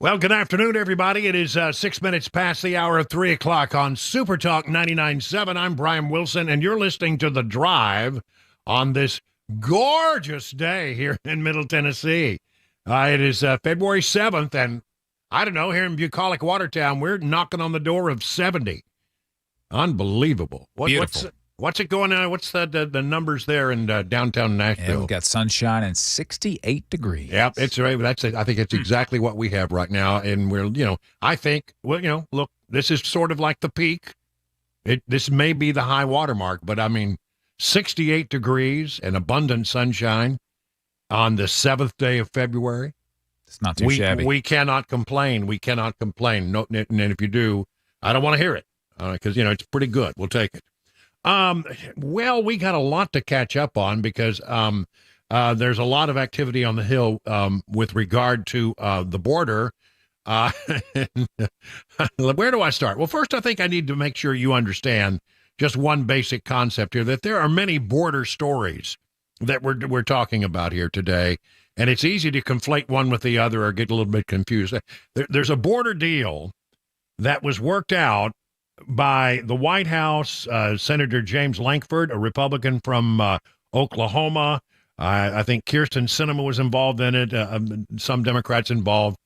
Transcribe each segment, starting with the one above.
Well, good afternoon, everybody. It is 6 minutes past the hour of 3 o'clock on Super Talk 99.7. I'm Brian Wilson, and you're listening to The Drive on this gorgeous day here in Middle Tennessee. It is February 7th, and I don't know, here in bucolic Watertown, we're knocking on the door of 70. Unbelievable. Beautiful. What's it going on? What's the numbers there in downtown Nashville? And we've got sunshine and 68 degrees. Yep, it's right. That's it. I think it's exactly what we have right now, and we're, I think, look, this is sort of like the peak. This may be the high water mark, but I mean, 68 degrees and abundant sunshine on the 7th day of February. It's not too shabby. We cannot complain. We cannot complain. No, and if you do, I don't want to hear it because it's pretty good. We'll take it. Well, we got a lot to catch up on because there's a lot of activity on the Hill with regard to the border. Where do I start? Well, first, I think I need to make sure you understand just one basic concept here, that there are many border stories that we're talking about here today, and it's easy to conflate one with the other or get a little bit confused. There's a border deal that was worked out by the White House, Senator James Lankford, a Republican from Oklahoma. I think Kyrsten Sinema was involved in it, some Democrats involved.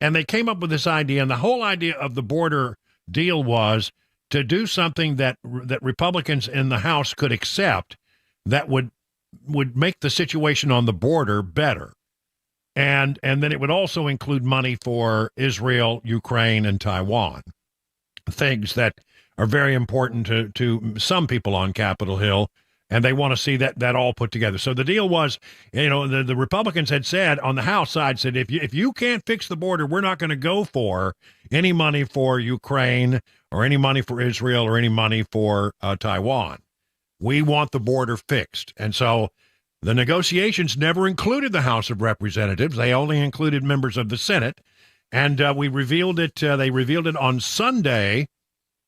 And they came up with this idea, and the whole idea of the border deal was to do something that Republicans in the House could accept that would make the situation on the border better. And then it would also include money for Israel, Ukraine, and Taiwan. Things that are very important to some people on Capitol Hill, and they want to see that all put together. So the deal was, the Republicans had said on the House side, said, if you can't fix the border, we're not going to go for any money for Ukraine or any money for Israel or any money for Taiwan. We want the border fixed. And so the negotiations never included the House of Representatives. They only included members of the Senate. And we revealed it. They revealed it on Sunday,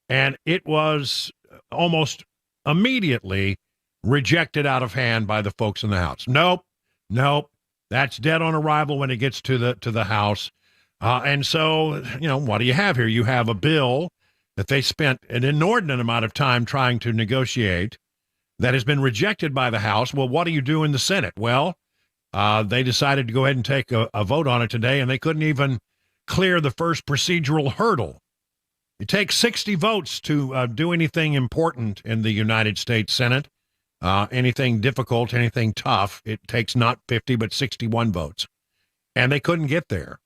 and it was almost immediately rejected out of hand by the folks in the House. Nope, that's dead on arrival when it gets to the House. And so, what do you have here? You have a bill that they spent an inordinate amount of time trying to negotiate that has been rejected by the House. Well, what do you do in the Senate? Well, they decided to go ahead and take a vote on it today, and they couldn't even clear the first procedural hurdle. It takes 60 votes to do anything important in the United States Senate, anything difficult, anything tough. It takes not 50, but 61 votes. And they couldn't get there.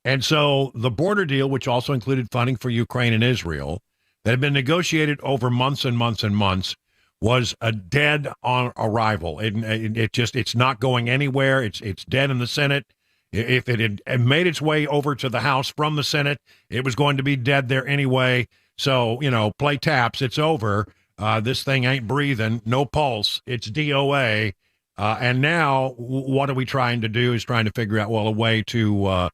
And so the border deal, which also included funding for Ukraine and Israel, that had been negotiated over months and months and months, was a dead on arrival. It's not going anywhere. It's dead in the Senate. If it had made its way over to the House from the Senate, it was going to be dead there anyway. So, play taps. It's over. This thing ain't breathing. No pulse. It's DOA. And now what are we trying to do is trying to figure out, a way to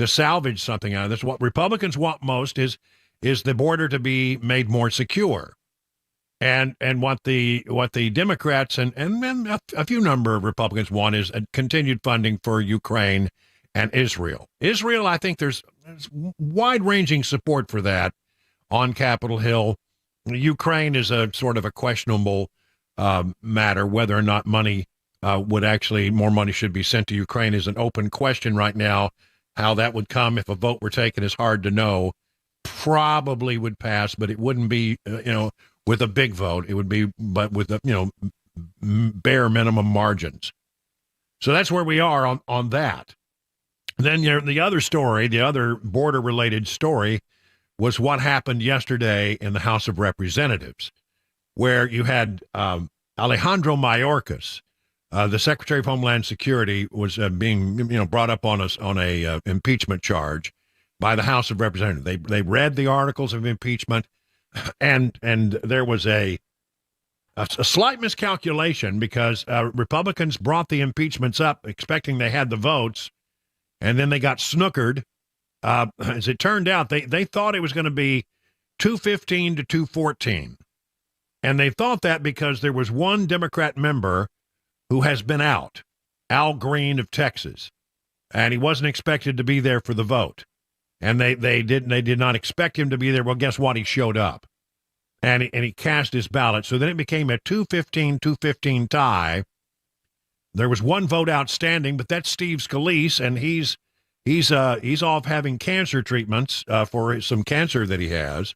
salvage something out of this. What Republicans want most is the border to be made more secure. And what the Democrats and a few number of Republicans want is a continued funding for Ukraine and Israel. Israel, I think there's wide-ranging support for that on Capitol Hill. Ukraine is a sort of a questionable matter. Whether or not more money should be sent to Ukraine is an open question right now. How that would come if a vote were taken is hard to know. Probably would pass, but it wouldn't be, with a big vote. It would be, but with bare minimum margins. So that's where we are on that. Then the other story, the other border-related story, was what happened yesterday in the House of Representatives, where you had Alejandro Mayorkas, the Secretary of Homeland Security, was being brought up on a impeachment charge by the House of Representatives. They read the articles of impeachment. And there was a slight miscalculation because Republicans brought the impeachments up expecting they had the votes, and then they got snookered. As it turned out, they thought it was going to be 215 to 214. And they thought that because there was one Democrat member who has been out, Al Green of Texas, and he wasn't expected to be there for the vote. and they did not expect him to be there. Well, guess what? He showed up, and he cast his ballot. So then it became a 215 tie. There was one vote outstanding, but that's Steve Scalise, and he's off having cancer treatments for some cancer that he has,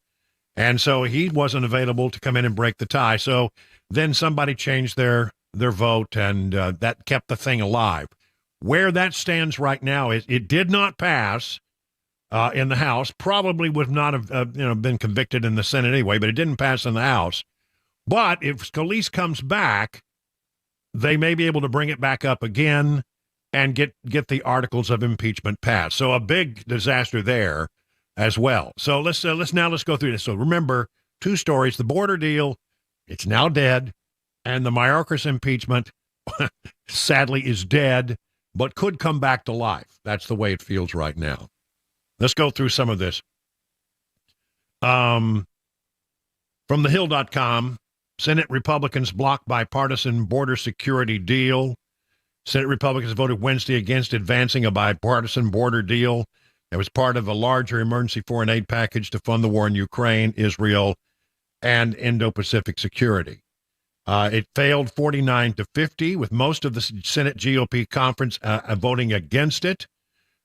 and so he wasn't available to come in and break the tie. So then somebody changed their vote, and that kept the thing alive. Where that stands right now is it did not pass in the House. Probably would not have been convicted in the Senate anyway, but it didn't pass in the House. But if Scalise comes back, they may be able to bring it back up again and get the articles of impeachment passed. So a big disaster there as well. So let's go through this. So remember, two stories: the border deal, it's now dead, and the Mayorkas impeachment, sadly, is dead, but could come back to life. That's the way it feels right now. Let's go through some of this. From thehill.com, Senate Republicans block bipartisan border security deal. Senate Republicans voted Wednesday against advancing a bipartisan border deal that was part of a larger emergency foreign aid package to fund the war in Ukraine, Israel, and Indo-Pacific security. It failed 49-50, with most of the Senate GOP conference voting against it.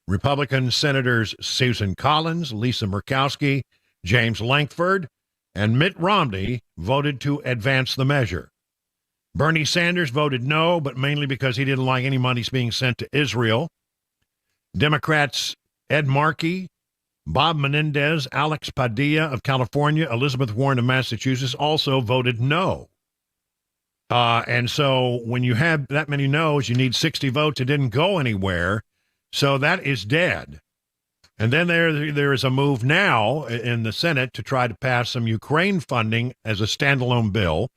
Republican Senators Susan Collins, Lisa Murkowski, James Lankford, and Mitt Romney voted to advance the measure. Bernie Sanders voted no, but mainly because he didn't like any money being sent to Israel. Democrats Ed Markey, Bob Menendez, Alex Padilla of California, Elizabeth Warren of Massachusetts also voted no. And so when you have that many no's, you need 60 votes. It didn't go anywhere. So that is dead. And then there is a move now in the Senate to try to pass some Ukraine funding as a standalone bill.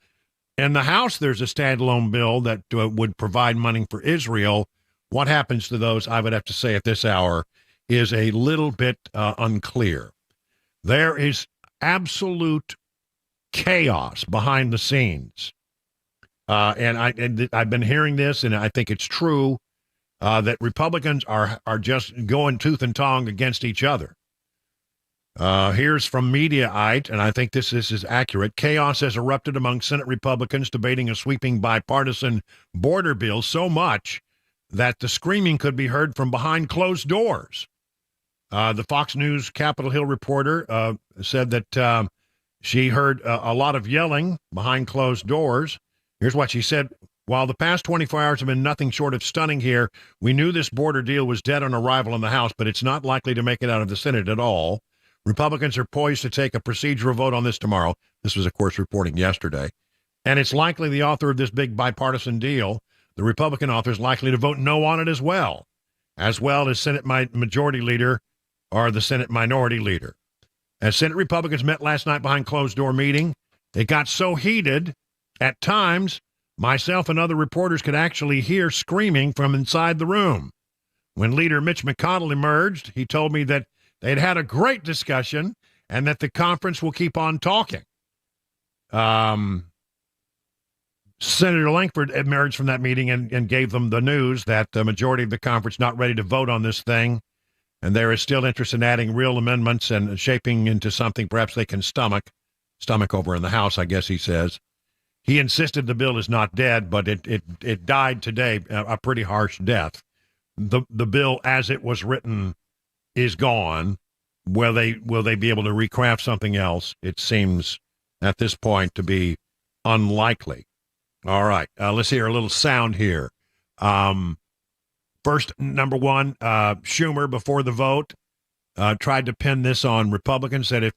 In the House, there's a standalone bill that would provide money for Israel. What happens to those, I would have to say at this hour, is a little bit unclear. There is absolute chaos behind the scenes. And I've been hearing this, and I think it's true, that Republicans are just going tooth and tongue against each other. Here's from Mediaite, and I think this is accurate. Chaos has erupted among Senate Republicans debating a sweeping bipartisan border bill, so much that the screaming could be heard from behind closed doors. The Fox News Capitol Hill reporter said that she heard a lot of yelling behind closed doors. Here's what she said. While the past 24 hours have been nothing short of stunning here, we knew this border deal was dead on arrival in the House, but it's not likely to make it out of the Senate at all. Republicans are poised to take a procedural vote on this tomorrow. This was, of course, reporting yesterday. And it's likely the author of this big bipartisan deal, the Republican author, is likely to vote no on it as well as Senate Majority Leader or the Senate Minority Leader. As Senate Republicans met last night behind closed-door meeting, it got so heated at times myself and other reporters could actually hear screaming from inside the room. When Leader Mitch McConnell emerged, he told me that they'd had a great discussion and that the conference will keep on talking. Senator Lankford emerged from that meeting and gave them the news that the majority of the conference not ready to vote on this thing, and there is still interest in adding real amendments and shaping into something perhaps they can stomach over in the House, I guess he says. He insisted the bill is not dead, but it died today, a pretty harsh death. The bill, as it was written, is gone. Will they be able to recraft something else? It seems at this point to be unlikely. All right, let's hear a little sound here. First, number one, Schumer before the vote tried to pin this on Republicans. Said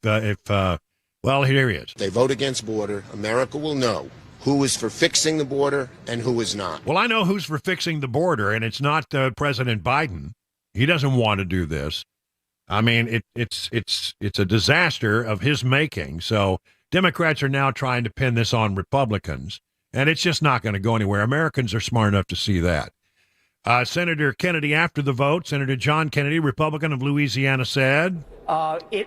well, here he is. They vote against border. America will know who is for fixing the border and who is not. Well, I know who's for fixing the border, and it's not President Biden. He doesn't want to do this. I mean, it's a disaster of his making. So Democrats are now trying to pin this on Republicans, and it's just not going to go anywhere. Americans are smart enough to see that. Senator Kennedy, after the vote, Senator John Kennedy, Republican of Louisiana, said,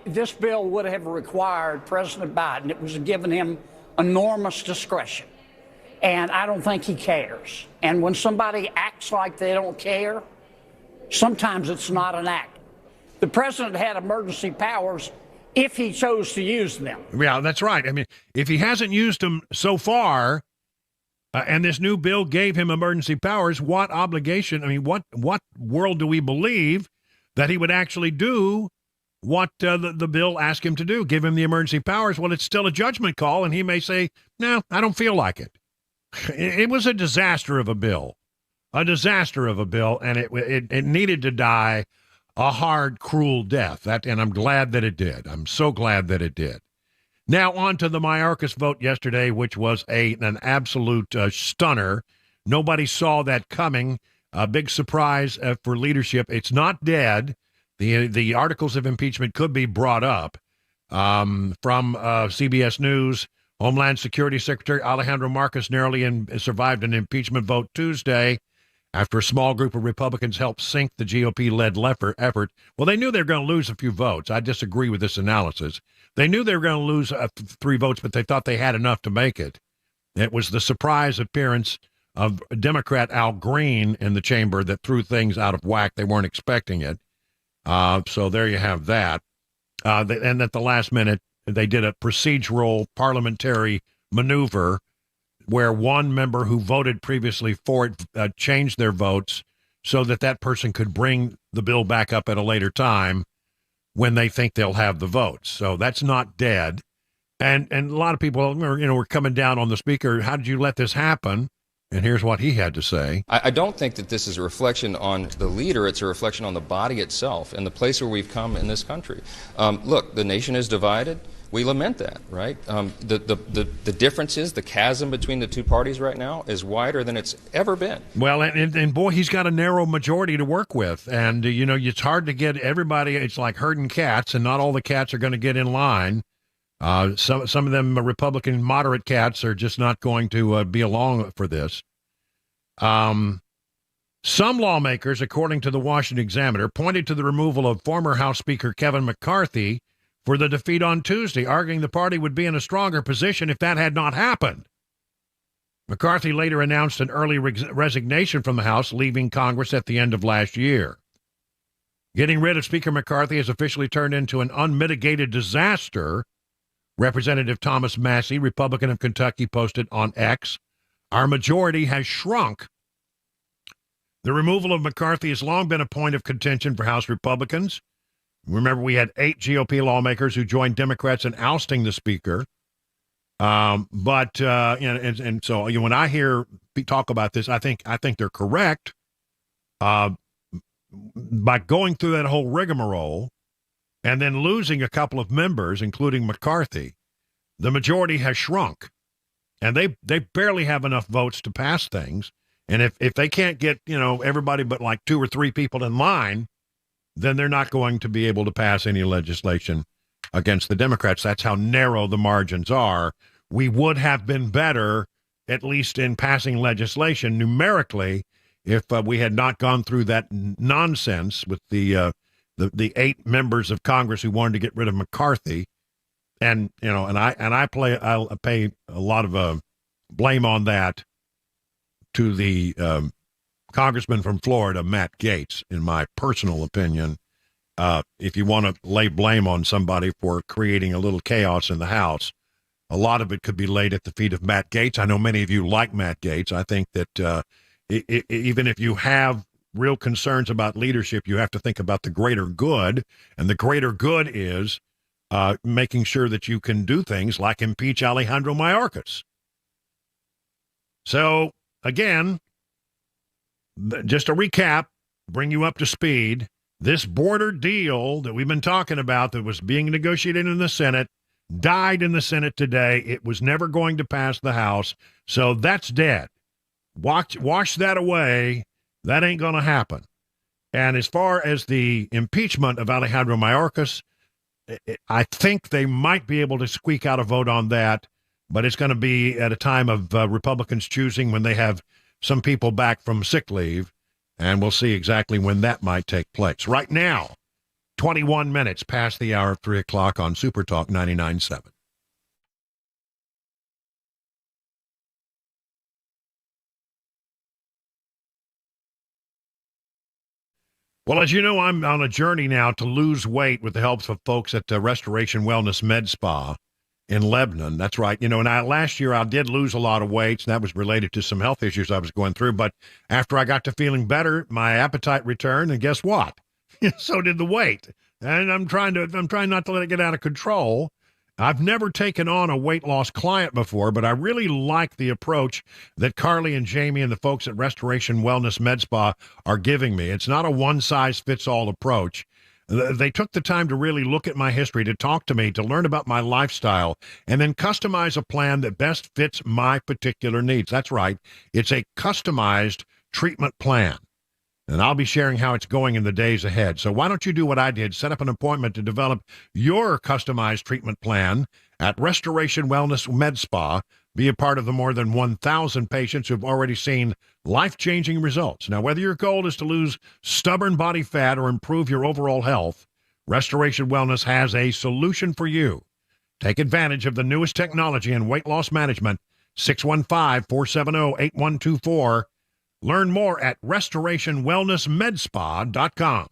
this bill would have required President Biden. It was given him enormous discretion, and I don't think he cares. And when somebody acts like they don't care, sometimes it's not an act. The president had emergency powers if he chose to use them. Yeah, that's right. I mean, if he hasn't used them so far, and this new bill gave him emergency powers, what obligation? I mean, what world do we believe that he would actually do what the bill asked him to do, give him the emergency powers? Well, it's still a judgment call, and he may say, no, I don't feel like it. It was a disaster of a bill, and it needed to die a hard, cruel death. And I'm glad that it did. I'm so glad that it did. Now on to the Mayorkas vote yesterday, which was an absolute stunner. Nobody saw that coming. A big surprise for leadership. It's not dead. The articles of impeachment could be brought up. From CBS News, Homeland Security Secretary Alejandro Mayorkas narrowly survived an impeachment vote Tuesday after a small group of Republicans helped sink the GOP-led effort. Well, they knew they were going to lose a few votes. I disagree with this analysis. They knew they were going to lose 3 votes, but they thought they had enough to make it. It was the surprise appearance of Democrat Al Green in the chamber that threw things out of whack. They weren't expecting it. So there you have that. And at the last minute, they did a procedural parliamentary maneuver where one member who voted previously for it changed their votes so that person could bring the bill back up at a later time when they think they'll have the votes. So that's not dead. And a lot of people, were coming down on the speaker. How did you let this happen? And here's what he had to say. I don't think that this is a reflection on the leader. It's a reflection on the body itself and the place where we've come in this country. Look, the nation is divided. We lament that, right? The difference is the chasm between the two parties right now is wider than it's ever been. Well, and boy, he's got a narrow majority to work with. And, it's hard to get everybody. It's like herding cats, and not all the cats are going to get in line. Some of them Republican moderate cats are just not going to be along for this. Some lawmakers, according to the Washington Examiner, pointed to the removal of former House Speaker Kevin McCarthy for the defeat on Tuesday, arguing the party would be in a stronger position if that had not happened. McCarthy later announced an early resignation from the House, leaving Congress at the end of last year. Getting rid of Speaker McCarthy has officially turned into an unmitigated disaster. Representative Thomas Massey, Republican of Kentucky, posted on X, "Our majority has shrunk." The removal of McCarthy has long been a point of contention for House Republicans. Remember, we had 8 GOP lawmakers who joined Democrats in ousting the speaker. So when I hear talk about this, I think they're correct. By going through that whole rigmarole and then losing a couple of members, including McCarthy, the majority has shrunk, and they barely have enough votes to pass things. And if they can't get everybody but like 2 or 3 people in line, then they're not going to be able to pass any legislation against the Democrats. That's how narrow the margins are. We would have been better, at least in passing legislation numerically, if we had not gone through that nonsense with the 8 members of Congress who wanted to get rid of McCarthy. And I'll pay a lot of blame on that to the Congressman from Florida, Matt Gaetz, in my personal opinion. If you want to lay blame on somebody for creating a little chaos in the House, a lot of it could be laid at the feet of Matt Gaetz. I know many of you like Matt Gaetz. I think that even if you have real concerns about leadership, you have to think about the greater good, and the greater good is making sure that you can do things like impeach Alejandro Mayorkas. So, again, just a recap, bring you up to speed. This border deal that we've been talking about that was being negotiated in the Senate died in the Senate today. It was never going to pass the House, so that's dead. Wash that away. That ain't going to happen. And as far as the impeachment of Alejandro Mayorkas, I think they might be able to squeak out a vote on that, but it's going to be at a time of Republicans choosing when they have some people back from sick leave, and we'll see exactly when that might take place. Right now, 21 minutes past the hour of 3 o'clock on Super Talk 99.7. Well, as you know, I'm on a journey now to lose weight with the help of folks at Restoration Wellness Med Spa in Lebanon. That's right. And last year I did lose a lot of weight, and that was related to some health issues I was going through. But after I got to feeling better, my appetite returned, and guess what? So did the weight. And I'm trying not to let it get out of control. I've never taken on a weight loss client before, but I really like the approach that Carly and Jamie and the folks at Restoration Wellness Med Spa are giving me. It's not a one-size-fits-all approach. They took the time to really look at my history, to talk to me, to learn about my lifestyle, and then customize a plan that best fits my particular needs. That's right. It's a customized treatment plan. And I'll be sharing how it's going in the days ahead. So why don't you do what I did? Set up an appointment to develop your customized treatment plan at Restoration Wellness Med Spa. Be a part of the more than 1,000 patients who've already seen life-changing results. Now, whether your goal is to lose stubborn body fat or improve your overall health, Restoration Wellness has a solution for you. Take advantage of the newest technology in weight loss management. 615-470-8124. Learn more at restorationwellnessmedspa.com.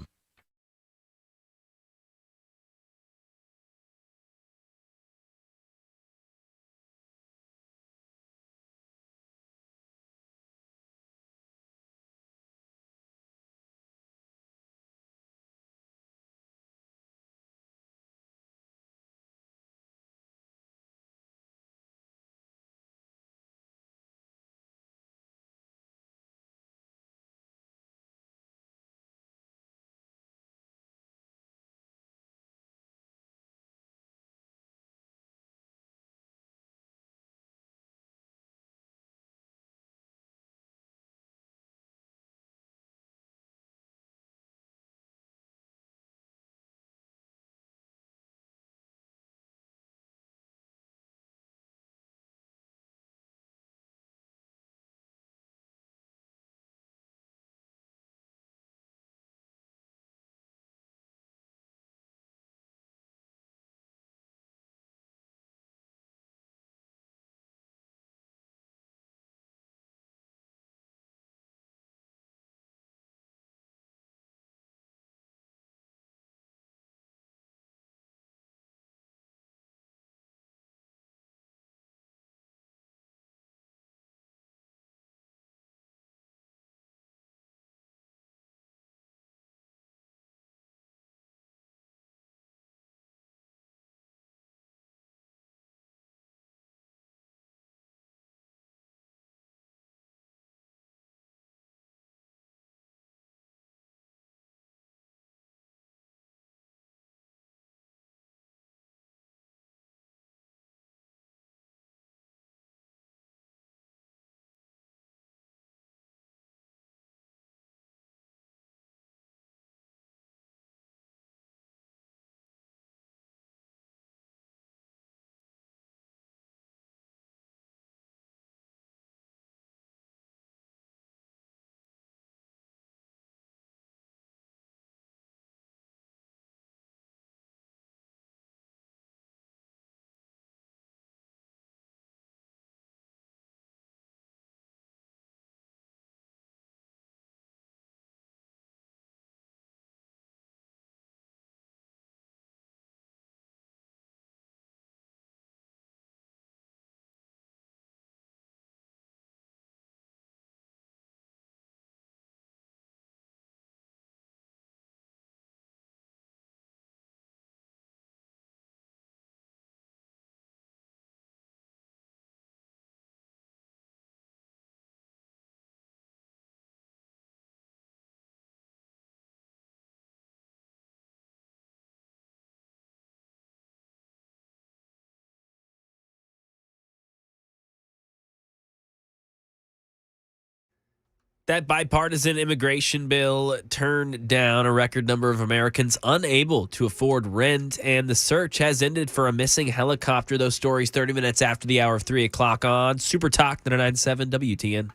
That bipartisan immigration bill turned down a record number of Americans unable to afford rent, and the search has ended for a missing helicopter. Those stories 30 minutes after the hour of 3 o'clock on Super Talk 99.7 WTN.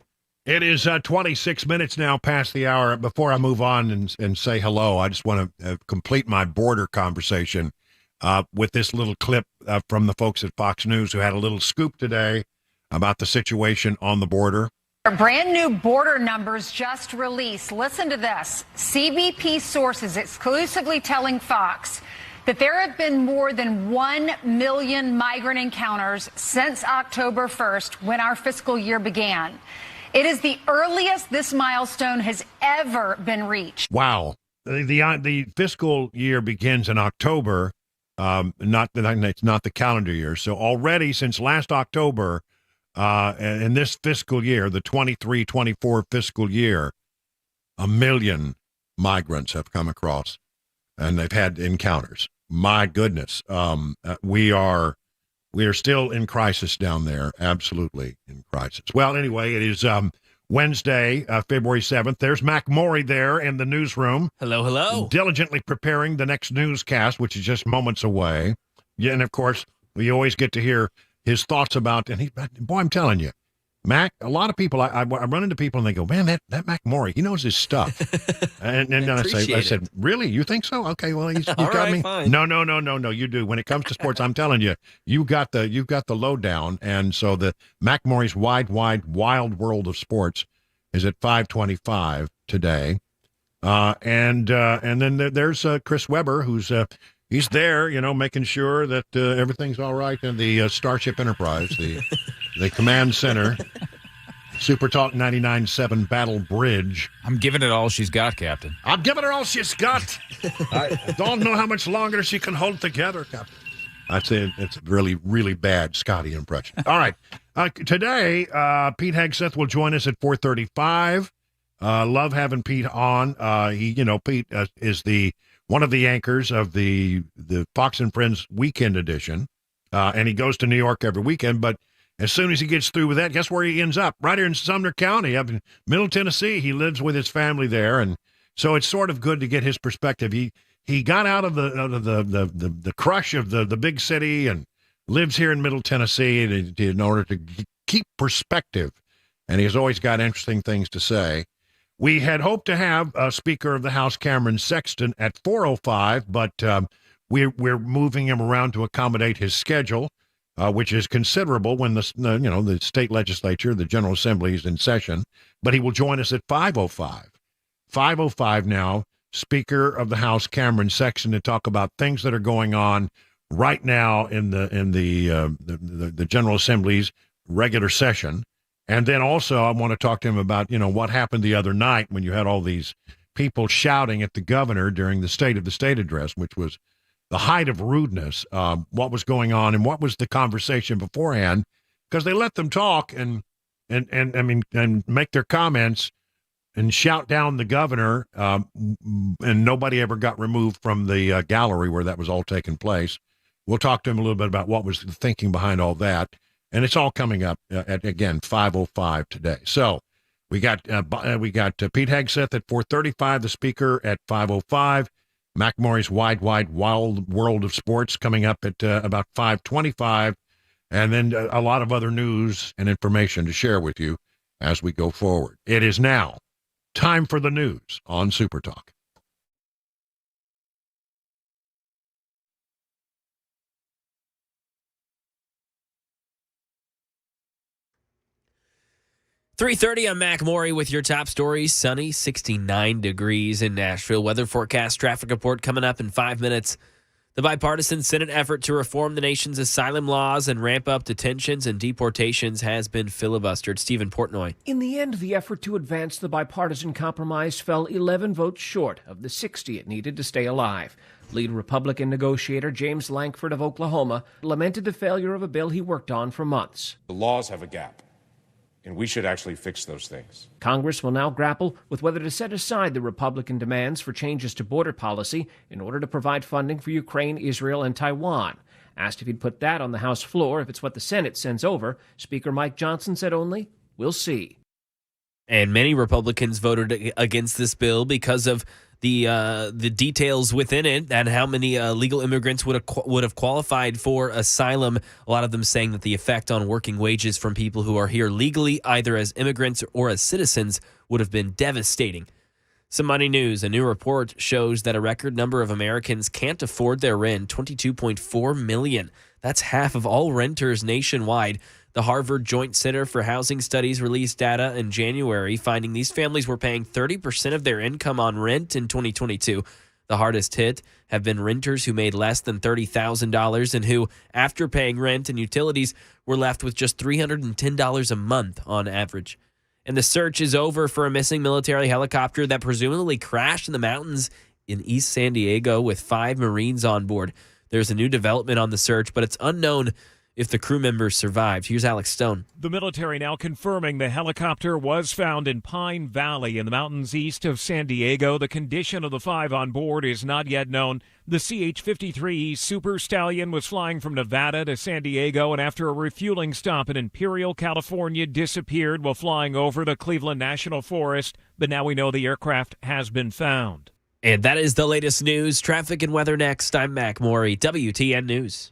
It is 26 minutes now past the hour. Before I move on and say hello, I just want to complete my border conversation with this little clip from the folks at Fox News who had a little scoop today about the situation on the border. Brand new border numbers just released. Listen to this. CBP sources exclusively telling Fox that there have been more than 1 million migrant encounters since October 1st, when our fiscal year began. It is the earliest this milestone has ever been reached. Wow. The fiscal year begins in October, it's not the calendar year. So already since last October, in this fiscal year, the 23-24 fiscal year, 1 million migrants have come across, and they've had encounters. My goodness, we are still in crisis down there, absolutely in crisis. Well, anyway, it is Wednesday, February 7th. There's Mac Maury there in the newsroom. Hello, hello. Diligently preparing the next newscast, which is just moments away. Yeah, and of course, we always get to hear his thoughts about, and boy, I'm telling you, Mac, a lot of people, I run into people and they go, man, that Mac Maury, he knows his stuff. and I said, really? You think so? Okay, well, you got right, me. Fine. No, you do. When it comes to sports, I'm telling you, you've got the lowdown. And so the Mac Maury's wild world of sports is at 5:25 today. And then there's Chris Webber, who's he's there, making sure that everything's all right in the Starship Enterprise, the command center, Super Talk 99.7 Battle Bridge. I'm giving it all she's got, Captain. I'm giving her all she's got. I don't know how much longer she can hold together, Captain. I'd say it's a really, really bad Scotty impression. All right. Today, Pete Hegseth will join us at 4:35. Love having Pete on. Pete is one of the anchors of the Fox and Friends Weekend Edition, and he goes to New York every weekend. But as soon as he gets through with that, guess where he ends up? Right here in Sumner County, up in Middle Tennessee. He lives with his family there, and so it's sort of good to get his perspective. He got out of the crush of the big city and lives here in Middle Tennessee in order to keep perspective, and he's always got interesting things to say. We had hoped to have Speaker of the House Cameron Sexton at 4:05, but we're moving him around to accommodate his schedule, which is considerable when the state legislature, the General Assembly, is in session. But he will join us at 5:05. 5:05 now. Speaker of the House Cameron Sexton to talk about things that are going on right now in the General Assembly's regular session. And then also I want to talk to him about, what happened the other night when you had all these people shouting at the governor during the State of the State address, which was the height of rudeness. What was going on and what was the conversation beforehand? Because they let them talk and make their comments and shout down the governor, and nobody ever got removed from the gallery where that was all taking place. We'll talk to him a little bit about what was the thinking behind all that. And it's all coming up at, again, 5:05 today. So we got Pete Hegseth at 4:35, the Speaker at 5:05. Mac Maury's wild world of sports coming up at about 5:25. And then a lot of other news and information to share with you as we go forward. It is now time for the news on Super Talk. .30, I'm Mac Maury with your top stories. Sunny, 69 degrees in Nashville. Weather forecast, traffic report coming up in 5 minutes. The bipartisan Senate effort to reform the nation's asylum laws and ramp up detentions and deportations has been filibustered. Stephen Portnoy. In the end, the effort to advance the bipartisan compromise fell 11 votes short of the 60 it needed to stay alive. Lead Republican negotiator James Lankford of Oklahoma lamented the failure of a bill he worked on for months. The laws have a gap, and we should actually fix those things. Congress will now grapple with whether to set aside the Republican demands for changes to border policy in order to provide funding for Ukraine, Israel, and Taiwan. Asked if he'd put that on the House floor if it's what the Senate sends over, Speaker Mike Johnson said only, "We'll see." And many Republicans voted against this bill because of the details within it and how many legal immigrants would have qualified for asylum. A lot of them saying that the effect on working wages from people who are here legally, either as immigrants or as citizens, would have been devastating. Some money news. A new report shows that a record number of Americans can't afford their rent, 22.4 million. That's half of all renters nationwide. The Harvard Joint Center for Housing Studies released data in January, finding these families were paying 30% of their income on rent in 2022. The hardest hit have been renters who made less than $30,000 and who, after paying rent and utilities, were left with just $310 a month on average. And the search is over for a missing military helicopter that presumably crashed in the mountains in East San Diego with 5 Marines on board. There's a new development on the search, but it's unknown if the crew members survived. Here's Alex Stone. The military now confirming the helicopter was found in Pine Valley in the mountains east of San Diego. The condition of the 5 on board is not yet known. The CH-53 Super Stallion was flying from Nevada to San Diego and after a refueling stop in Imperial, California, disappeared while flying over the Cleveland National Forest. But now we know the aircraft has been found. And that is the latest news. Traffic and weather next. I'm Mac Morey, WTN News.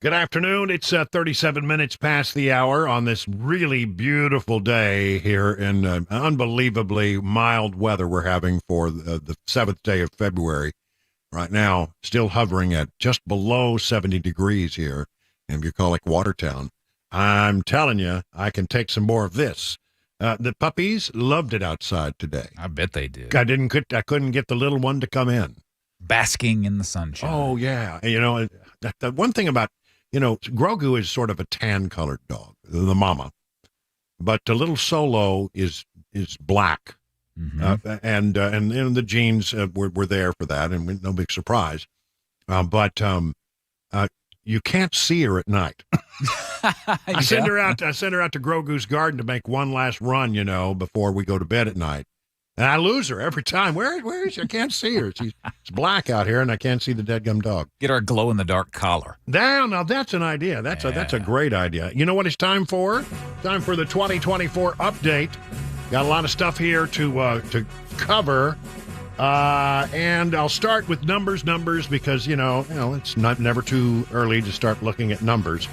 Good afternoon. It's 37 minutes past the hour on this really beautiful day here in unbelievably mild weather we're having for the 7th day of February. Right now, still hovering at just below 70 degrees here in bucolic Watertown. I'm telling you, I can take some more of this. The puppies loved it outside today. I bet they did. I couldn't get the little one to come in. Basking in the sunshine. Oh, yeah. You know, the one thing about, Grogu is sort of a tan-colored dog, the mama. But the little Solo is black. Mm-hmm. And the genes were there for that, and no big surprise. But you can't see her at night. I send her out to Grogu's garden to make one last run, before we go to bed at night. And I lose her every time. Where is she? I can't see her. It's black out here, and I can't see the deadgum dog. Get her a glow-in-the-dark collar. Now that's an idea. That's a great idea. You know what it's time for? Time for the 2024 update. Got a lot of stuff here to cover. And I'll start with numbers because, it's never too early to start looking at numbers.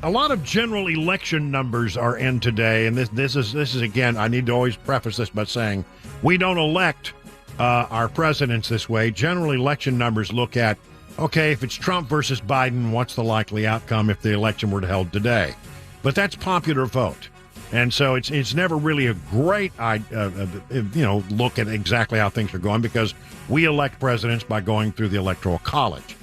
A lot of general election numbers are in today, and this is again, I need to always preface this by saying we don't elect our presidents this way. General election numbers look at, okay, if it's Trump versus Biden, what's the likely outcome if the election were held today? But that's popular vote. And so it's never really a great look at exactly how things are going because we elect presidents by going through the Electoral College.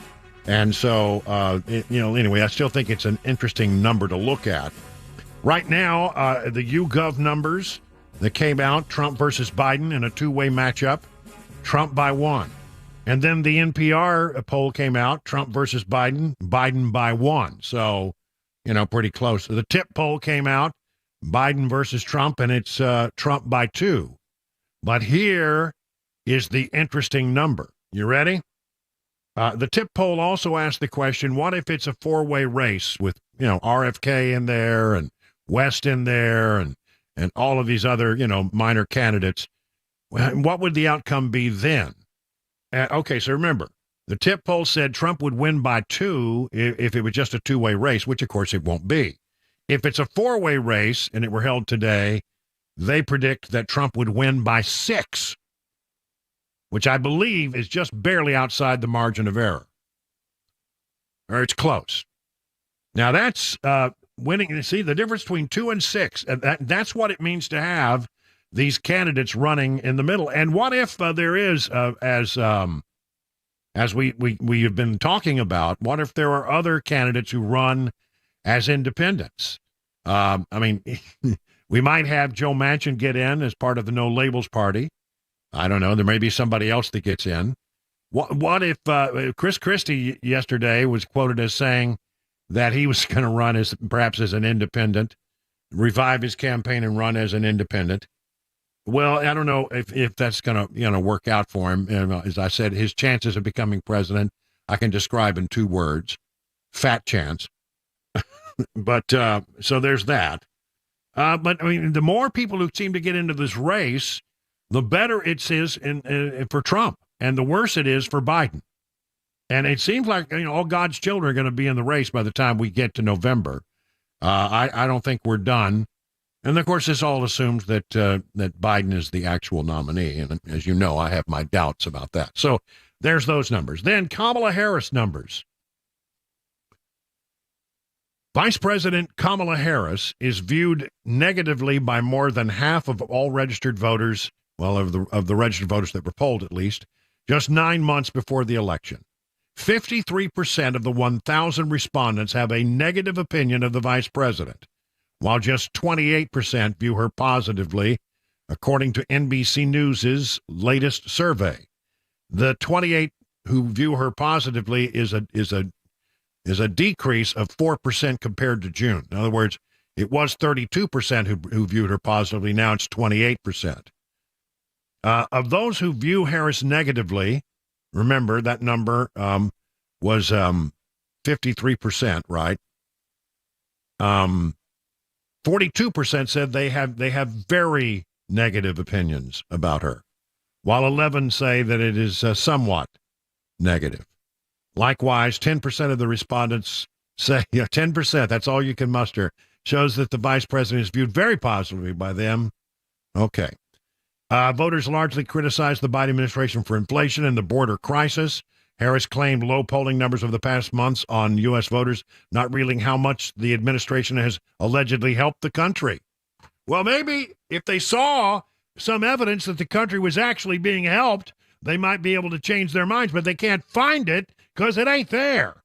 And so, anyway, I still think it's an interesting number to look at. Right now, the YouGov numbers that came out, Trump versus Biden in a two-way matchup, Trump by 1. And then the NPR poll came out, Trump versus Biden, Biden by 1. So, pretty close. The TIP poll came out, Biden versus Trump, and it's Trump by 2. But here is the interesting number. You ready? The TIP poll also asked the question, what if it's a four-way race with, RFK in there and West in there and all of these other, minor candidates? What would the outcome be then? Okay, so remember, the TIP poll said Trump would win by 2 if it was just a two-way race, which, of course, it won't be. If it's a four-way race and it were held today, they predict that Trump would win by 6. Which I believe is just barely outside the margin of error. Or it's close. Now that's winning. You see the difference between 2 and 6. That's what it means to have these candidates running in the middle. And what if there is, as we have been talking about, what if there are other candidates who run as independents? We might have Joe Manchin get in as part of the No Labels Party. I don't know. There may be somebody else that gets in. What if Chris Christie yesterday was quoted as saying that he was going to run perhaps as an independent, revive his campaign and run as an independent? Well, I don't know if that's going to work out for him. As I said, his chances of becoming president, I can describe in 2 words: fat chance. But so there's that. But the more people who seem to get into this race, the better it is for Trump, and the worse it is for Biden. And it seems like all God's children are going to be in the race by the time we get to November. I don't think we're done. And, of course, this all assumes that Biden is the actual nominee. And, as you know, I have my doubts about that. So there's those numbers. Then Kamala Harris numbers. Vice President Kamala Harris is viewed negatively by more than half of all registered voters. Well, of the registered voters that were polled, at least, just 9 months before the election. 53% of the 1,000 respondents have a negative opinion of the vice president, while just 28% view her positively, according to NBC News' latest survey. The 28 who view her positively is a decrease of 4% compared to June. In other words, it was 32% who viewed her positively. Now it's 28%. Of those who view Harris negatively, remember that number was 53%, right? 42% said they have very negative opinions about her, while 11 say that it is somewhat negative. Likewise, 10% of the respondents say, 10%, that's all you can muster, shows that the vice president is viewed very positively by them. Okay. Voters largely criticized the Biden administration for inflation and the border crisis. Harris claimed low polling numbers of the past months on U.S. voters, not revealing how much the administration has allegedly helped the country. Well, maybe if they saw some evidence that the country was actually being helped, they might be able to change their minds, but they can't find it because it ain't there.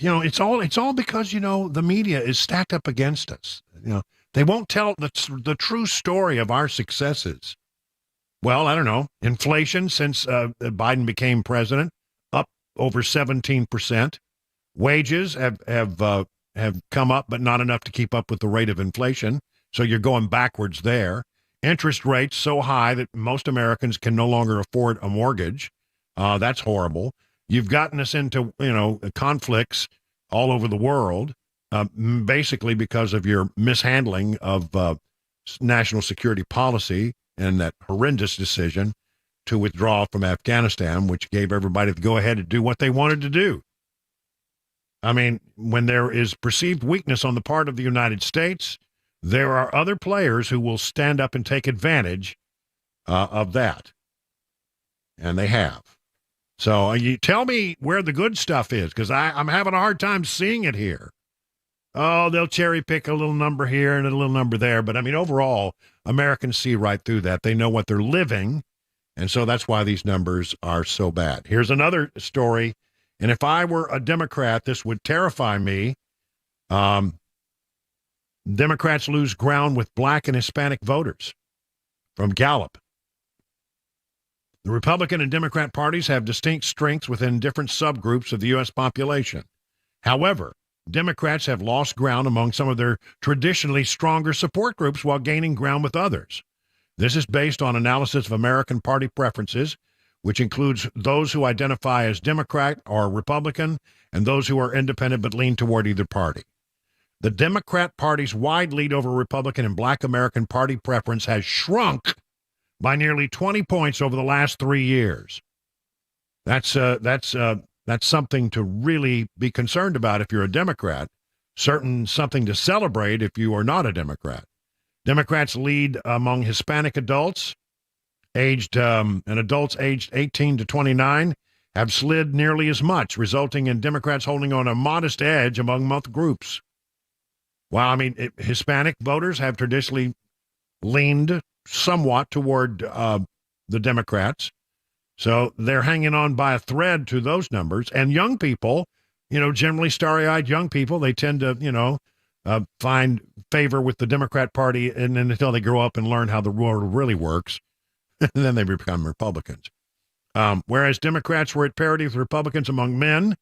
It's all because, the media is stacked up against us. They won't tell the true story of our successes. Well, I don't know. Inflation since Biden became president, up over 17%. Wages have come up, but not enough to keep up with the rate of inflation. So you're going backwards there. Interest rates so high that most Americans can no longer afford a mortgage. That's horrible. You've gotten us into, conflicts all over the world, basically because of your mishandling of national security policy and that horrendous decision to withdraw from Afghanistan, which gave everybody the go-ahead to do what they wanted to do. I mean, when there is perceived weakness on the part of the United States, there are other players who will stand up and take advantage of that. And they have. So you tell me where the good stuff is, because I'm having a hard time seeing it here. Oh, they'll cherry pick a little number here and a little number there. But, I mean, overall, Americans see right through that. They know what they're living. And so that's why these numbers are so bad. Here's another story. And if I were a Democrat, this would terrify me. Democrats lose ground with black and Hispanic voters from Gallup. The Republican and Democrat parties have distinct strengths within different subgroups of the U.S. population. However, Democrats have lost ground among some of their traditionally stronger support groups while gaining ground with others. This is based on analysis of American party preferences, which includes those who identify as Democrat or Republican and those who are independent but lean toward either party. The Democrat Party's wide lead over Republican and Black American Party preference has shrunk by nearly 20 points over the last 3 years. That's something to really be concerned about if you're a Democrat, something to celebrate if you are not a Democrat. Democrats lead among Hispanic adults, and adults aged 18 to 29 have slid nearly as much, resulting in Democrats holding on a modest edge among both groups. While, Hispanic voters have traditionally leaned somewhat toward the Democrats, so they're hanging on by a thread to those numbers. And young people, generally starry-eyed young people, they tend to, find favor with the Democrat Party and until they grow up and learn how the world really works, and then they become Republicans. Whereas Democrats were at parity with Republicans among men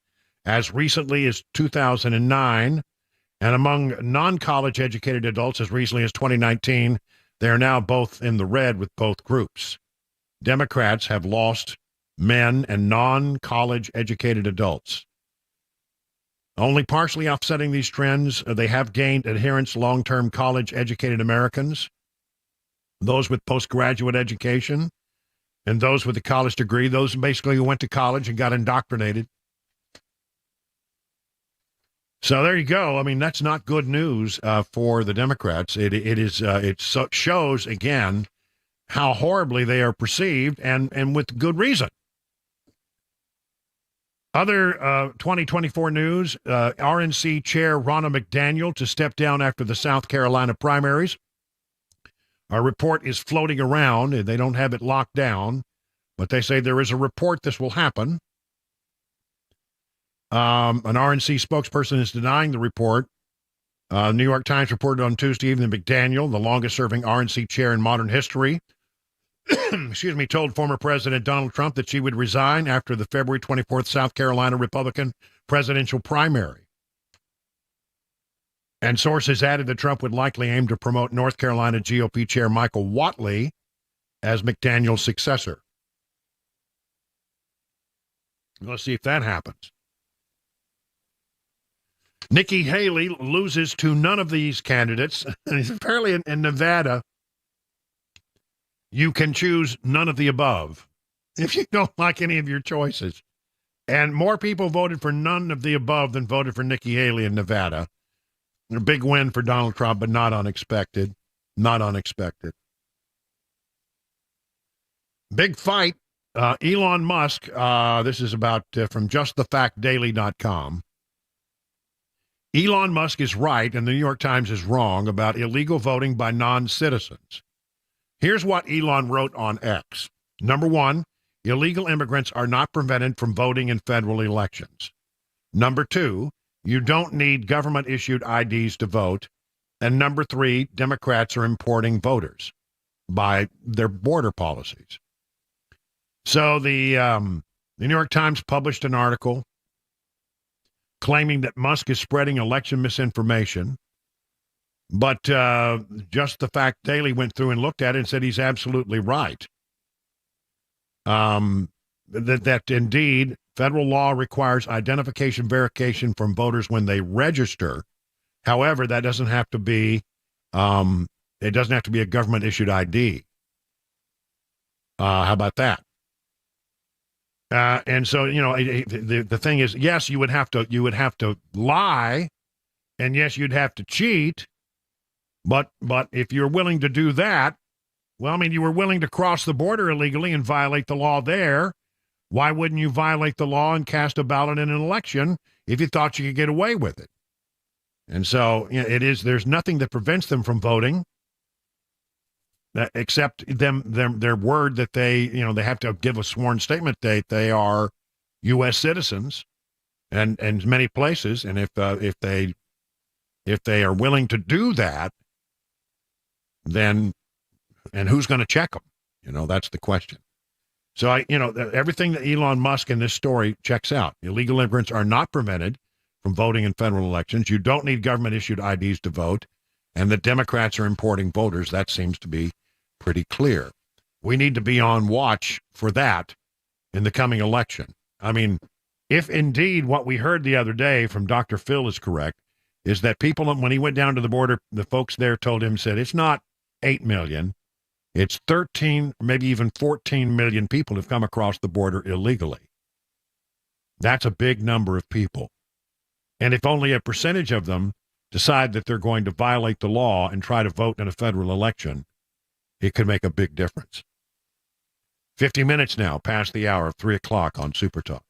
as recently as 2009, and among non-college educated adults as recently as 2019, they are now both in the red with both groups. Democrats have lost men and non-college educated adults. Only partially offsetting these trends, they have gained adherents long-term college-educated Americans, those with postgraduate education, and those with a college degree, those basically who went to college and got indoctrinated. So there you go. That's not good news for the Democrats. It shows, again, how horribly they are perceived, and with good reason. Other 2024 news, RNC Chair Ronna McDaniel to step down after the South Carolina primaries. A report is floating around, and they don't have it locked down, but they say there is a report this will happen. An RNC spokesperson is denying the report. New York Times reported on Tuesday evening McDaniel, the longest-serving RNC chair in modern history, told former President Donald Trump that she would resign after the February 24th South Carolina Republican presidential primary. And sources added that Trump would likely aim to promote North Carolina GOP Chair Michael Whatley as McDaniel's successor. Let's see if that happens. Nikki Haley loses to none of these candidates. Apparently in Nevada, you can choose none of the above if you don't like any of your choices. And more people voted for none of the above than voted for Nikki Haley in Nevada. A big win for Donald Trump, but not unexpected. Not unexpected. Big fight. Elon Musk, this is about from justthefactdaily.com. Elon Musk is right and the New York Times is wrong about illegal voting by non-citizens. Here's what Elon wrote on X. Number one, illegal immigrants are not prevented from voting in federal elections. Number two, you don't need government-issued IDs to vote. And number three, Democrats are importing voters by their border policies. So the New York Times published an article claiming that Musk is spreading election misinformation. But Just the Fact Daily went through and looked at it and said he's absolutely right. That indeed federal law requires identification verification from voters when they register. However, that doesn't have to be it doesn't have to be a government issued ID. How about that? And so, you know, the thing is, yes, you would have to lie, and yes, you'd have to cheat. But if you're willing to do that, well, I mean, you were willing to cross the border illegally and violate the law there. Why wouldn't you violate the law and cast a ballot in an election if you thought you could get away with it? And so, you know, there's nothing that prevents them from voting, except their word that they have to give a sworn statement that they are U.S. citizens, and many places. And if they are willing to do that, then, and who's going to check them? You know, that's the question. So everything that Elon Musk in this story checks out. Illegal immigrants are not prevented from voting in federal elections. You don't need government issued IDs to vote, and the Democrats are importing voters. That seems to be pretty clear. We need to be on watch for that in the coming election. I mean, if indeed what we heard the other day from Dr. Phil is correct, is that people, when he went down to the border, the folks there told him, said, it's not 8 million, it's 13, maybe even 14 million people have come across the border illegally. That's a big number of people. And if only a percentage of them decide that they're going to violate the law and try to vote in a federal election, it could make a big difference. 50 minutes now past the hour of 3 o'clock on Super Talk.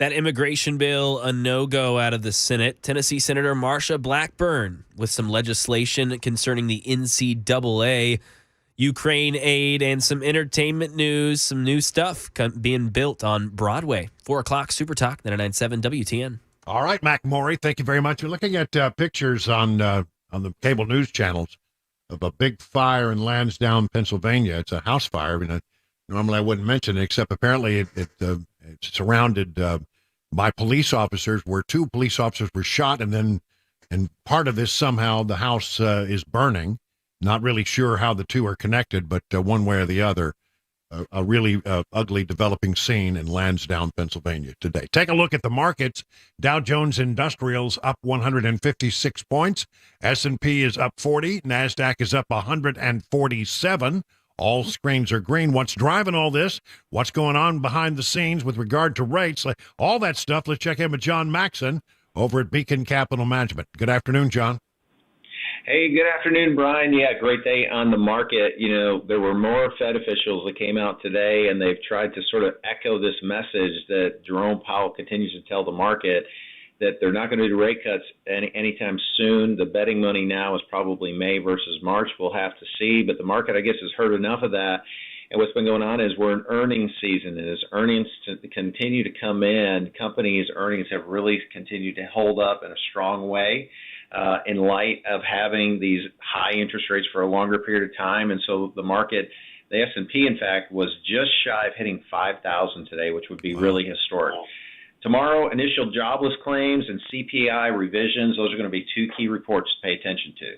That immigration bill, a no-go out of the Senate. Tennessee Senator Marsha Blackburn with some legislation concerning the NCAA, Ukraine aid, and some entertainment news, some new stuff being built on Broadway. 4 o'clock, Super Talk, 99.7 WTN. All right, Mac Maury, thank you very much. We're looking at pictures on the cable news channels of a big fire in Lansdowne, Pennsylvania. It's a house fire. I mean, normally I wouldn't mention it, except apparently it's surrounded by police officers, where 2 police officers were shot, and part of this, somehow the house is burning. Not really sure how the 2 are connected, but one way or the other. A really ugly developing scene in Lansdowne, Pennsylvania today. Take a look at the markets. Dow Jones Industrials up 156 points. S&P is up 40. NASDAQ is up 147. All screens are green. What's driving all this? What's going on behind the scenes with regard to rates? All that stuff. Let's check in with John Maxon over at Beacon Capital Management. Good afternoon, John. Hey, good afternoon, Brian. Yeah, great day on the market. You know, there were more Fed officials that came out today, and they've tried to sort of echo this message that Jerome Powell continues to tell the market, that they're not going to do rate cuts anytime soon. The betting money now is probably May versus March. We'll have to see. But the market, I guess, has heard enough of that. And what's been going on is we're in earnings season. And as earnings continue to come in, companies' earnings have really continued to hold up in a strong way. In light of having these high interest rates for a longer period of time. And so the market, the S&P, in fact, was just shy of hitting 5,000 today, which would be really historic. Tomorrow, initial jobless claims and CPI revisions. Those are going to be 2 key reports to pay attention to.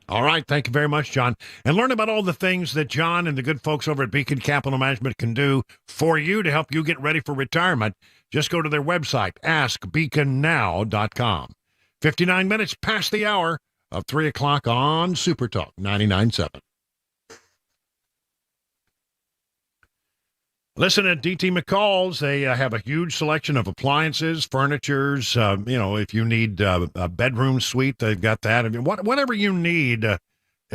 All right. Thank you very much, John. And learn about all the things that John and the good folks over at Beacon Capital Management can do for you to help you get ready for retirement. Just go to their website, askbeaconnow.com. 59 minutes past the hour of 3 o'clock on Super Talk 99.7. Listen at DT McCall's. They have a huge selection of appliances, furnitures. If you need a bedroom suite, they've got that. I mean, whatever you need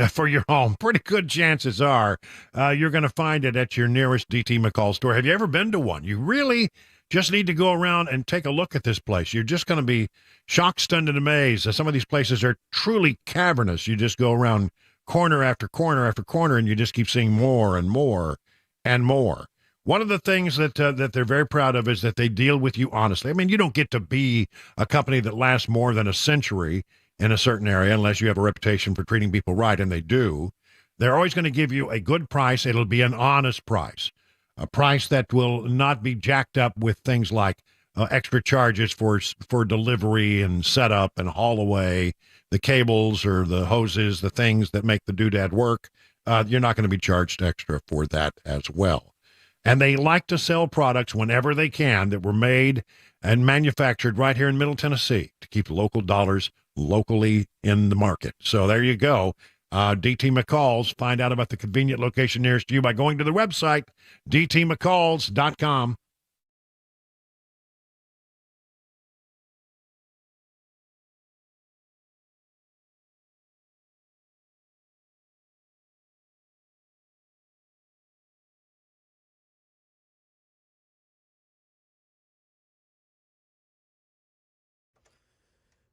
for your home, pretty good chances are you're going to find it at your nearest DT McCall store. Have you ever been to one? You really just need to go around and take a look at this place. You're just going to be shocked, stunned, and amazed. Some of these places are truly cavernous. You just go around corner after corner after corner, and you just keep seeing more and more and more. One of the things that they're very proud of is that they deal with you honestly. I mean, you don't get to be a company that lasts more than a century in a certain area unless you have a reputation for treating people right, and they do. They're always going to give you a good price. It'll be an honest price. A price that will not be jacked up with things like extra charges for delivery and setup and haul away, the cables or the hoses, the things that make the doodad work. You're not going to be charged extra for that as well. And they like to sell products whenever they can that were made and manufactured right here in Middle Tennessee to keep local dollars locally in the market. So there you go. DT McCall's. Find out about the convenient location nearest you by going to the website, dtmccalls.com.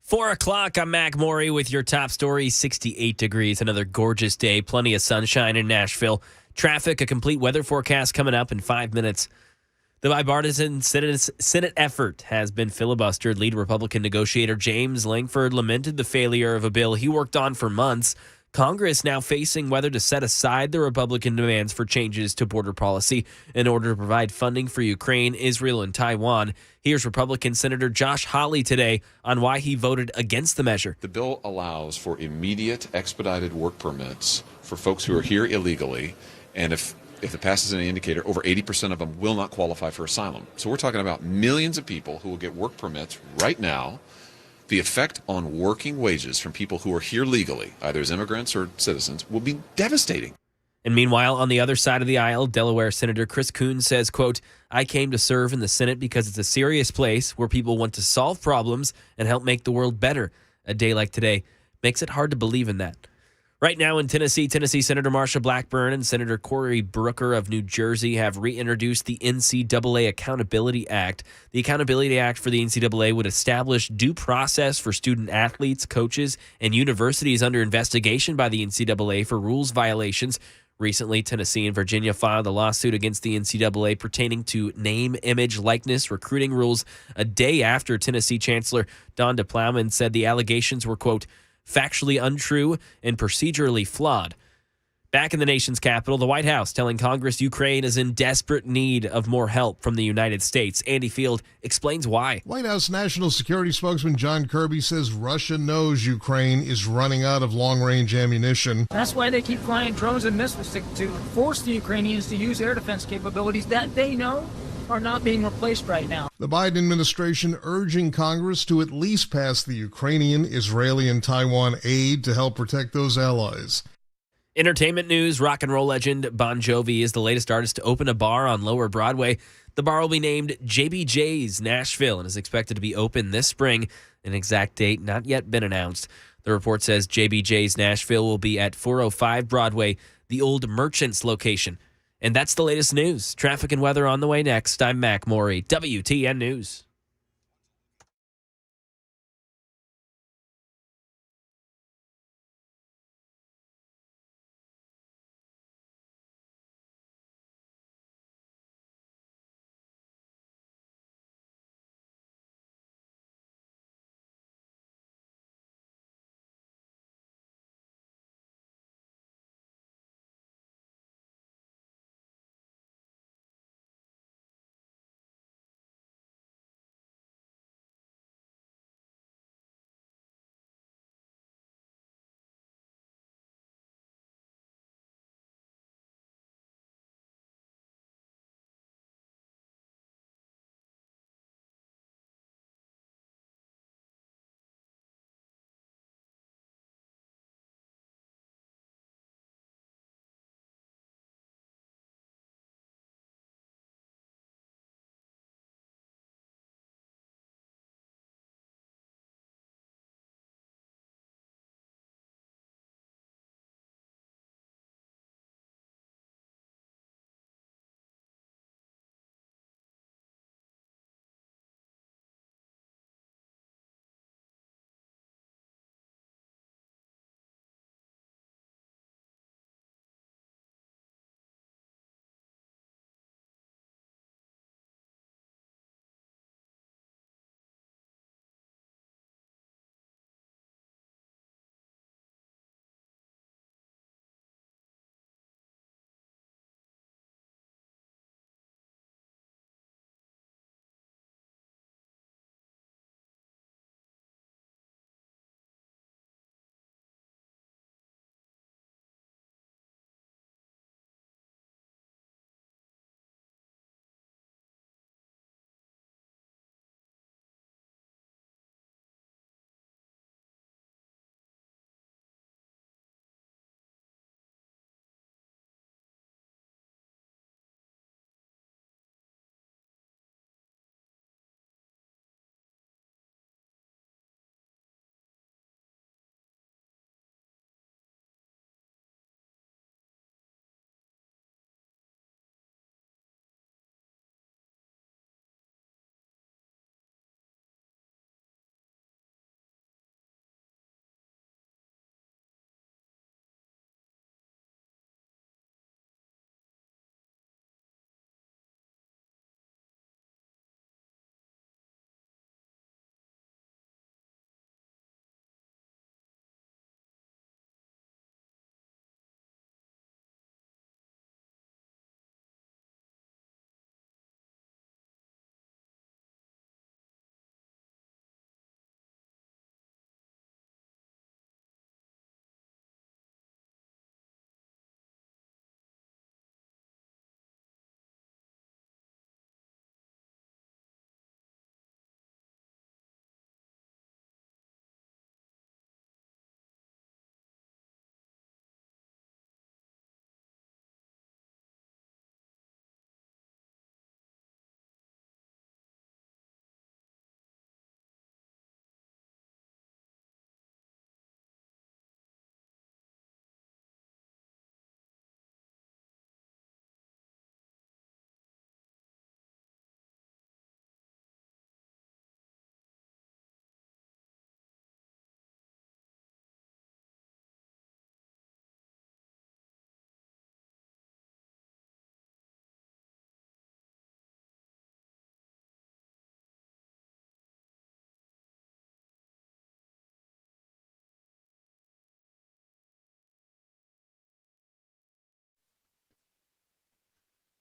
Four o'clock, I'm Mac Maury with your top story. 68 degrees, another gorgeous day. Plenty of sunshine in Nashville. Traffic, a complete weather forecast coming up in 5 minutes. The bipartisan Senate effort has been filibustered. Lead Republican negotiator James Langford lamented the failure of a bill he worked on for months. Congress now facing whether to set aside the Republican demands for changes to border policy in order to provide funding for Ukraine, Israel, and Taiwan. Here's Republican Senator Josh Hawley today on why he voted against the measure. The bill allows for immediate expedited work permits for folks who are here illegally, and if it passes any indicator, over 80% of them will not qualify for asylum. So we're talking about millions of people who will get work permits right now. The effect on working wages from people who are here legally, either as immigrants or citizens, will be devastating. And meanwhile, on the other side of the aisle, Delaware Senator Chris Coons says, quote, "I came to serve in the Senate because it's a serious place where people want to solve problems and help make the world better. A day like today makes it hard to believe in that." Right now in Tennessee Senator Marsha Blackburn and Senator Cory Booker of New Jersey have reintroduced the NCAA Accountability Act. The Accountability Act for the NCAA would establish due process for student athletes, coaches, and universities under investigation by the NCAA for rules violations. Recently, Tennessee and Virginia filed a lawsuit against the NCAA pertaining to name, image, likeness, recruiting rules a day after Tennessee Chancellor Donda Plowman said the allegations were, quote, factually untrue and procedurally flawed. Back in the nation's capital, the White House telling Congress Ukraine is in desperate need of more help from the United States. Andy Field explains why. White House National Security spokesman John Kirby says Russia knows Ukraine is running out of long-range ammunition. That's why they keep flying drones and missiles to force the Ukrainians to use air defense capabilities that they know are not being replaced right now. The Biden administration urging Congress to at least pass the Ukrainian, Israeli, and Taiwan aid to help protect those allies. Entertainment news, rock and roll legend Bon Jovi is the latest artist to open a bar on Lower Broadway. The bar will be named JBJ's Nashville and is expected to be open this spring. An exact date not yet been announced. The report says JBJ's Nashville will be at 405 Broadway, the old Merchants location. And that's the latest news. Traffic and weather on the way next. I'm Mac Morey, WTN News.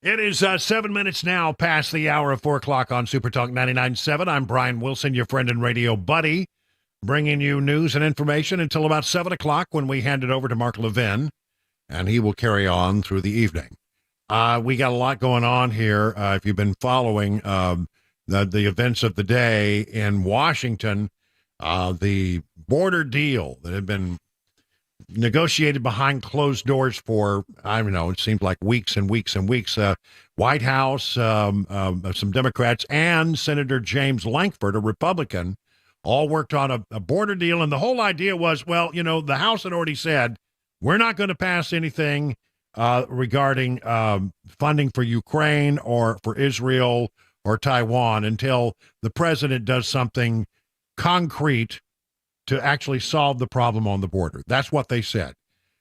It is 7 minutes now past the hour of 4 o'clock on Super Talk 99.7. I'm Brian Wilson, your friend and radio buddy, bringing you news and information until about 7 o'clock when we hand it over to Mark Levin, and he will carry on through the evening. We got a lot going on here. If you've been following the events of the day in Washington, the border deal that had been negotiated behind closed doors for, I don't know, it seemed like weeks and weeks and weeks. White House, some Democrats, and Senator James Lankford, a Republican, all worked on a border deal. And the whole idea was, well, the House had already said, we're not going to pass anything regarding funding for Ukraine or for Israel or Taiwan until the president does something concrete to actually solve the problem on the border. That's what they said.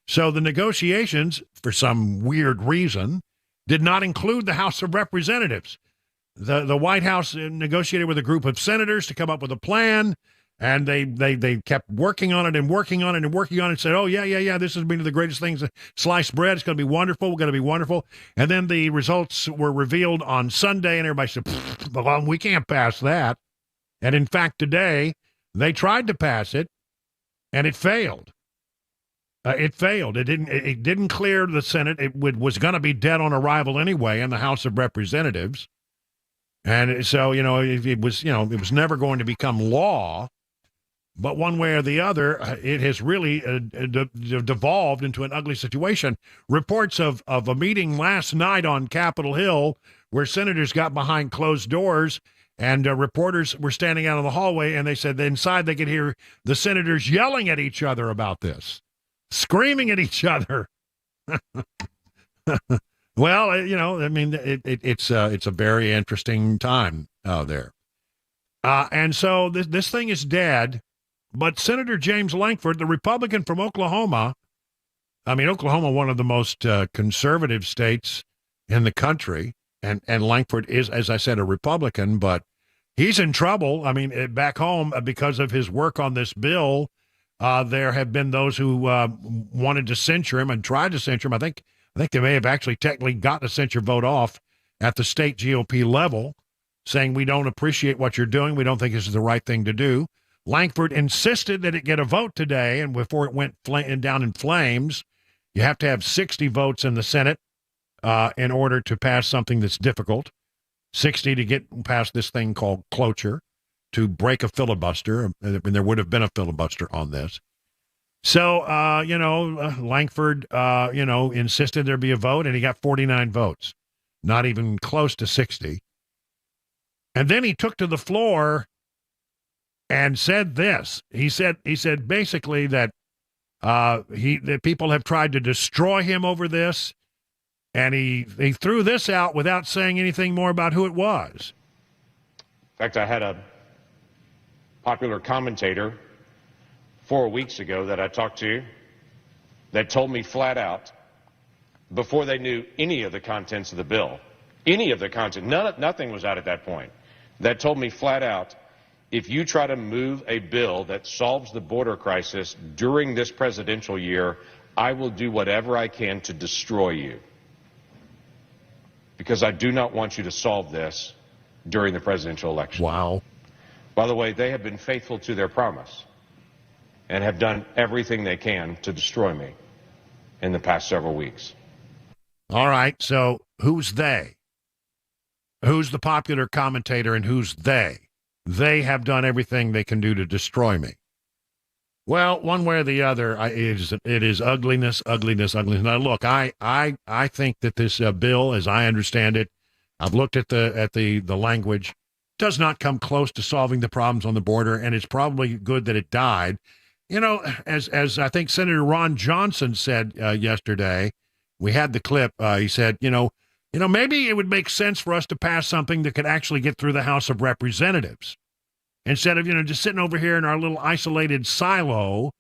So the negotiations, for some weird reason, did not include the House of Representatives. The White House negotiated with a group of senators to come up with a plan, and they kept working on it and working on it and working on it and said, oh, yeah, this has been the greatest things. Sliced bread, it's going to be wonderful, we're going to be wonderful. And then the results were revealed on Sunday, and everybody said, well, we can't pass that. And in fact, today, they tried to pass it, and it failed. It failed. It didn't clear the Senate. It was going to be dead on arrival anyway in the House of Representatives, and so it was never going to become law. But one way or the other, it has really devolved into an ugly situation. Reports of a meeting last night on Capitol Hill where senators got behind closed doors. And reporters were standing out in the hallway, and they said that inside they could hear the senators yelling at each other about this, screaming at each other. Well, it's a very interesting time there. And so this thing is dead, but Senator James Lankford, the Republican from Oklahoma, Oklahoma, one of the most conservative states in the country, and Lankford is, as I said, a Republican, but he's in trouble. Back home, because of his work on this bill, there have been those who wanted to censure him and tried to censure him. I think they may have actually technically gotten a censure vote off at the state GOP level, saying we don't appreciate what you're doing. We don't think this is the right thing to do. Lankford insisted that it get a vote today, and before it went down in flames, you have to have 60 votes in the Senate in order to pass something that's difficult, 60 to get past this thing called cloture, to break a filibuster. And there would have been a filibuster on this. So, Lankford, insisted there be a vote, and he got 49 votes, not even close to 60. And then he took to the floor and said this. He said basically that that people have tried to destroy him over this. And he threw this out without saying anything more about who it was. In fact, I had a popular commentator 4 weeks ago that I talked to that told me flat out, before they knew any of the contents of the bill, nothing was out at that point, that told me flat out, if you try to move a bill that solves the border crisis during this presidential year, I will do whatever I can to destroy you. Because I do not want you to solve this during the presidential election. Wow. By the way, they have been faithful to their promise and have done everything they can to destroy me in the past several weeks. All right, so who's they? Who's the popular commentator and who's they? They have done everything they can do to destroy me. Well, one way or the other, it is ugliness. Now, look, I think that this bill, as I understand it, I've looked at the language, does not come close to solving the problems on the border, and it's probably good that it died. As I think Senator Ron Johnson said yesterday, we had the clip. He said, maybe it would make sense for us to pass something that could actually get through the House of Representatives. Instead of, just sitting over here in our little isolated silo,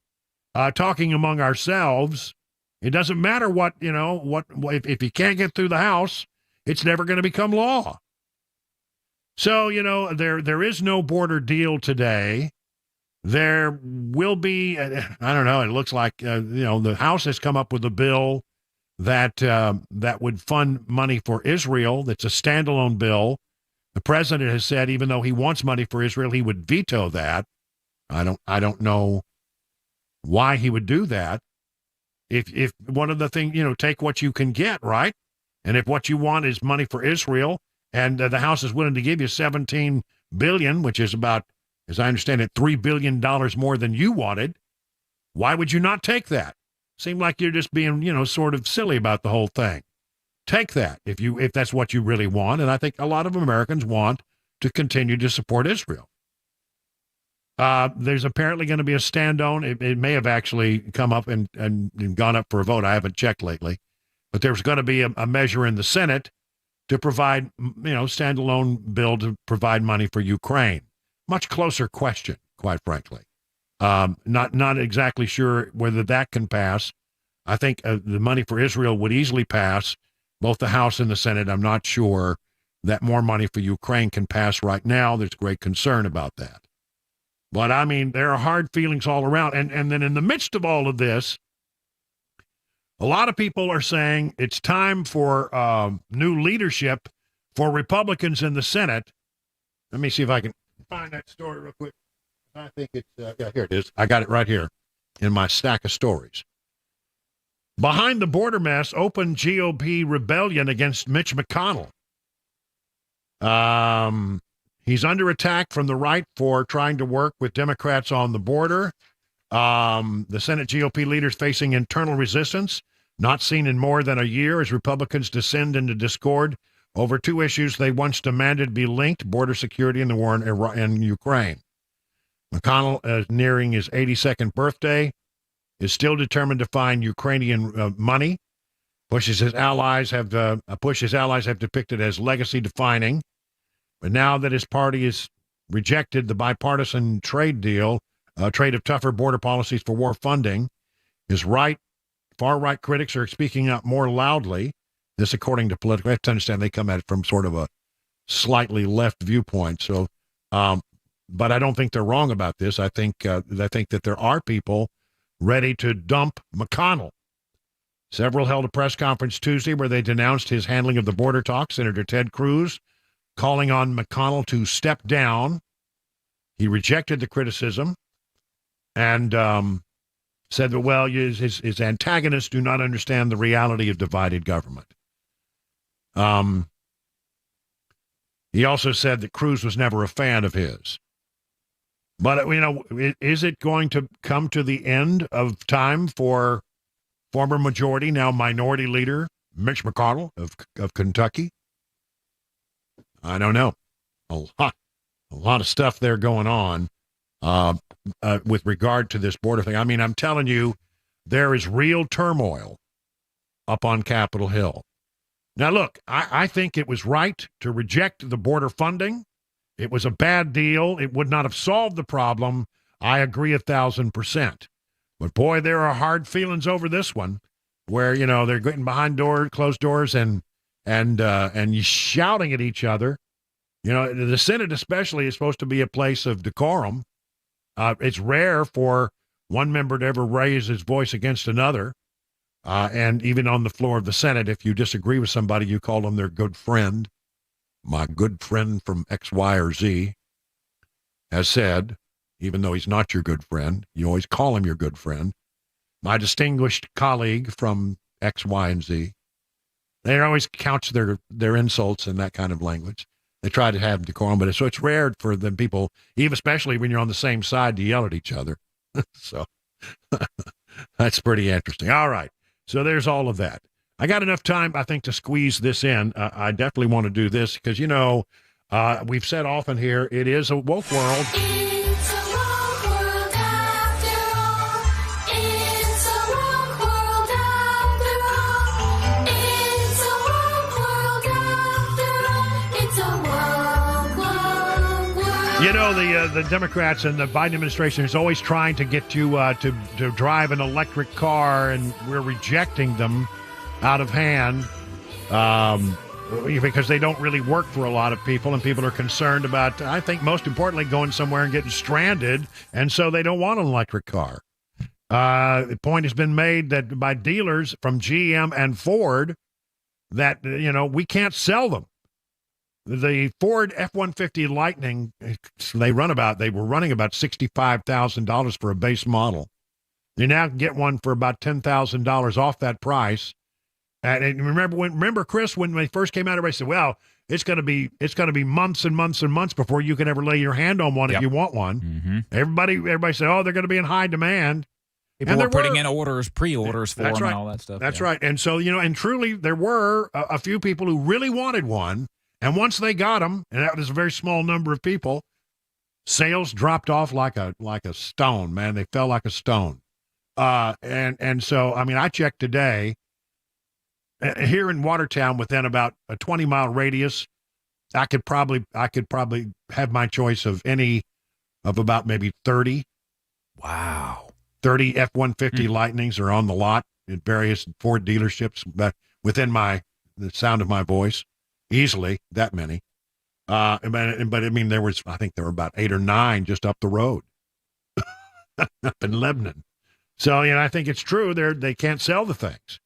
talking among ourselves. It doesn't matter if you can't get through the House, it's never going to become law. So, there is no border deal today. There will be, I don't know, it looks like, the House has come up with a bill that would fund money for Israel. That's a standalone bill. The president has said, even though he wants money for Israel, he would veto that. I don't know why he would do that. If one of the things, take what you can get, right? And if what you want is money for Israel, and the House is willing to give you $17 billion, which is about, as I understand it, $3 billion more than you wanted, why would you not take that? Seem like you're just being, sort of silly about the whole thing. Take that if that's what you really want, and I think a lot of Americans want to continue to support Israel. There's apparently going to be a stand-on. It may have actually come up and gone up for a vote. I haven't checked lately. But there's going to be a measure in the Senate to provide, standalone bill to provide money for Ukraine. Much closer question, quite frankly. Not exactly sure whether that can pass. I think the money for Israel would easily pass both the House and the Senate. I'm not sure that more money for Ukraine can pass right now. There's great concern about that. But, there are hard feelings all around. And then in the midst of all of this, a lot of people are saying it's time for new leadership for Republicans in the Senate. Let me see if I can find that story real quick. I think it's, here it is. I got it right here in my stack of stories. Behind the border mess, open GOP rebellion against Mitch McConnell. He's under attack from the right for trying to work with Democrats on the border. The Senate GOP leaders facing internal resistance, not seen in more than a year as Republicans descend into discord over two issues they once demanded be linked, border security and the war in Ukraine. McConnell, nearing his 82nd birthday, is still determined to find Ukrainian money. His allies have depicted as legacy-defining. But now that his party has rejected the bipartisan trade deal, trade of tougher border policies for war funding, his far-right critics are speaking up more loudly. This, according to Politico. I have to understand they come at it from sort of a slightly left viewpoint. So, but I don't think they're wrong about this. I think that there are people ready to dump McConnell. Several held a press conference Tuesday where they denounced his handling of the border talks. Senator Ted Cruz calling on McConnell to step down. He rejected the criticism and said that, his antagonists do not understand the reality of divided government. He also said that Cruz was never a fan of his. But, is it going to come to the end of time for former majority, now minority leader, Mitch McConnell of Kentucky? I don't know. A lot of stuff there going on with regard to this border thing. I'm telling you, there is real turmoil up on Capitol Hill. Now, look, I think it was right to reject the border funding. It was a bad deal. It would not have solved the problem. I agree 1,000%. But, boy, there are hard feelings over this one where, they're getting behind closed doors and shouting at each other. The Senate especially is supposed to be a place of decorum. It's rare for one member to ever raise his voice against another. And even on the floor of the Senate, if you disagree with somebody, you call them their good friend. My good friend from X, Y, or Z has said, even though he's not your good friend, you always call him your good friend. My distinguished colleague from X, Y, and Z. They always couch their insults in that kind of language. They try to have decorum, but it's rare for the people, even especially when you're on the same side, to yell at each other. So that's pretty interesting. All right. So there's all of that. I got enough time, I think, to squeeze this in. I definitely want to do this because, we've said often here, it is a woke world. It's a woke world after all. It's a woke world after all. It's a woke world after all. It's a woke world. The Democrats and the Biden administration is always trying to get you to drive an electric car, and we're rejecting them out of hand because they don't really work for a lot of people, and people are concerned about, I think most importantly, going somewhere and getting stranded, and so they don't want an electric car. The point has been made that by dealers from GM and Ford that, we can't sell them. The Ford F-150 Lightning, they were running about $65,000 for a base model. You now can get one for about $10,000 off that price. And remember, Chris, when they first came out, everybody said, well, it's going to be months and months and months before you can ever lay your hand on one if you want one. Mm-hmm. Everybody said, oh, they're going to be in high demand. People were putting in pre-orders for them right. and all that stuff. That's right. And so, and truly there were a few people who really wanted one. And once they got them, and that was a very small number of people, sales dropped off like a stone, man. They fell like a stone. And so, I checked today here in Watertown within about a 20-mile radius. I could probably have my choice of about maybe 30. Wow. 30 F-150 Lightnings are on the lot at various Ford dealerships, but within the sound of my voice, easily that many. But I think there were about 8 or 9 just up the road up in Lebanon. So, I think it's true. They can't sell the things.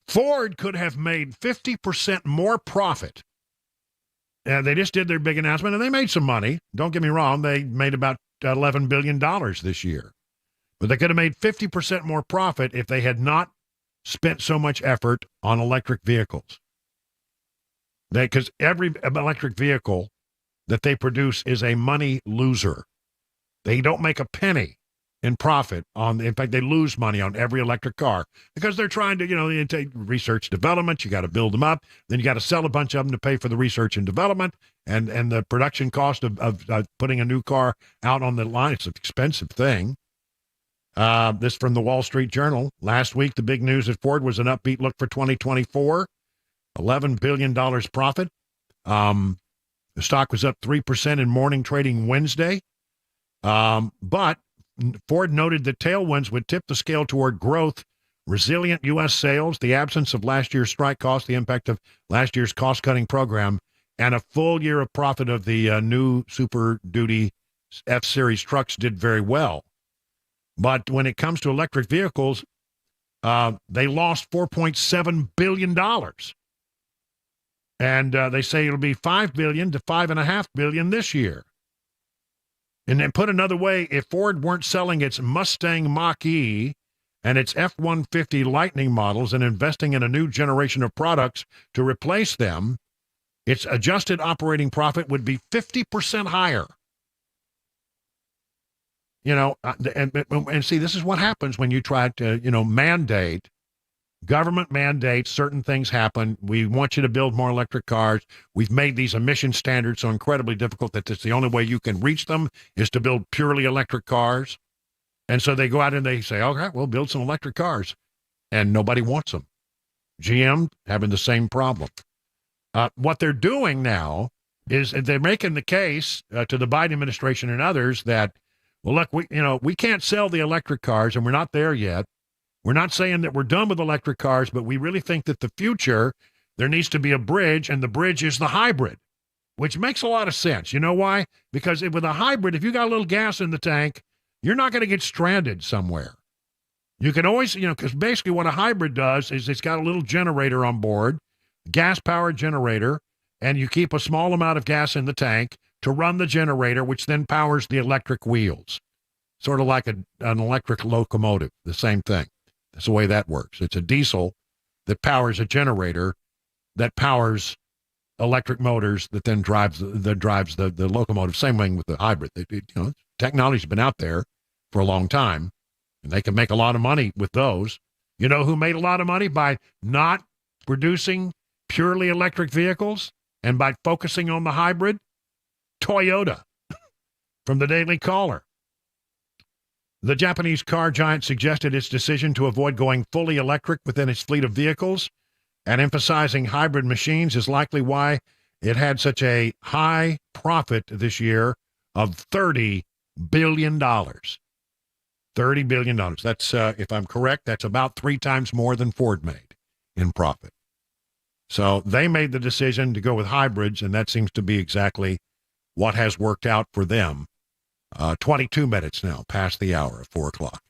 Ford could have made 50% more profit. They just did their big announcement, and they made some money. Don't get me wrong. They made about $11 billion this year. But they could have made 50% more profit if they had not spent so much effort on electric vehicles. Because every electric vehicle that they produce is a money loser. They don't make a penny in profit in fact, they lose money on every electric car because they're trying to, take research development. You got to build them up. Then you got to sell a bunch of them to pay for the research and development and the production cost of putting a new car out on the line. It's an expensive thing. This from the Wall Street Journal. Last week, the big news at Ford was an upbeat look for 2024. $11 billion profit. The stock was up 3% in morning trading Wednesday. But Ford noted that tailwinds would tip the scale toward growth, resilient U.S. sales, the absence of last year's strike costs, the impact of last year's cost-cutting program, and a full year of profit of the new Super Duty F-Series trucks did very well. But when it comes to electric vehicles, they lost $4.7 billion. And they say it'll be $5 billion to $5.5 billion this year. And then put another way, if Ford weren't selling its Mustang Mach-E and its F-150 Lightning models and investing in a new generation of products to replace them, its adjusted operating profit would be 50% higher. And see, this is what happens when you try to, government mandates, certain things happen. We want you to build more electric cars. We've made these emission standards so incredibly difficult that it's the only way you can reach them is to build purely electric cars. And so they go out and they say, okay, we'll build some electric cars. And nobody wants them. GM having the same problem. What they're doing now is they're making the case to the Biden administration and others that, well, look, we can't sell the electric cars, and we're not there yet. We're not saying that we're done with electric cars, but we really think that the future, there needs to be a bridge, and the bridge is the hybrid, which makes a lot of sense. You know why? Because with a hybrid, if you got a little gas in the tank, you're not going to get stranded somewhere. You can always, because basically what a hybrid does is it's got a little generator on board, gas-powered generator, and you keep a small amount of gas in the tank to run the generator, which then powers the electric wheels. Sort of like an electric locomotive, the same thing. That's the way that works. It's a diesel that powers a generator that powers electric motors that then drives the locomotive. Same thing with the hybrid. Technology's been out there for a long time, and they can make a lot of money with those. You know who made a lot of money by not producing purely electric vehicles and by focusing on the hybrid? Toyota, from the Daily Caller. The Japanese car giant suggested its decision to avoid going fully electric within its fleet of vehicles and emphasizing hybrid machines is likely why it had such a high profit this year of $30 billion. $30 billion. That's, if I'm correct, that's about 3 times more than Ford made in profit. So they made the decision to go with hybrids, and that seems to be exactly what has worked out for them. 22 minutes now, past the hour of 4 o'clock.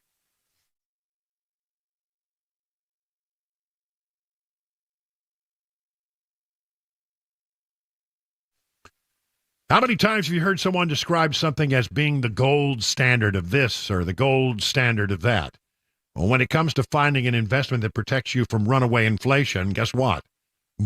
How many times have you heard someone describe something as being the gold standard of this or the gold standard of that? Well, when it comes to finding an investment that protects you from runaway inflation, guess what?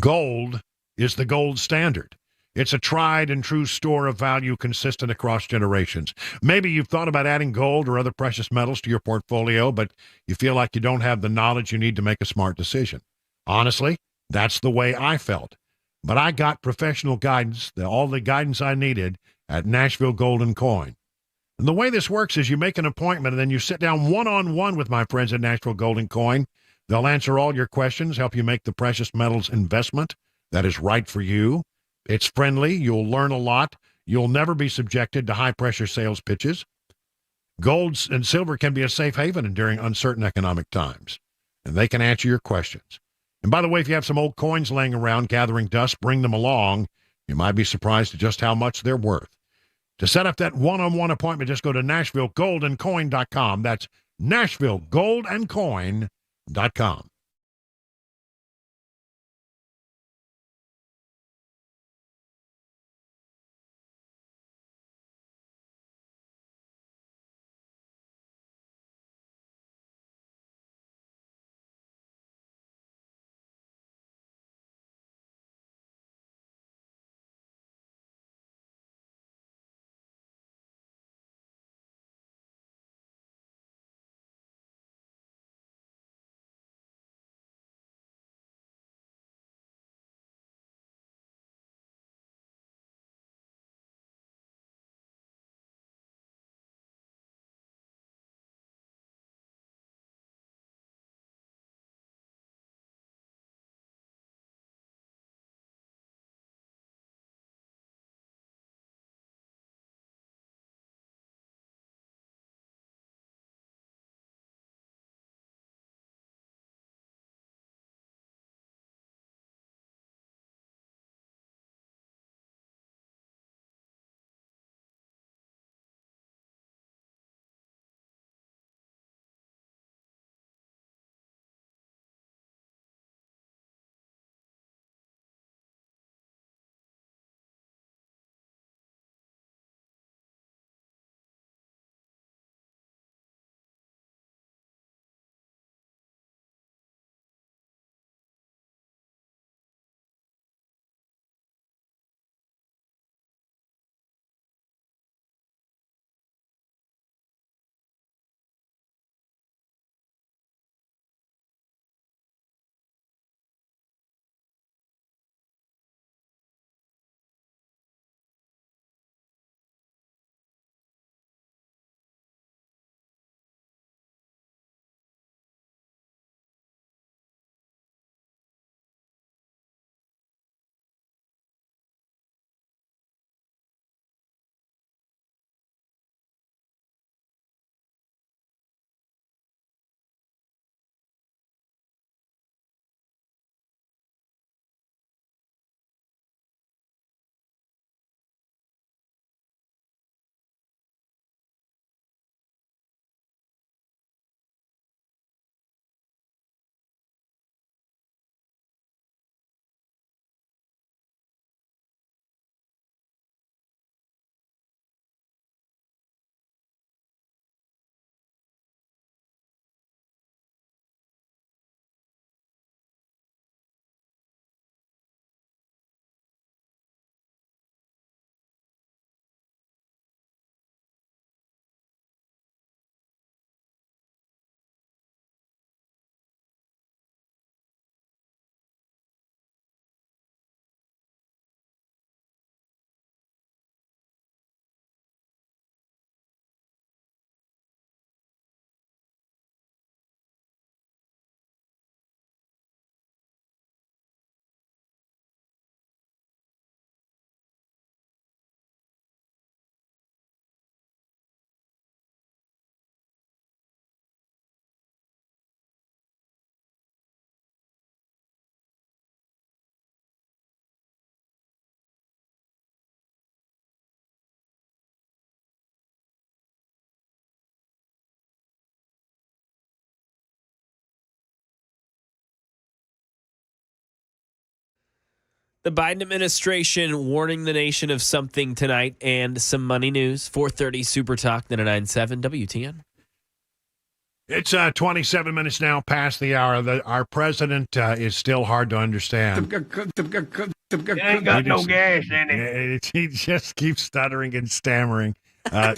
Gold is the gold standard. It's a tried and true store of value consistent across generations. Maybe you've thought about adding gold or other precious metals to your portfolio, but you feel like you don't have the knowledge you need to make a smart decision. Honestly, that's the way I felt. But I got professional guidance, all the guidance I needed at Nashville Gold and Coin. And the way this works is you make an appointment and then you sit down one-on-one with my friends at Nashville Gold and Coin. They'll answer all your questions, help you make the precious metals investment that is right for you. It's friendly. You'll learn a lot. You'll never be subjected to high-pressure sales pitches. Gold and silver can be a safe haven during uncertain economic times, and they can answer your questions. And by the way, if you have some old coins laying around gathering dust, bring them along. You might be surprised at just how much they're worth. To set up that one-on-one appointment, just go to NashvilleGoldandCoin.com. That's NashvilleGoldandCoin.com. The Biden administration warning the nation of something tonight and some money news. 4:30 Super Talk 99.7 WTN. It's 27 minutes now past the hour. Our president is still hard to understand. It ain't got no gas in it. He just keeps stuttering and stammering. I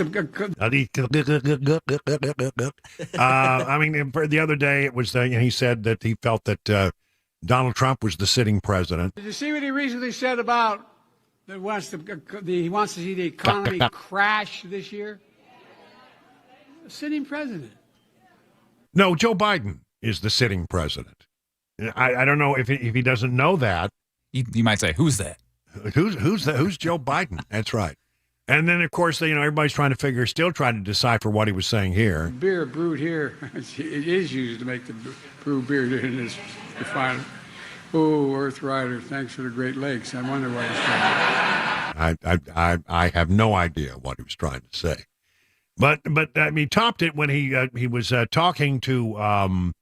mean, the other day it was he said that he felt that Donald Trump was the sitting president. Did you see what he recently said about that he wants to see the economy crash this year? The sitting president. No, Joe Biden is the sitting president. I don't know if he doesn't know that. You might say, who's that? Who's Joe Biden? That's right. And then, of course, everybody's still trying to decipher what he was saying here. Beer brewed here, it is used to make the brew beer in this refinery. Oh, Earth Rider, thanks for the Great Lakes. I wonder what he's trying. I have no idea what he was trying to say. But he topped it when he was talking to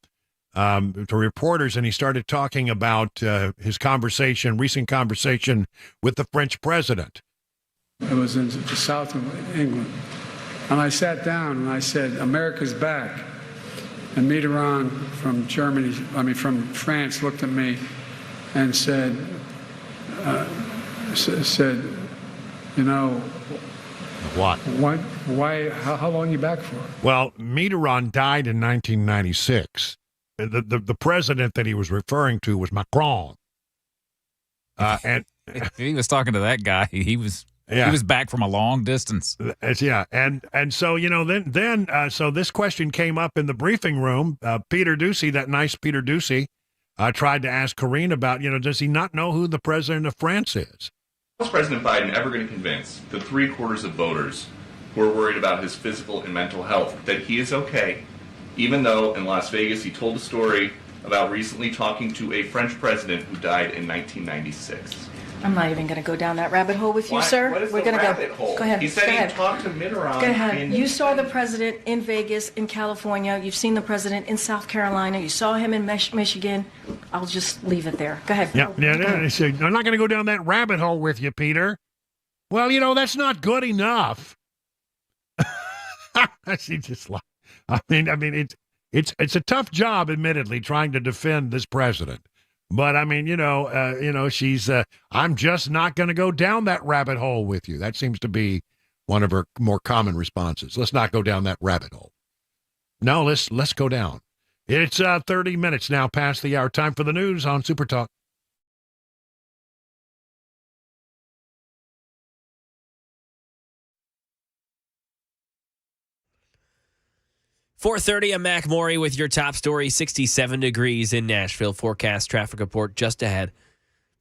reporters, and he started talking about his recent conversation with the French president. I was in the south of England, and I sat down and I said, "America's back." And Mitterrand from France, looked at me and said, What? Why? How long are you back for? Well, Mitterrand died in 1996. The president that he was referring to was Macron. And if he was talking to that guy, he was back from a long distance. Yeah, and so so this question came up in the briefing room. Peter Doocy, that nice Peter Doocy, tried to ask Karine about does he not know who the president of France is? How is President Biden ever going to convince the 3/4 of voters who are worried about his physical and mental health that he is okay, even though in Las Vegas he told a story about recently talking to a French president who died in 1996? I'm not even going to go down that rabbit hole with you, sir. What is We're the going to rabbit hole? Go ahead. He said go he ahead. talked to Mitterrand. Go ahead. You saw the president in Vegas, in California. You've seen the president in South Carolina. You saw him in Michigan. I'll just leave it there. Go ahead. Yeah. I'm not going to go down that rabbit hole with you, Peter. Well, that's not good enough. She just like, I mean, it's a tough job, admittedly, trying to defend this president. But I mean, she's. I'm just not going to go down that rabbit hole with you. That seems to be one of her more common responses. Let's not go down that rabbit hole. No, let's go down. It's 30 minutes now past the hour. Time for the news on Super Talk. $4:30, I'm Mac Maury with your top story. 67 degrees in Nashville. Forecast traffic report just ahead.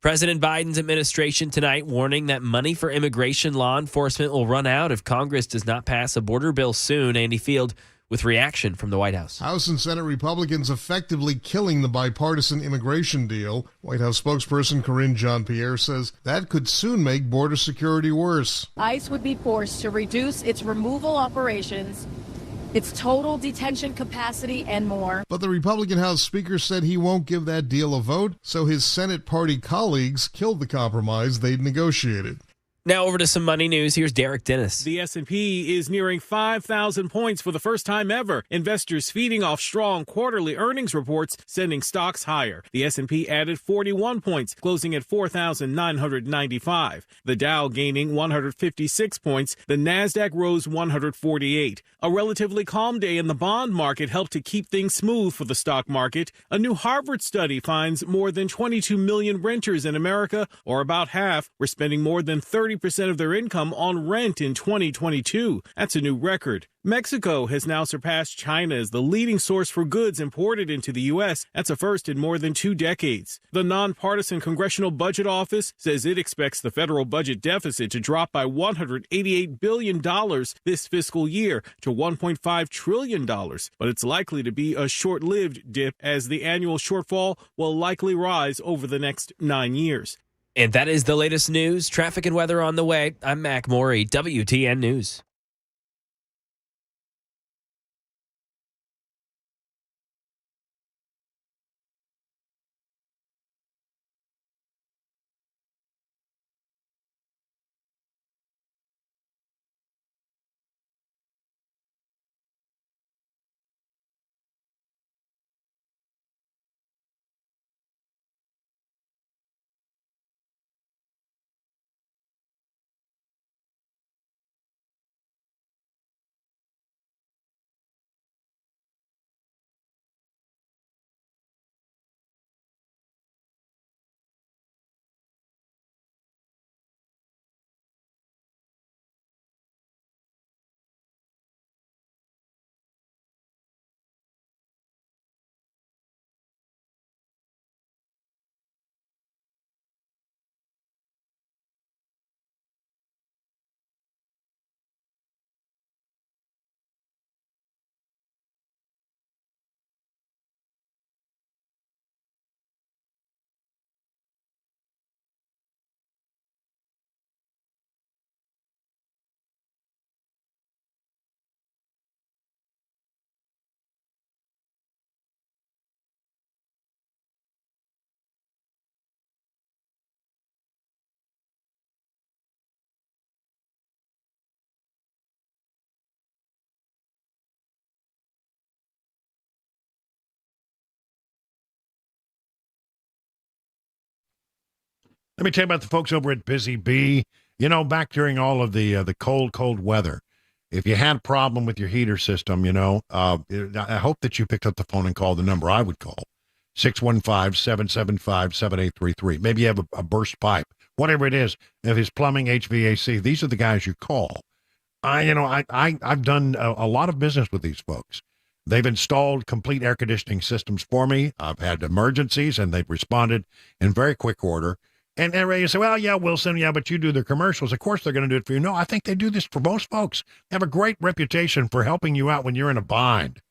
President Biden's administration tonight warning that money for immigration law enforcement will run out if Congress does not pass a border bill soon. Andy Field with reaction from the White House. House and Senate Republicans effectively killing the bipartisan immigration deal. White House spokesperson Karine Jean-Pierre says that could soon make border security worse. ICE would be forced to reduce its removal operations, its total detention capacity, and more. But the Republican House Speaker said he won't give that deal a vote, so his Senate party colleagues killed the compromise they'd negotiated. Now over to some money news. Here's Derek Dennis. The S&P is nearing 5,000 points for the first time ever. Investors feeding off strong quarterly earnings reports, sending stocks higher. The S&P added 41 points, closing at 4,995. The Dow gaining 156 points. The Nasdaq rose 148. A relatively calm day in the bond market helped to keep things smooth for the stock market. A new Harvard study finds more than 22 million renters in America, or about half, were spending more than 30% of their income on rent in 2022. That's a new record. Mexico has now surpassed China as the leading source for goods imported into the U.S. That's a first in more than 2 decades. The nonpartisan Congressional Budget Office says it expects the federal budget deficit to drop by $188 billion this fiscal year to $1.5 trillion. But it's likely to be a short-lived dip as the annual shortfall will likely rise over the next 9 years. And that is the latest news, traffic, and weather on the way. I'm Mac Maury, WTN News. Let me tell you about the folks over at Busy Bee. You know, back during all of the cold weather, if you had a problem with your heater system, I hope that you picked up the phone and called the number I would call, 615-775-7833. Maybe you have a burst pipe, whatever it is. If it's plumbing, HVAC, these are the guys you call. I've done a lot of business with these folks. They've installed complete air conditioning systems for me. I've had emergencies, and they've responded in very quick order. And everybody say, well, yeah, Wilson, yeah, but you do the commercials. Of course they're going to do it for you. No, I think they do this for most folks. They have a great reputation for helping you out when you're in a bind.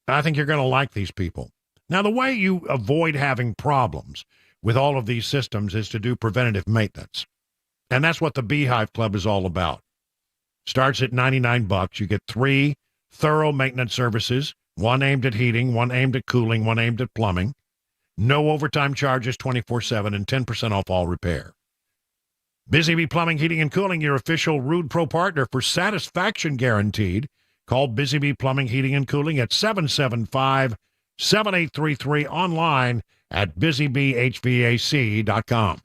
I think you're going to like these people. Now, the way you avoid having problems with all of these systems is to do preventative maintenance. And that's what the Beehive Club is all about. Starts at $99. You get 3 thorough maintenance services, one aimed at heating, one aimed at cooling, one aimed at plumbing. No overtime charges 24/7 and 10% off all repair. Busy Bee Plumbing, Heating, and Cooling, your official Rude Pro partner for satisfaction guaranteed. Call Busy Bee Plumbing, Heating, and Cooling at 775-7833, online at busybeehvac.com.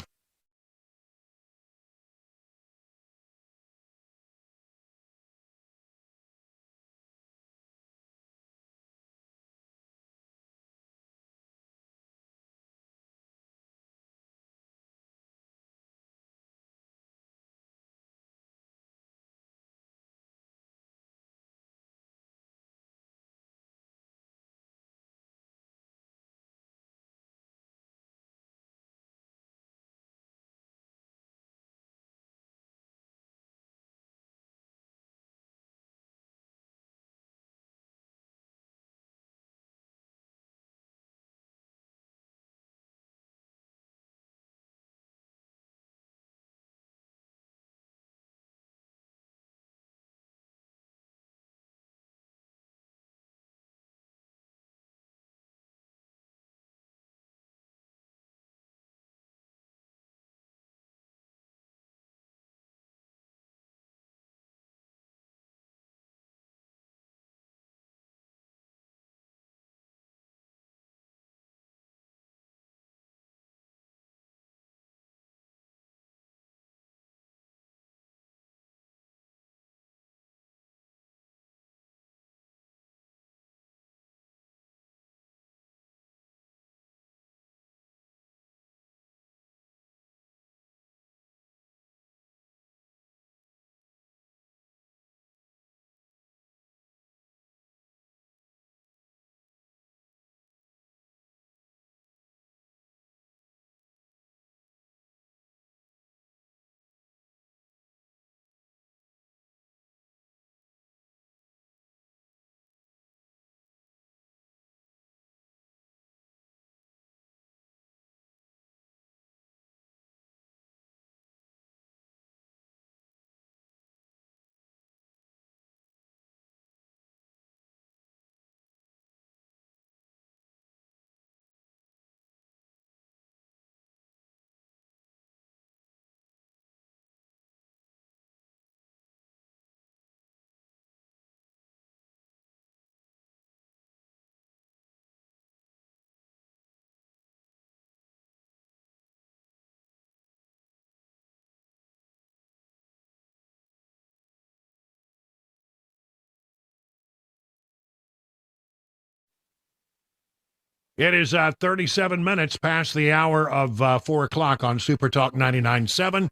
It is 37 minutes past the hour of 4 o'clock on Super Talk 99.7.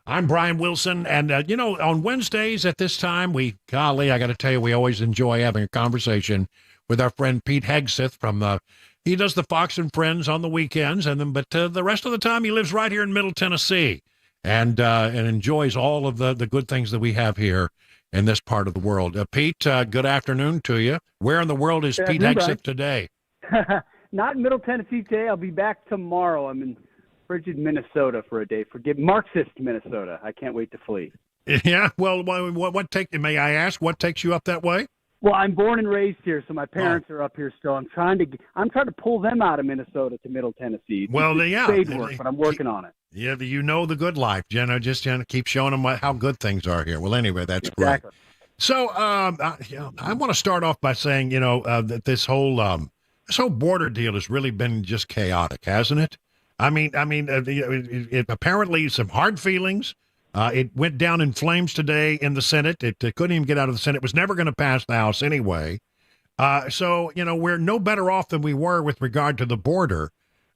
I'm Brian Wilson, and, on Wednesdays at this time, I got to tell you, we always enjoy having a conversation with our friend Pete Hegseth from, he does the Fox and Friends on the weekends, but the rest of the time he lives right here in Middle Tennessee and enjoys all of the good things that we have here in this part of the world. Pete, good afternoon to you. Where in the world is Pete Hegseth today? Not in Middle Tennessee today. I'll be back tomorrow. I'm in frigid Minnesota for a day. Marxist Minnesota. I can't wait to flee. Yeah. Well, may I ask what takes you up that way? Well, I'm born and raised here, so my parents are up here still. I'm trying to pull them out of Minnesota to Middle Tennessee. Well, Spade work, but I'm working on it. Yeah, the good life, Jenna. Just keep showing them how good things are here. Well, anyway, that's exactly. Great. So, I want to start off by saying, that this whole border deal has really been just chaotic, hasn't it? Apparently some hard feelings. It went down in flames today in the Senate. It couldn't even get out of the Senate. It was never going to pass the House anyway. So, we're no better off than we were with regard to the border.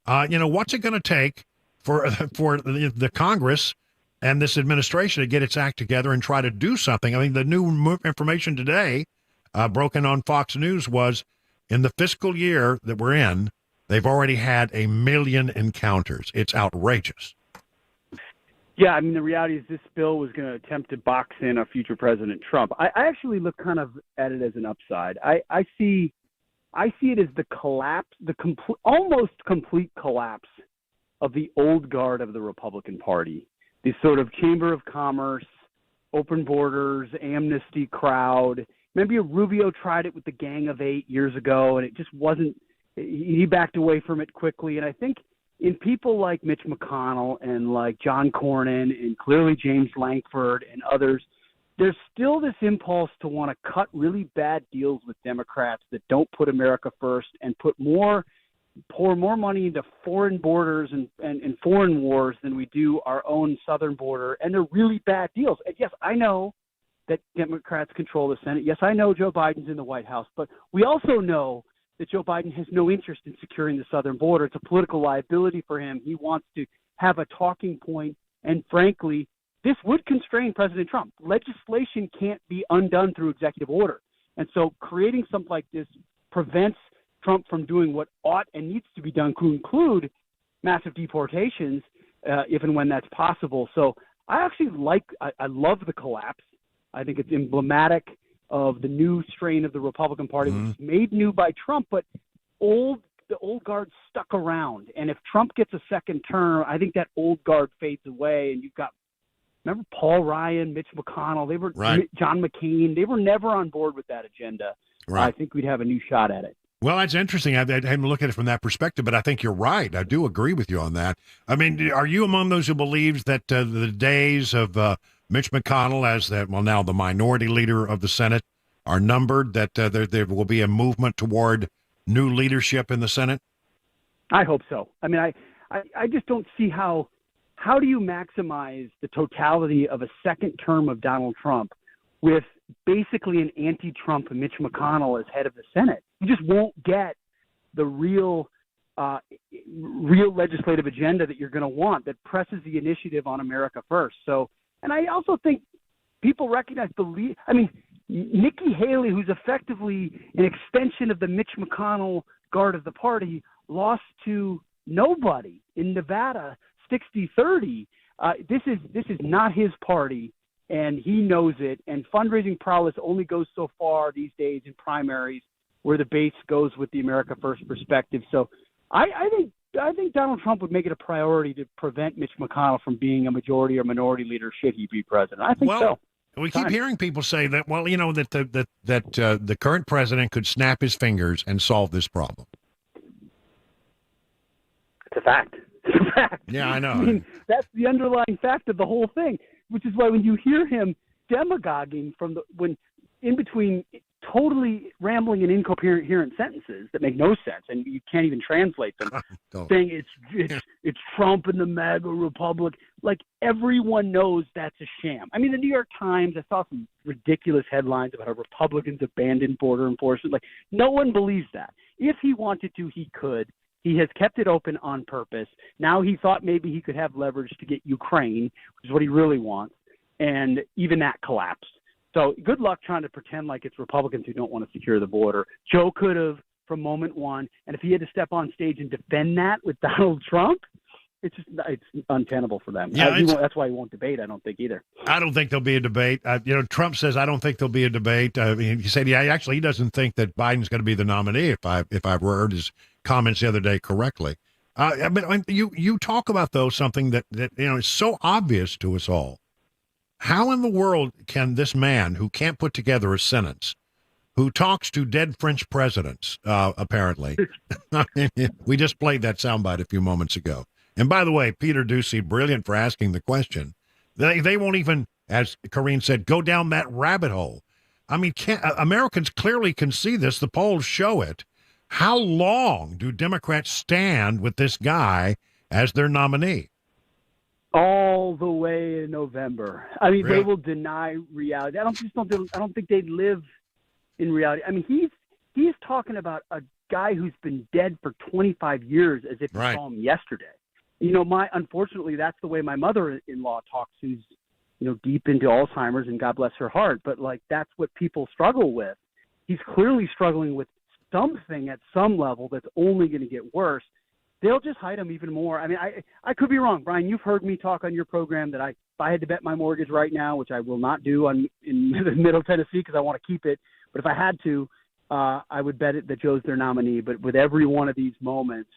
What's it going to take for the Congress and this administration to get its act together and try to do something? I mean, the new information today, broken on Fox News, was in the fiscal year that we're in, they've already had 1 million encounters. It's outrageous. Yeah, I mean, the reality is this bill was going to attempt to box in a future President Trump. I actually look kind of at it as an upside. I see it as the collapse, almost complete collapse of the old guard of the Republican Party. This sort of Chamber of Commerce, open borders, amnesty crowd. Remember Rubio tried it with the Gang of Eight years ago, and it just wasn't – he backed away from it quickly. And I think – in people like Mitch McConnell and like John Cornyn and clearly James Lankford and others, there's still this impulse to want to cut really bad deals with Democrats that don't put America first and pour more money into foreign borders and foreign wars than we do our own southern border. And they're really bad deals. And yes, I know that Democrats control the Senate. Yes, I know Joe Biden's in the White House, but we also know that Joe Biden has no interest in securing the southern border. It's a political liability for him. He wants to have a talking point, and frankly, this would constrain President Trump. Legislation can't be undone through executive order. And so creating something like this prevents Trump from doing what ought and needs to be done, to include massive deportations, if and when that's possible. So I actually I love the collapse. I think it's emblematic of the new strain of the Republican Party, which is made new by Trump, but the old guard stuck around. And if Trump gets a second term, I think that old guard fades away. And you've got, remember Paul Ryan, Mitch McConnell, John McCain, they were never on board with that agenda. Right. I think we'd have a new shot at it. Well, that's interesting. I hadn't looked at it from that perspective, but I think you're right. I do agree with you on that. I mean, are you among those who believes that the days of Mitch McConnell as now the minority leader of the Senate are numbered, that there will be a movement toward new leadership in the Senate? I hope so. I mean, I just don't see how do you maximize the totality of a second term of Donald Trump with basically an anti-Trump Mitch McConnell as head of the Senate? You just won't get the real legislative agenda that you're going to want that presses the initiative on America first. So, and I also think people recognize Nikki Haley, who's effectively an extension of the Mitch McConnell guard of the party, lost to nobody in Nevada, 60-30. This is not his party, and he knows it. And fundraising prowess only goes so far these days in primaries, where the base goes with the America First perspective. So I think Donald Trump would make it a priority to prevent Mitch McConnell from being a majority or minority leader should he be president. I think so. We keep hearing people say that, that the current president could snap his fingers and solve this problem. It's a fact. It's a fact. Yeah, I know. I mean, that's the underlying fact of the whole thing, which is why when you hear him demagoguing when in between totally rambling and incoherent sentences that make no sense and you can't even translate them, saying it's Trump and the MAGA Republic, like everyone knows that's a sham. I mean, the New York Times, I saw some ridiculous headlines about how Republicans abandoned border enforcement. Like, no one believes that. If he wanted to, he could. He has kept it open on purpose. Now he thought maybe he could have leverage to get Ukraine, which is what he really wants, and even that collapsed. So good luck trying to pretend like it's Republicans who don't want to secure the border. Joe could have from moment one, and if he had to step on stage and defend that with Donald Trump, it's untenable for them. Yeah, that's why he won't debate, I don't think, either. I don't think there'll be a debate. Trump says, I don't think there'll be a debate. He said, he doesn't think that Biden's going to be the nominee, if I've heard his comments the other day correctly. You talk about, though, something that is so obvious to us all. How in the world can this man who can't put together a sentence, who talks to dead French presidents, apparently, we just played that soundbite a few moments ago. And by the way, Peter Ducey, brilliant for asking the question. They won't even, as Karine said, go down that rabbit hole. I mean, Americans clearly can see this. The polls show it. How long do Democrats stand with this guy as their nominee. All the way in November. I mean, Really? they will deny reality. I don't think they live in reality. I mean, he's talking about a guy who's been dead for 25 years as if he Right. saw him yesterday. Unfortunately, that's the way my mother-in-law talks, who's, deep into Alzheimer's, and God bless her heart. But that's what people struggle with. He's clearly struggling with something at some level that's only going to get worse. They'll just hide him even more. I mean, I could be wrong, Brian. You've heard me talk on your program that if I had to bet my mortgage right now, which I will not do in Middle Tennessee because I want to keep it, but if I had to, I would bet it that Joe's their nominee. But with every one of these moments,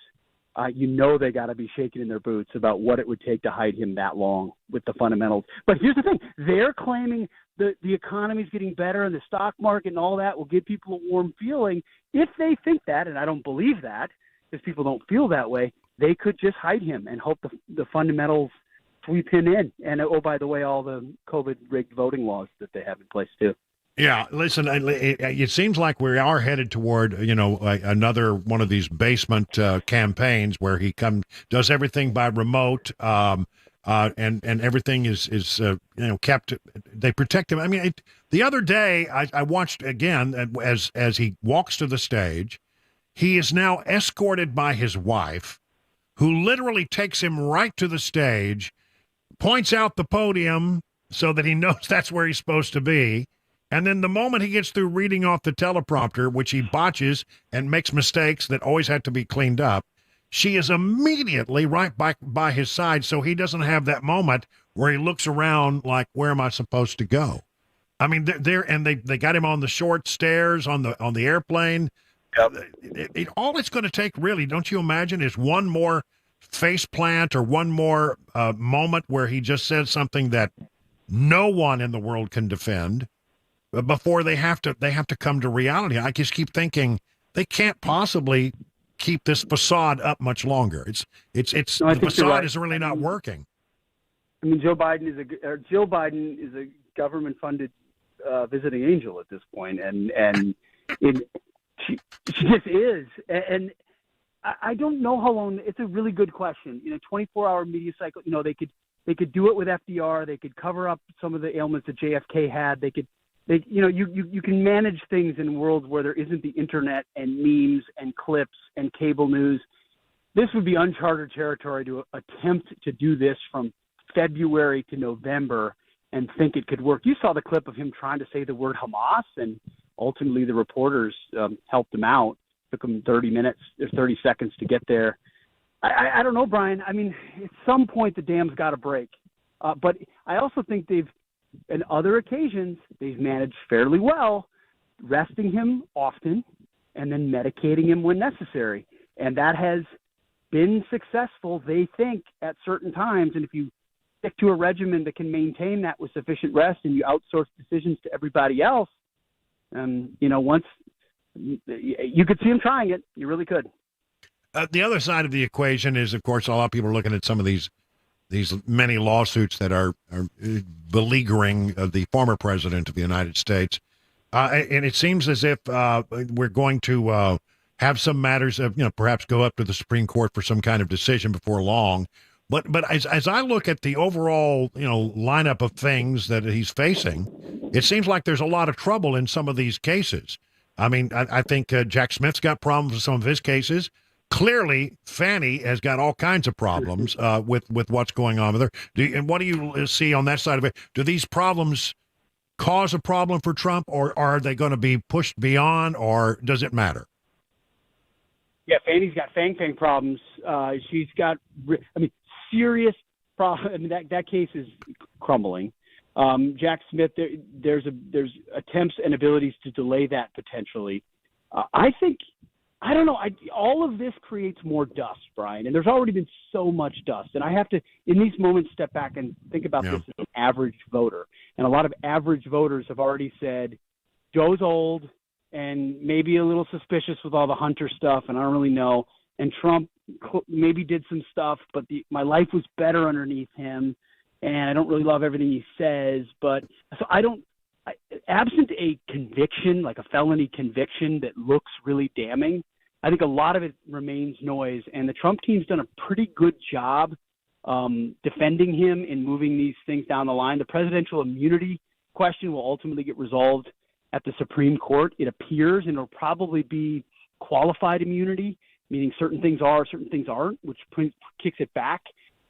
they got to be shaking in their boots about what it would take to hide him that long with the fundamentals. But here's the thing. They're claiming the economy's getting better and the stock market and all that will give people a warm feeling. If they think that, and I don't believe that because people don't feel that way, they could just hide him and hope the fundamentals sweep him in. And, oh, by the way, all the COVID-rigged voting laws that they have in place, too. Yeah, listen, it seems like we are headed toward, another one of these basement campaigns where he does everything by remote, and everything is kept. They protect him. I mean, the other day I watched again as he walks to the stage. He is now escorted by his wife, who literally takes him right to the stage, points out the podium so that he knows that's where he's supposed to be. And then the moment he gets through reading off the teleprompter, which he botches and makes mistakes that always have to be cleaned up, she is immediately right by his side, so he doesn't have that moment where he looks around like, where am I supposed to go? I mean, they got him on the short stairs on the airplane. Yep. All it's going to take, really, don't you imagine, is one more face plant or one more moment where he just says something that no one in the world can defend before they have to come to reality. I just keep thinking they can't possibly keep this facade up much longer. The facade is really not working. I mean, Joe Biden is a government-funded visiting angel at this point, and she just is. And I don't know how long. It's a really good question. 24-hour media cycle. They could do it with FDR. They could cover up some of the ailments that JFK had. You can manage things in worlds where there isn't the internet and memes and clips and cable news. This would be uncharted territory to attempt to do this from February to November and think it could work. You saw the clip of him trying to say the word Hamas, and ultimately the reporters helped him out. Took him 30 minutes or 30 seconds to get there. I don't know, Brian. I mean, at some point the dam's got to break. But I also think on other occasions, they've managed fairly well, resting him often and then medicating him when necessary. And that has been successful, they think, at certain times. And if you stick to a regimen that can maintain that with sufficient rest and you outsource decisions to everybody else, once you could see him trying it. You really could. The other side of the equation is, of course, a lot of people are looking at some of these many lawsuits that are beleaguering the former president of the United States. And it seems as if we're going to have some matters of, perhaps go up to the Supreme Court for some kind of decision before long. But as I look at the overall, lineup of things that he's facing, it seems like there's a lot of trouble in some of these cases. I mean, I think Jack Smith's got problems with some of his cases. Clearly, Fannie has got all kinds of problems with what's going on with her. And what do you see on that side of it? Do these problems cause a problem for Trump, or are they going to be pushed beyond, or does it matter? Yeah, Fannie's got fang problems. She's got, serious problems. I mean, that case is crumbling. Jack Smith, there's attempts and abilities to delay that potentially. I don't know. All of this creates more dust, Brian, and there's already been so much dust. And I have to, in these moments, step back and think about this as an average voter. And a lot of average voters have already said, Joe's old and maybe a little suspicious with all the Hunter stuff, and I don't really know. And Trump maybe did some stuff, but my life was better underneath him, and I don't really love everything he says. But so absent a conviction, like a felony conviction that looks really damning, I think a lot of it remains noise, and the Trump team's done a pretty good job defending him and moving these things down the line. The presidential immunity question will ultimately get resolved at the Supreme Court, it appears, and it'll probably be qualified immunity, meaning certain things are, certain things aren't, which kicks it back.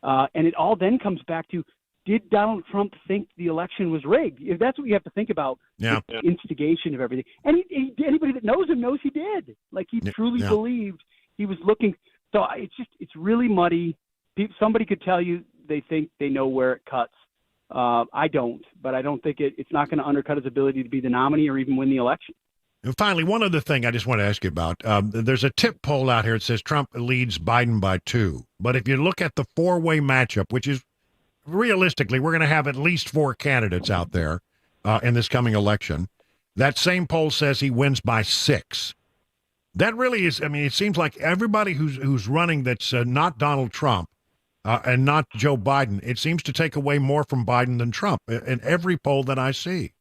And it all then comes back to, did Donald Trump think the election was rigged? If that's what you have to think about, the instigation of everything. And anybody that knows him knows he did. Like, he truly believed he was looking. So it's really muddy. Somebody could tell you they think they know where it cuts. I don't, but I don't think it's not going to undercut his ability to be the nominee or even win the election. And finally, one other thing I just want to ask you about. There's a tip poll out here that says Trump leads Biden by 2. But if you look at the four-way matchup, which is realistically, we're going to have at least 4 candidates out there in this coming election. That same poll says he wins by 6. That really is, I mean, it seems like everybody who's running that's not Donald Trump and not Joe Biden, it seems to take away more from Biden than Trump in every poll that I see.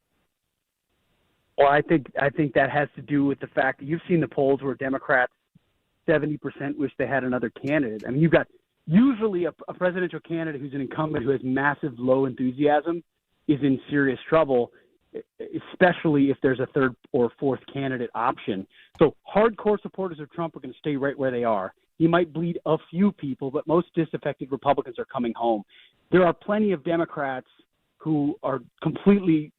Well, I think that has to do with the fact that you've seen the polls where Democrats 70% wish they had another candidate. I mean, you've got usually a presidential candidate who's an incumbent who has massive low enthusiasm is in serious trouble, especially if there's a third or fourth candidate option. So hardcore supporters of Trump are going to stay right where they are. He might bleed a few people, but most disaffected Republicans are coming home. There are plenty of Democrats who are completely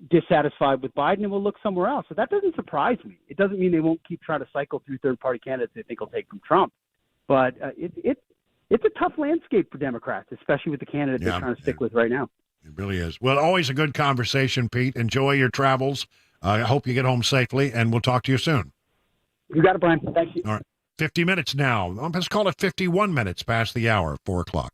dissatisfied with Biden and will look somewhere else. So that doesn't surprise me. It doesn't mean they won't keep trying to cycle through third-party candidates they think will take from Trump. But it's a tough landscape for Democrats, especially with the candidates they're trying to stick with right now. It really is. Well, always a good conversation, Pete. Enjoy your travels. I hope you get home safely, and we'll talk to you soon. You got it, Brian. Thank you. All right. 50 minutes now. Let's call it 51 minutes past the hour, 4 o'clock.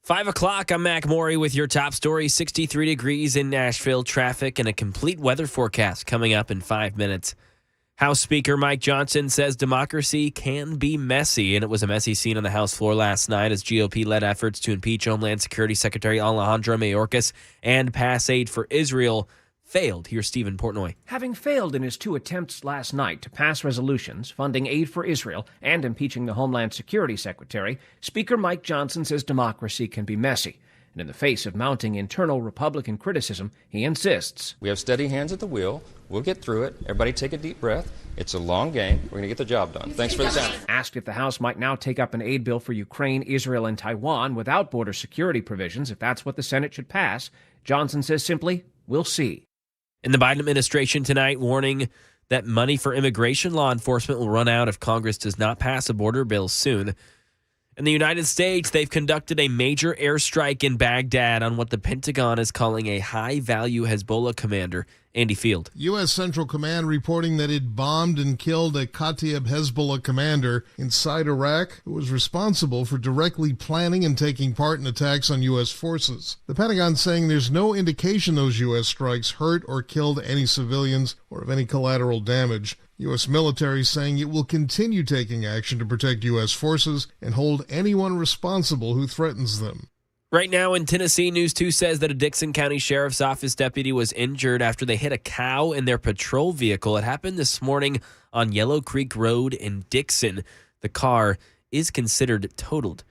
5 o'clock, I'm Mac Maury with your top story. 63 degrees in Nashville, traffic, and a complete weather forecast coming up in 5 minutes. House Speaker Mike Johnson says democracy can be messy, and it was a messy scene on the House floor last night as GOP-led efforts to impeach Homeland Security Secretary Alejandro Mayorkas and pass aid for Israel failed. Here's Stephen Portnoy. Having failed in his 2 attempts last night to pass resolutions funding aid for Israel and impeaching the Homeland Security Secretary, Speaker Mike Johnson says democracy can be messy. And in the face of mounting internal Republican criticism, he insists. We have steady hands at the wheel. We'll get through it. Everybody take a deep breath. It's a long game. We're going to get the job done. Thanks for the time. Asked if the House might now take up an aid bill for Ukraine, Israel, and Taiwan without border security provisions, if that's what the Senate should pass, Johnson says simply, we'll see. In the Biden administration tonight, warning that money for immigration law enforcement will run out if Congress does not pass a border bill soon. In the United States, they've conducted a major airstrike in Baghdad on what the Pentagon is calling a high-value Hezbollah commander. Andy Field. U.S. Central Command reporting that it bombed and killed a Kataib Hezbollah commander inside Iraq who was responsible for directly planning and taking part in attacks on U.S. forces. The Pentagon saying there's no indication those U.S. strikes hurt or killed any civilians or of any collateral damage. U.S. military saying it will continue taking action to protect U.S. forces and hold anyone responsible who threatens them. Right now in Tennessee, News 2 says that a Dixon County Sheriff's Office deputy was injured after they hit a cow in their patrol vehicle. It happened this morning on Yellow Creek Road in Dixon. The car is considered totaled.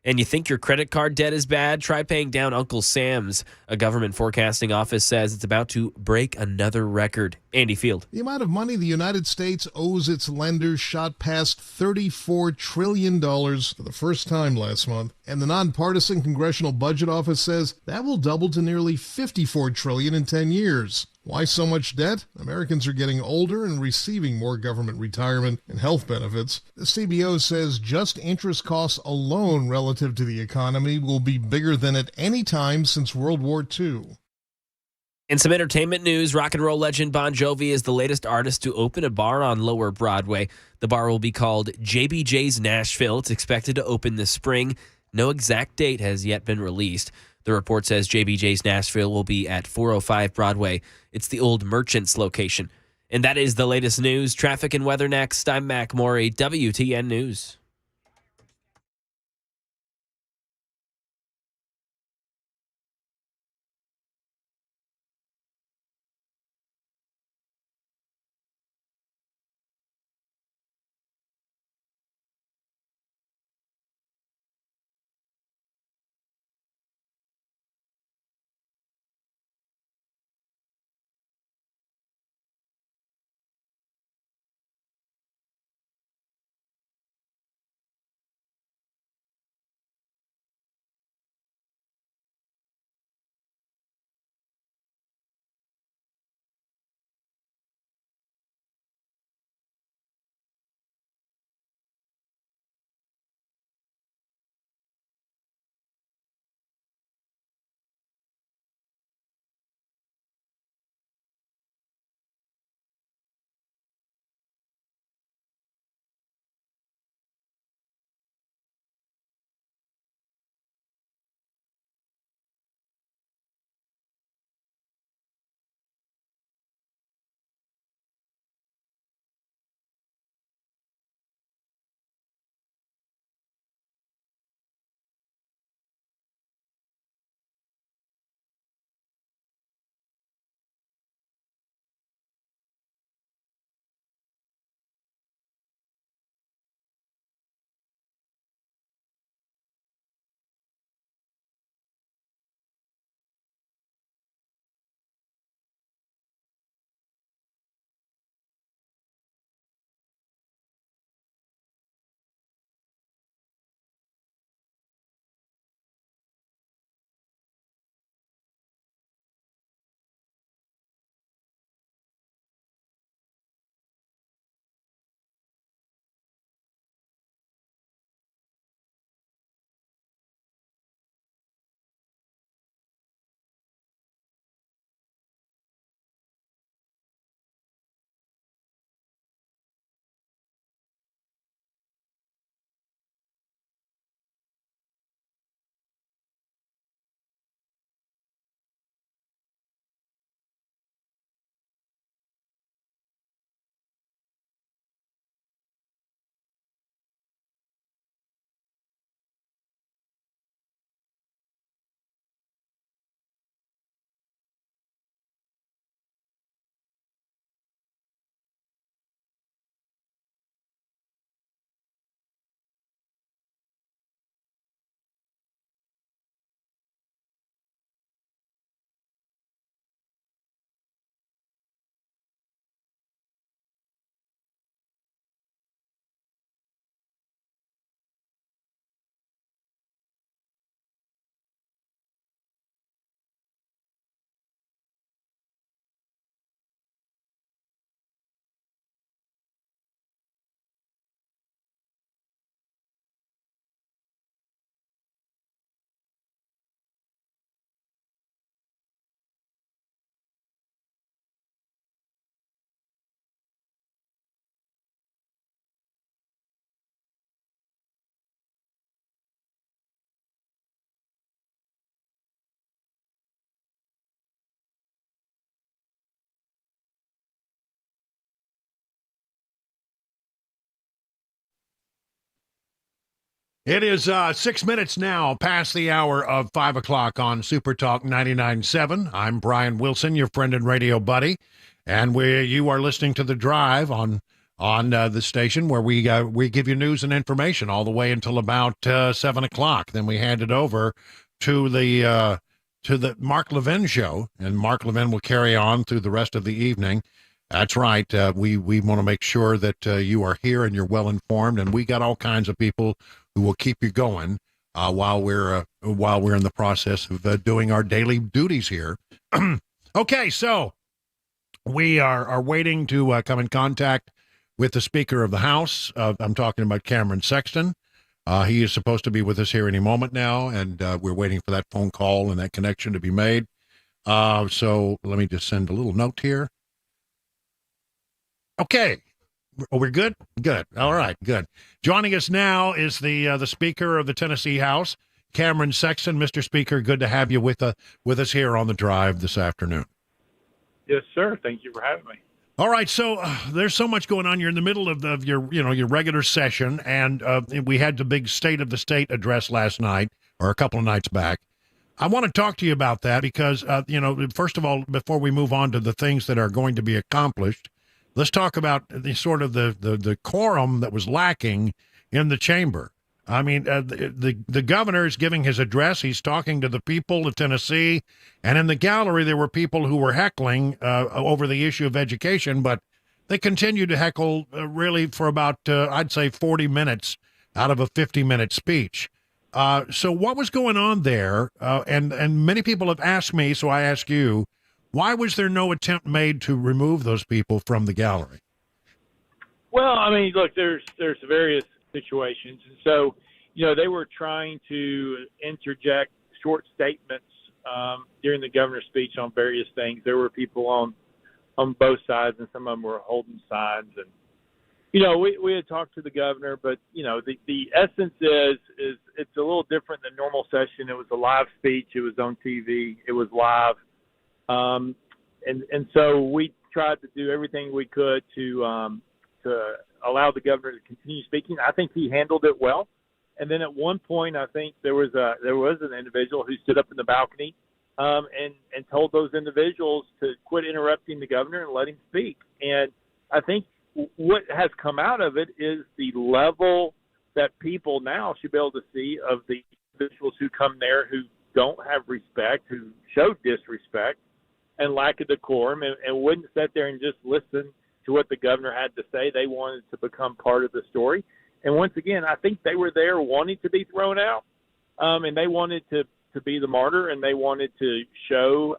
And you think your credit card debt is bad? Try paying down Uncle Sam's. A government forecasting office says it's about to break another record. Andy Field. The amount of money the United States owes its lenders shot past $34 trillion for the first time last month. And the nonpartisan Congressional Budget Office says that will double to nearly $54 trillion in 10 years. Why so much debt? Americans are getting older and receiving more government retirement and health benefits. The CBO says just interest costs alone relative to the economy will be bigger than at any time since World War II. In some entertainment news, rock and roll legend Bon Jovi is the latest artist to open a bar on Lower Broadway. The bar will be called JBJ's Nashville. It's expected to open this spring. No exact date has yet been released. The report says JBJ's Nashville will be at 405 Broadway. It's the old Merchants location. And that is the latest news. Traffic and weather next. I'm Mac Maury, WTN News. It is 6 minutes now past the hour of 5 o'clock on Super Talk 99.7. I'm Brian Wilson, your friend and radio buddy, and you are listening to The Drive on the station where we give you news and information all the way until about 7 o'clock. Then we hand it over to the Mark Levin show, and Mark Levin will carry on through the rest of the evening. That's right. We want to make sure that you are here and you're well informed, and we got all kinds of people who will keep you going while we're in the process of doing our daily duties here. Okay, so we are waiting to come in contact with the Speaker of the House. I'm talking about Cameron Sexton. He is supposed to be with us here any moment now, and we're waiting for that phone call and that connection to be made. So let me just send a little note here. Okay. We're good? Good. All right, good. Joining us now is the Speaker of the Tennessee House, Cameron Sexton. Mr. Speaker, good to have you with us here on The Drive this afternoon. Yes, sir. Thank you for having me. All right, so there's so much going on. You're in the middle of your regular session, and we had the big State of the State address last night, or a couple of nights back. I want to talk to you about that because, first of all, before we move on to the things that are going to be accomplished, let's talk about the quorum that was lacking in the chamber. I mean, the governor is giving his address. He's talking to the people of Tennessee, and in the gallery there were people who were heckling over the issue of education, but they continued to heckle really for about, I'd say, 40 minutes out of a 50-minute speech. So what was going on there? And many people have asked me, so I ask you, why was there no attempt made to remove those people from the gallery? Well, I mean, look, there's various situations. And so, they were trying to interject short statements during the governor's speech on various things. There were people on both sides, and some of them were holding signs. And, we had talked to the governor, but, the essence is it's a little different than normal session. It was a live speech. It was on TV. It was live. And so we tried to do everything we could to allow the governor to continue speaking. I think he handled it well. And then at one point, I think there was an individual who stood up in the balcony and told those individuals to quit interrupting the governor and let him speak. And I think what has come out of it is the level that people now should be able to see of the individuals who come there who don't have respect, who show disrespect and lack of decorum, and wouldn't sit there and just listen to what the governor had to say. They wanted to become part of the story. And once again, I think they were there wanting to be thrown out, and they wanted to be the martyr, and they wanted to show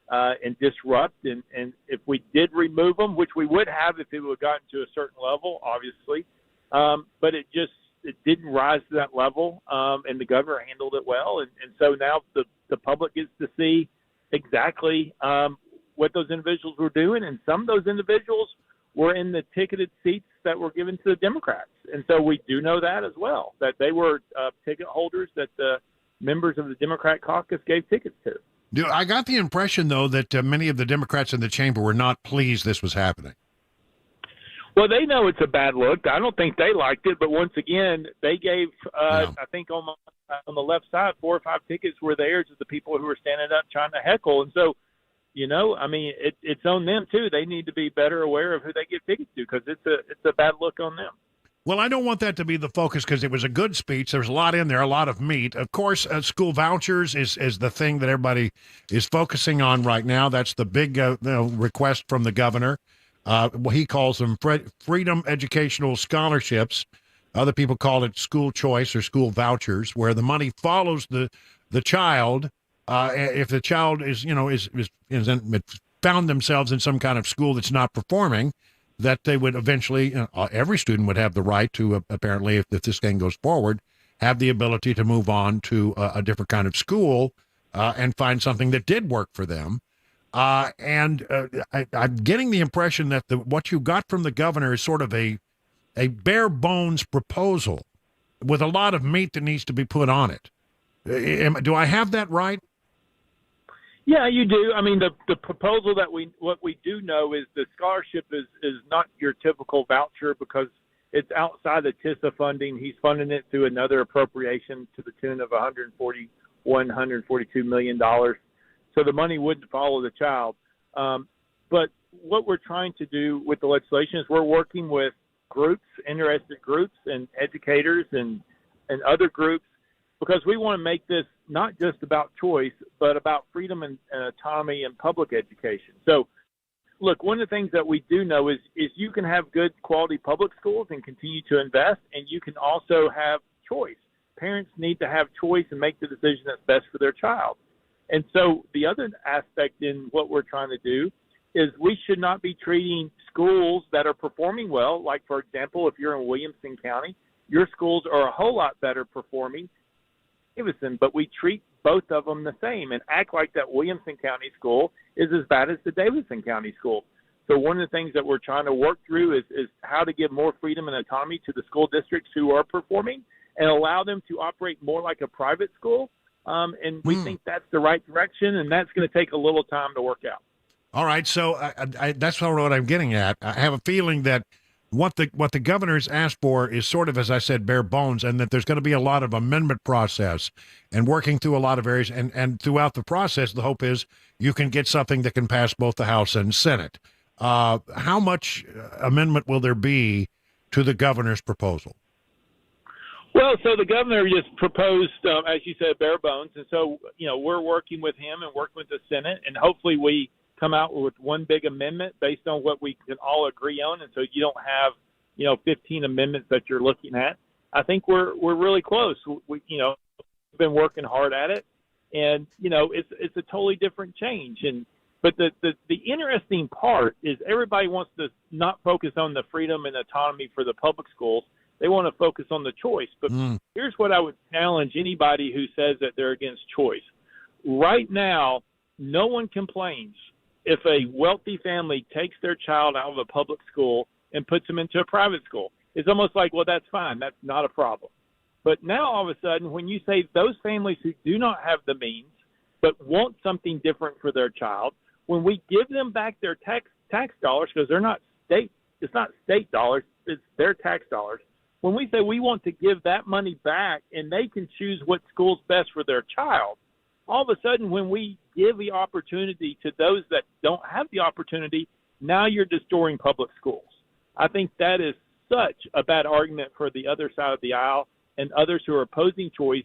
and disrupt. And if we did remove them, which we would have if it would have gotten to a certain level, obviously, but it didn't rise to that level, and the governor handled it well. And so now the public gets to see exactly what those individuals were doing, and some of those individuals were in the ticketed seats that were given to the Democrats. And so we do know that as well, that they were ticket holders that the members of the Democrat caucus gave tickets to. I got the impression, though, that many of the Democrats in the chamber were not pleased this was happening. Well, they know it's a bad look. I don't think they liked it, but once again, they gave, I think on the left side, 4 or 5 tickets were theirs of the people who were standing up trying to heckle. And so, I mean, it's on them too. They need to be better aware of who they give tickets to, because it's a bad look on them. Well, I don't want that to be the focus, because it was a good speech. There's a lot in there, a lot of meat. Of course, school vouchers is the thing that everybody is focusing on right now. That's the big request from the governor. He calls them freedom educational scholarships. Other people call it school choice or school vouchers, where the money follows the child. If the child is found themselves in some kind of school that's not performing, that they would eventually, every student would have the right to, apparently, if this thing goes forward, have the ability to move on to a different kind of school and find something that did work for them. I'm getting the impression that what you got from the governor is sort of a bare bones proposal with a lot of meat that needs to be put on it. Do I have that right? Yeah, you do. I mean, the proposal what we do know is the scholarship is not your typical voucher, because It's outside the TISA funding. He's funding it through another appropriation to the tune of $142 million. So the money wouldn't follow the child. But what we're trying to do with the legislation is we're working with groups, interested groups and educators and other groups, because we want to make this not just about choice, but about freedom and autonomy in public education. So, look, one of the things that we do know is you can have good quality public schools and continue to invest, and you can also have choice. Parents need to have choice and make the decision that's best for their child. And so the other aspect in what we're trying to do is we should not be treating schools that are performing well. Like, for example, if you're in Williamson County, your schools are a whole lot better performing than Davidson, but we treat both of them the same and act like that Williamson County school is as bad as the Davidson County school. So one of the things that we're trying to work through is how to give more freedom and autonomy to the school districts who are performing and allow them to operate more like a private school. And we think that's the right direction, and that's going to take a little time to work out. All right, so that's what I'm getting at. I have a feeling that what the governor's asked for is sort of, as I said, bare bones, and that there's going to be a lot of amendment process and working through a lot of areas. And throughout the process, the hope is you can get something that can pass both the House and Senate. How much amendment will there be to the governor's proposal? Well, so the governor just proposed, as you said, bare bones. And so, we're working with him and working with the Senate, and hopefully we come out with one big amendment based on what we can all agree on. And so you don't have, 15 amendments that you're looking at. I think we're really close. We've been working hard at it, and, it's a totally different change. But the interesting part is everybody wants to not focus on the freedom and autonomy for the public schools. They want to focus on the choice. But here's what I would challenge anybody who says that they're against choice. Right now, no one complains if a wealthy family takes their child out of a public school and puts them into a private school. It's almost like, well, that's fine. That's not a problem. But now all of a sudden, when you say those families who do not have the means but want something different for their child, when we give them back their tax dollars, because they're not it's not state dollars, it's their tax dollars. When we say we want to give that money back and they can choose what school's best for their child, all of a sudden when we give the opportunity to those that don't have the opportunity, now you're destroying public schools. I think that is such a bad argument for the other side of the aisle and others who are opposing choice,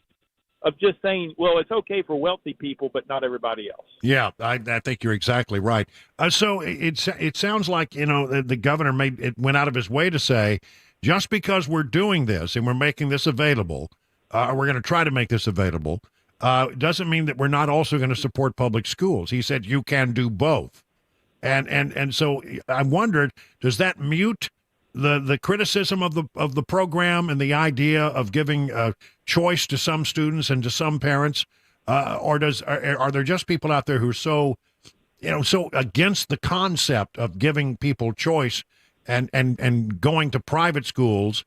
of just saying, well, it's okay for wealthy people, but not everybody else. Yeah, I think you're exactly right. So it sounds like, the governor went out of his way to say, just because we're doing this and we're making this available, we're going to try to make this available, doesn't mean that we're not also going to support public schools. He said you can do both. And so I wondered, does that mute the criticism of the program and the idea of giving choice to some students and to some parents, or are there just people out there who are so against the concept of giving people choice and going to private schools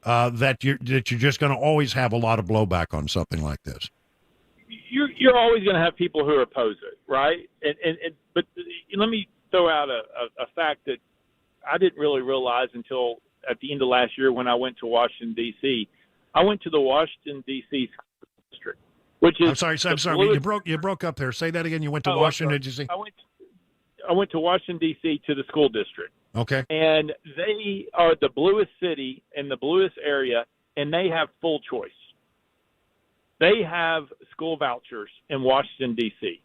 that you're just going to always have a lot of blowback on something like this? You're always going to have people who oppose it, right? But let me throw out a fact that I didn't really realize until at the end of last year when I went to Washington, D.C. I went to the Washington, D.C. school district, which is... I'm sorry. You broke up there. Say that again. You went to Washington, D.C.? I went to Washington, D.C. to the school district. Okay. And they are the bluest city in the bluest area, and they have full choice. They have school vouchers in Washington, D.C.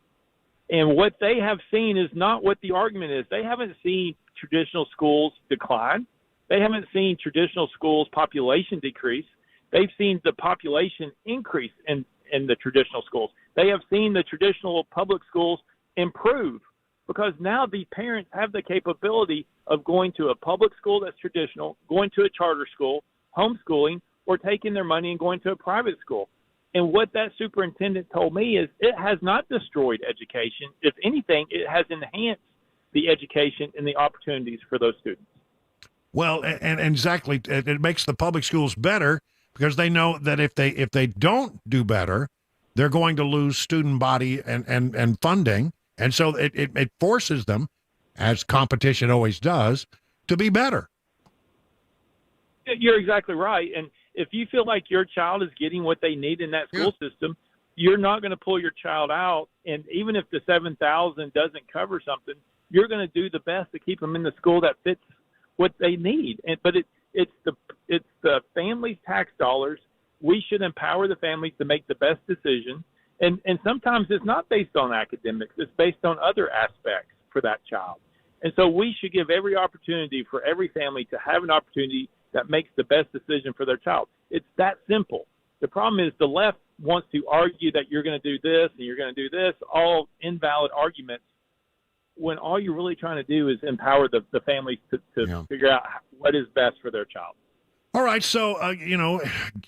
And what they have seen is not what the argument is. They haven't seen traditional schools decline. They haven't seen traditional schools' population decrease. They've seen the population increase in the traditional schools. They have seen the traditional public schools improve because now the parents have the capability of going to a public school that's traditional, going to a charter school, homeschooling, or taking their money and going to a private school. And what that superintendent told me is it has not destroyed education. If anything, it has enhanced the education and the opportunities for those students. Well, and exactly, it makes the public schools better because they know that if they don't do better, they're going to lose student body and funding. And so it forces them, as competition always does, to be better. You're exactly right. And if you feel like your child is getting what they need in that school system, you're not going to pull your child out. And even if the $7,000 doesn't cover something, you're going to do the best to keep them in the school that fits what they need. But it's the family's tax dollars. We should empower the families to make the best decision. And sometimes it's not based on academics. It's based on other aspects for that child. And so we should give every opportunity for every family to have an opportunity that makes the best decision for their child. It's that simple. The problem is the left wants to argue that you're going to do this and you're going to do this, all invalid arguments, when all you're really trying to do is empower the families to figure out what is best for their child. All right, so,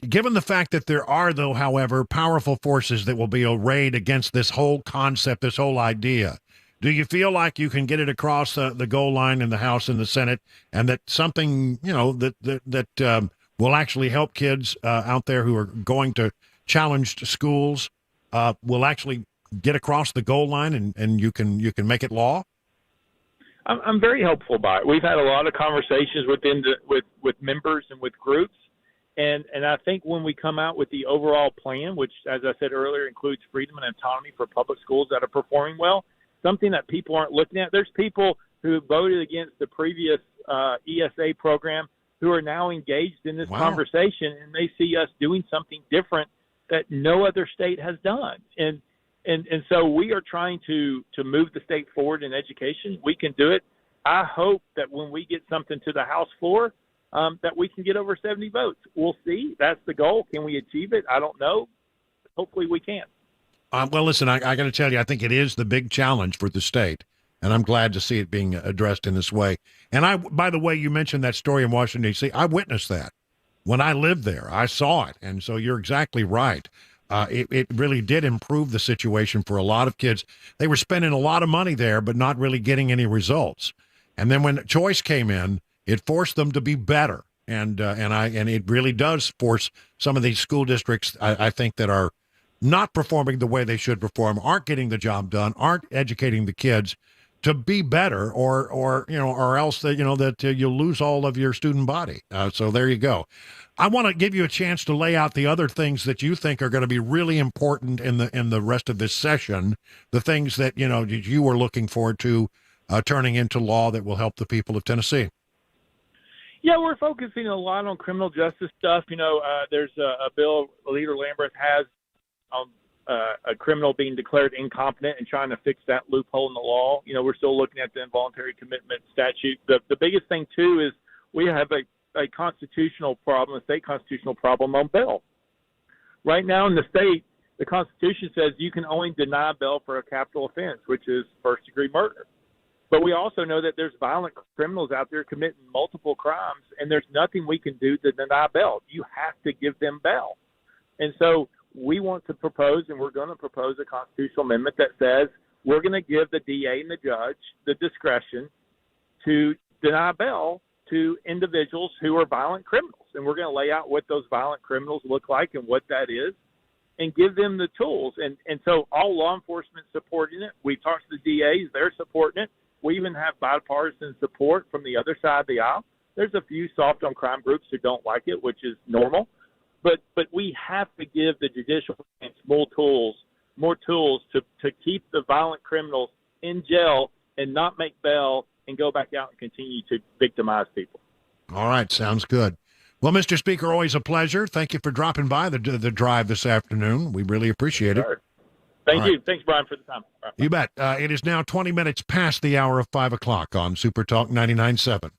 given the fact that there are, though, however, powerful forces that will be arrayed against this whole concept, this whole idea, do you feel like you can get it across the goal line in the House and the Senate, and that something, that will actually help kids out there who are going to challenged schools will actually get across the goal line and you can make it law? I'm very hopeful by it. We've had a lot of conversations with members and with groups, and I think when we come out with the overall plan, which, as I said earlier, includes freedom and autonomy for public schools that are performing well, something that people aren't looking at. There's people who voted against the previous ESA program who are now engaged in this conversation, and they see us doing something different that no other state has done. And so we are trying to move the state forward in education. We can do it. I hope that when we get something to the House floor, that we can get over 70 votes. We'll see. That's the goal. Can we achieve it? I don't know. Hopefully we can. Well, listen, I got to tell you, I think it is the big challenge for the state, and I'm glad to see it being addressed in this way. And by the way, you mentioned that story in Washington, D.C. I witnessed that. When I lived there, I saw it. And so you're exactly right. It really did improve the situation for a lot of kids. They were spending a lot of money there, but not really getting any results. And then when choice came in, it forced them to be better. And it really does force some of these school districts, I think, that are not performing the way they should perform, aren't getting the job done, aren't educating the kids to be better, or else that you'll lose all of your student body. So there you go. I want to give you a chance to lay out the other things that you think are going to be really important in the rest of this session, the things that you were looking forward to turning into law that will help the people of Tennessee. Yeah, we're focusing a lot on criminal justice stuff. There's a bill Leader Lambert has on a criminal being declared incompetent and trying to fix that loophole in the law. We're still looking at the involuntary commitment statute. The biggest thing, too, is we have a constitutional problem, a state constitutional problem on bail. Right now in the state, the Constitution says you can only deny bail for a capital offense, which is first-degree murder. But we also know that there's violent criminals out there committing multiple crimes, and there's nothing we can do to deny bail. You have to give them bail. And so we want to propose, and we're going to propose a constitutional amendment that says we're going to give the DA and the judge the discretion to deny bail to individuals who are violent criminals. And we're going to lay out what those violent criminals look like and what that is and give them the tools. And so all law enforcement supporting it. We talked to the DAs, they're supporting it. We even have bipartisan support from the other side of the aisle. There's a few soft on crime groups who don't like it, which is normal. But we have to give the judicial branch more tools to keep the violent criminals in jail and not make bail and go back out and continue to victimize people. All right, sounds good. Well, Mr. Speaker, always a pleasure. Thank you for dropping by the drive this afternoon. We really appreciate it. Thank you. Thanks, Brian, for the time. Right. You bet. It is now 20 minutes past the hour of 5 o'clock on Super Talk 99.7.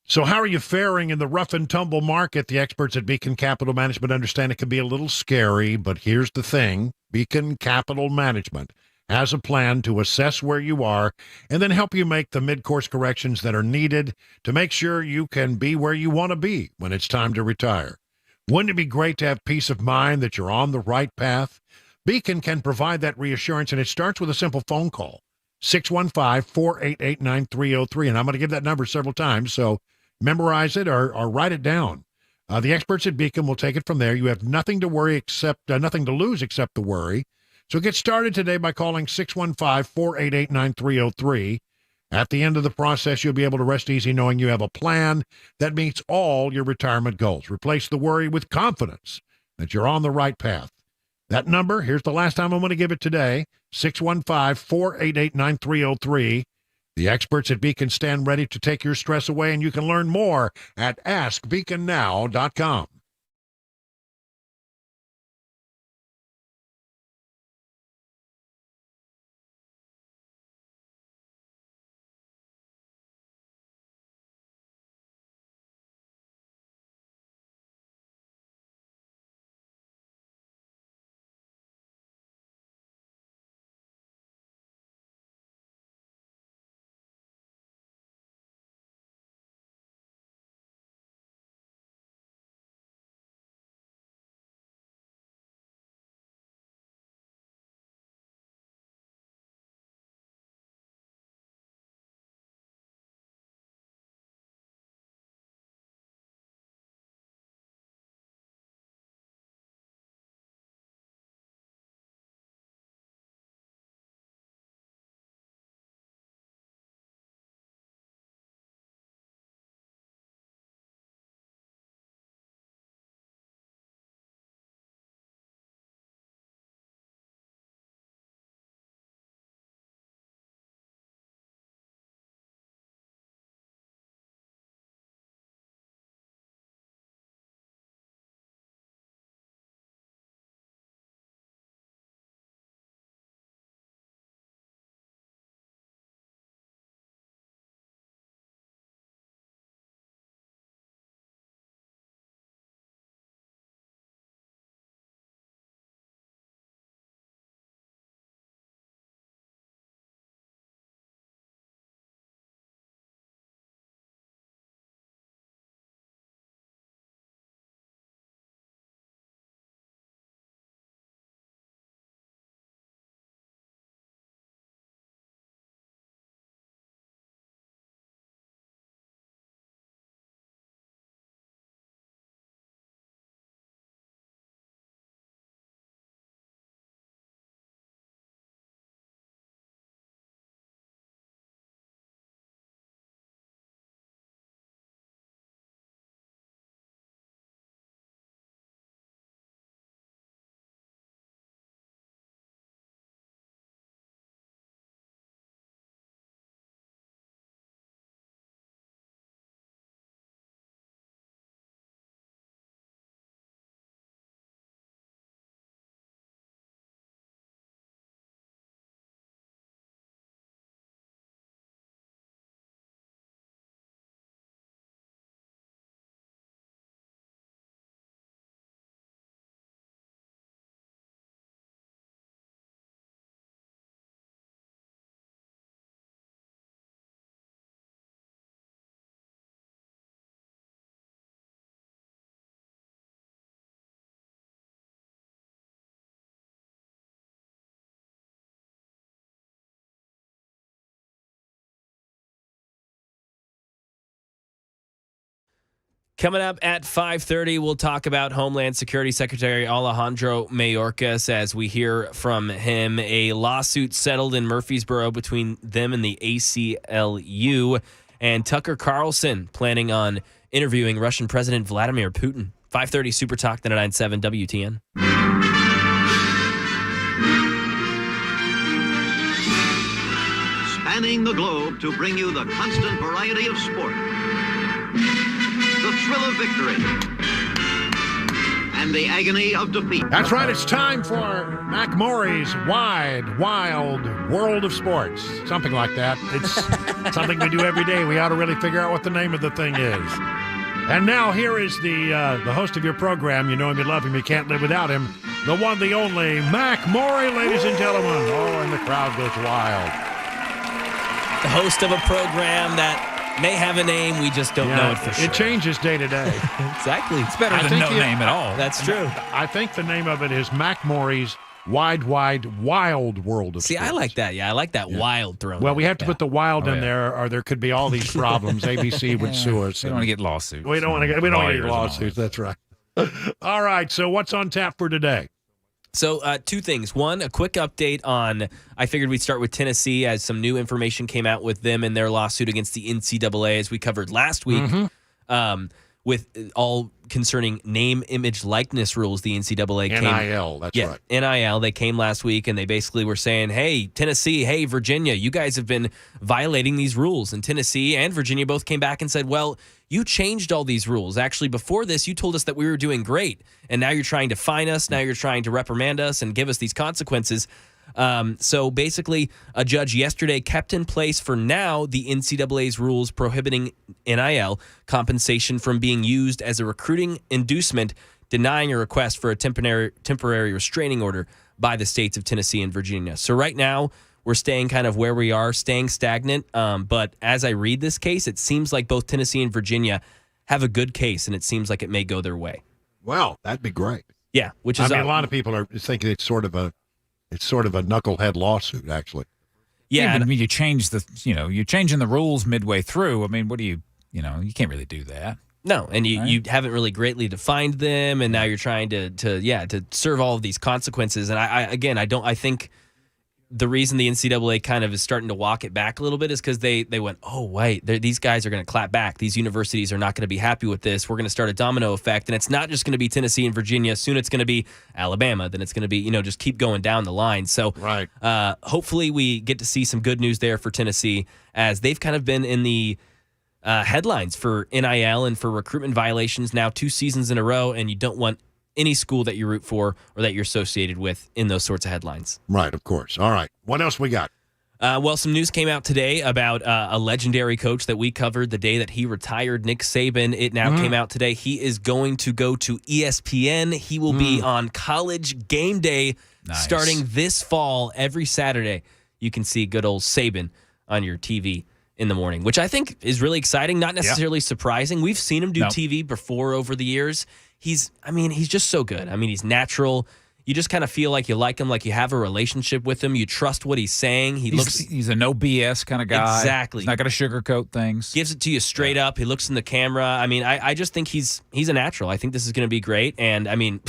So how are you faring in the rough and tumble market? The experts at Beacon Capital Management understand it can be a little scary, but here's the thing. Beacon Capital Management has a plan to assess where you are and then help you make the mid-course corrections that are needed to make sure you can be where you want to be when it's time to retire. Wouldn't it be great to have peace of mind that you're on the right path? Beacon can provide that reassurance, and it starts with a simple phone call, 615-488-9303, and I'm going to give that number several times, so memorize it or write it down. The experts at Beacon will take it from there. You have nothing to lose except the worry. So get started today by calling 615-488-9303. At the end of the process, you'll be able to rest easy knowing you have a plan that meets all your retirement goals. Replace the worry with confidence that you're on the right path. That number, here's the last time I'm going to give it today, 615-488-9303. The experts at Beacon stand ready to take your stress away, and you can learn more at askbeaconnow.com. Coming up at 5:30, we'll talk about Homeland Security Secretary Alejandro Mayorkas as we hear from him. A lawsuit settled in Murfreesboro between them and the ACLU, and Tucker Carlson planning on interviewing Russian President Vladimir Putin. 5:30 Super Talk 99.7 WTN. Spanning the globe to bring you the constant variety of sport. The thrill of victory and the agony of defeat. That's right. It's time for Mac Maury's Wide, Wild World of Sports. Something like that. It's something we do every day. We ought to really figure out what the name of the thing is. And now here is the host of your program. You know him, you love him, you can't live without him. The one, the only, Mac Maury, ladies and gentlemen. Oh, and the crowd goes wild. The host of a program that may have a name, we just don't know it for sure. It changes day to day. Exactly. It's better than no name at all. That's true. I think the name of it is Mac Maury's Wide, Wild World of See, Sports. I like that. Yeah, I like that wild thrown. Well, we have to put the wild in there, or there could be all these problems. ABC would sue us. We don't want to get lawsuits. We don't want to get lawsuits. That's right. All right. So what's on tap for today? So two things. One, a quick update on, I figured we'd start with Tennessee as some new information came out with them and their lawsuit against the NCAA as we covered last week. With all concerning name, image, likeness rules, the NCAA came. NIL, that's right. NIL, they came last week and they basically were saying, hey, Tennessee, hey, Virginia, you guys have been violating these rules. And Tennessee and Virginia both came back and said, well, you changed all these rules. Actually, before this, you told us that we were doing great. And now you're trying to fine us. Now you're trying to reprimand us and give us these consequences. So basically, a judge yesterday kept in place for now the NCAA's rules prohibiting NIL compensation from being used as a recruiting inducement, denying a request for a temporary restraining order by the states of Tennessee and Virginia. So right now, we're staying kind of where we are, staying stagnant. But as I read this case, it seems like both Tennessee and Virginia have a good case, and it seems like it may go their way. Well, that'd be great. Yeah, which is a lot of people are thinking it's sort of a knucklehead lawsuit, actually. Yeah, but I mean, you're changing the rules midway through. I mean, what do you can't really do that. No, and you haven't really greatly defined them, and now you're trying to serve all of these consequences. And I think the reason the NCAA kind of is starting to walk it back a little bit is because they went, oh, wait, these guys are going to clap back. These universities are not going to be happy with this. We're going to start a domino effect, and it's not just going to be Tennessee and Virginia. Soon it's going to be Alabama. Then it's going to be, just keep going down the line. So hopefully we get to see some good news there for Tennessee, as they've kind of been in the headlines for NIL and for recruitment violations now 2 seasons in a row, and you don't want any school that you root for or that you're associated with in those sorts of headlines. Right, of course. All right. What else we got? Well, some news came out today about a legendary coach that we covered the day that he retired, Nick Saban. It now came out today. He is going to go to ESPN. He will be on College Game Day starting this fall. Every Saturday, you can see good old Saban on your TV in the morning, which I think is really exciting, not necessarily surprising. We've seen him do TV before over the years. He's just so good. I mean, he's natural. You just kind of feel like you like him, like you have a relationship with him. You trust what he's saying. He's a no BS kind of guy. Exactly. He's not going to sugarcoat things. Gives it to you straight up. He looks in the camera. I mean, I just think he's a natural. I think this is going to be great. And I mean,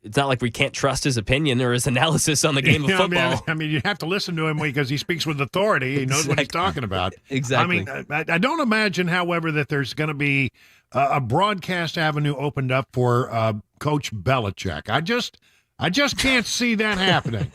it's not like we can't trust his opinion or his analysis on the game of football. I mean, you have to listen to him because he speaks with authority. He knows what he's talking about. Exactly. I mean, I don't imagine, however, that there's going to be a broadcast avenue opened up for Coach Belichick. I just can't see that happening.